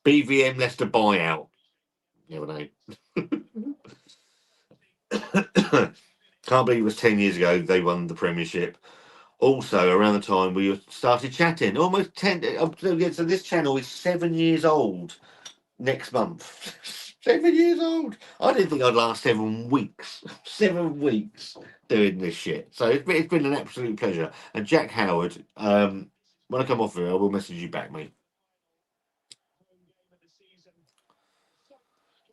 BVM Leicester buyout. You never know. Can't believe it was 10 years ago they won the Premiership. Also, around the time we started chatting, almost 10. So this channel is 7 years old next month. 7 years old. I didn't think I'd last 7 weeks. 7 weeks doing this shit. So it's been an absolute pleasure. And Jack Howard, when I come off here, I will message you back, mate.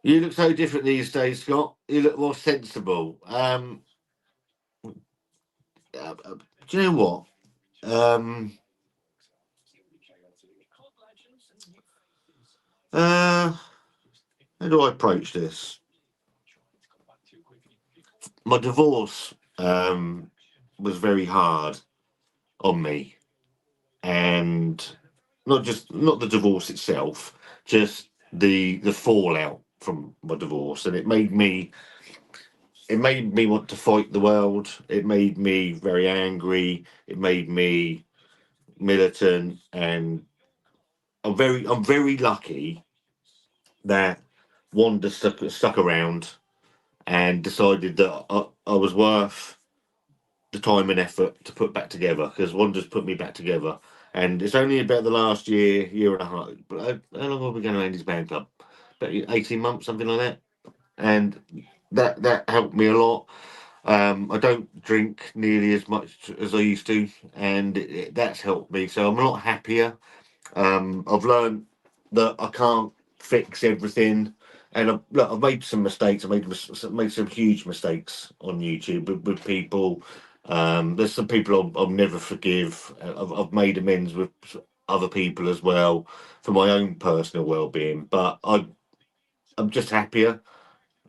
You look so different these days, Scott. You look more sensible. Do you know what? How do I approach this? My divorce was very hard on me, and not the divorce itself, just the fallout from my divorce, and it made me want to fight the world. It made me very angry. It made me militant, and I'm very lucky that Wanda stuck around and decided that I was worth the time and effort to put back together, because Wanda's put me back together. And it's only about the last year and a half. But how long have we going to Andy's band club? About 18 months, something like that. And that helped me a lot. I don't drink nearly as much as I used to, and that's helped me. So I'm a lot happier. I've learned that I can't fix everything, and I've made some mistakes. Made some huge mistakes on YouTube with people. There's some people I'll never forgive. I've made amends with other people as well for my own personal well-being, but I'm just happier.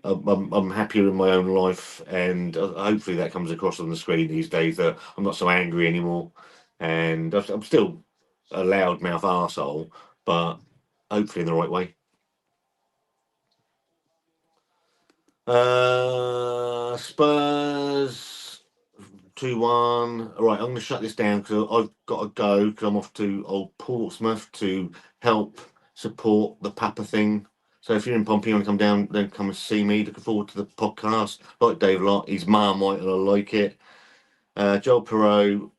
I'm happier in my own life, and hopefully that comes across on the screen these days, that I'm not so angry anymore, and I'm still a loudmouth arsehole, but hopefully in the right way. Spurs 2-1. All right, I'm going to shut this down because I've got to go because I'm off to old Portsmouth to help support the Papa thing. So if you're in Pompey, you want to come down, then come and see me. Looking forward to the podcast. Like Dave a lot. He's Marmite and I like it. Joel Perot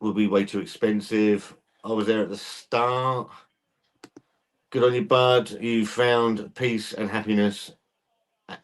will be way too expensive. I was there at the start. Good on you, bud. You found peace and happiness.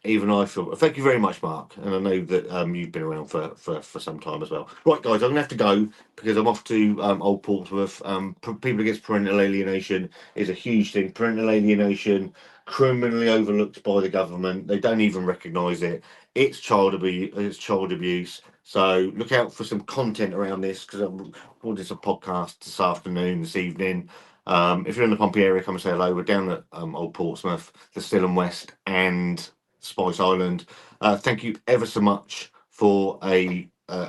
Even I feel. Thank you very much, Mark. And I know that you've been around for some time as well. Right, guys, I'm gonna have to go because I'm off to Old Portsmouth. People against parental alienation is a huge thing. Parental alienation, criminally overlooked by the government. They don't even recognise it. It's child abuse. It's child abuse. So look out for some content around this because I'm recording some podcast this afternoon, this evening. If you're in the Pompey area, come and say hello. We're down at Old Portsmouth, the Still and West, and Spice Island. Thank you ever so much for a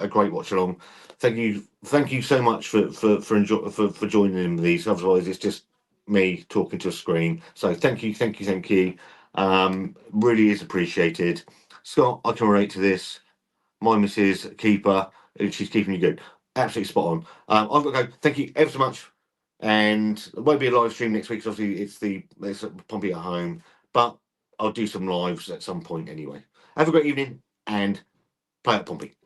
great watch along. Thank you so much for joining in with these. Otherwise, it's just me talking to a screen. So thank you. Really is appreciated. Scott, I can relate to this. My missus keeper, she's keeping you good. Absolutely spot on. I've got to go. Thank you ever so much. And there won't be a live stream next week. So obviously, it's Pompey at home, but I'll do some lives at some point anyway. Have a great evening and play at Pompey.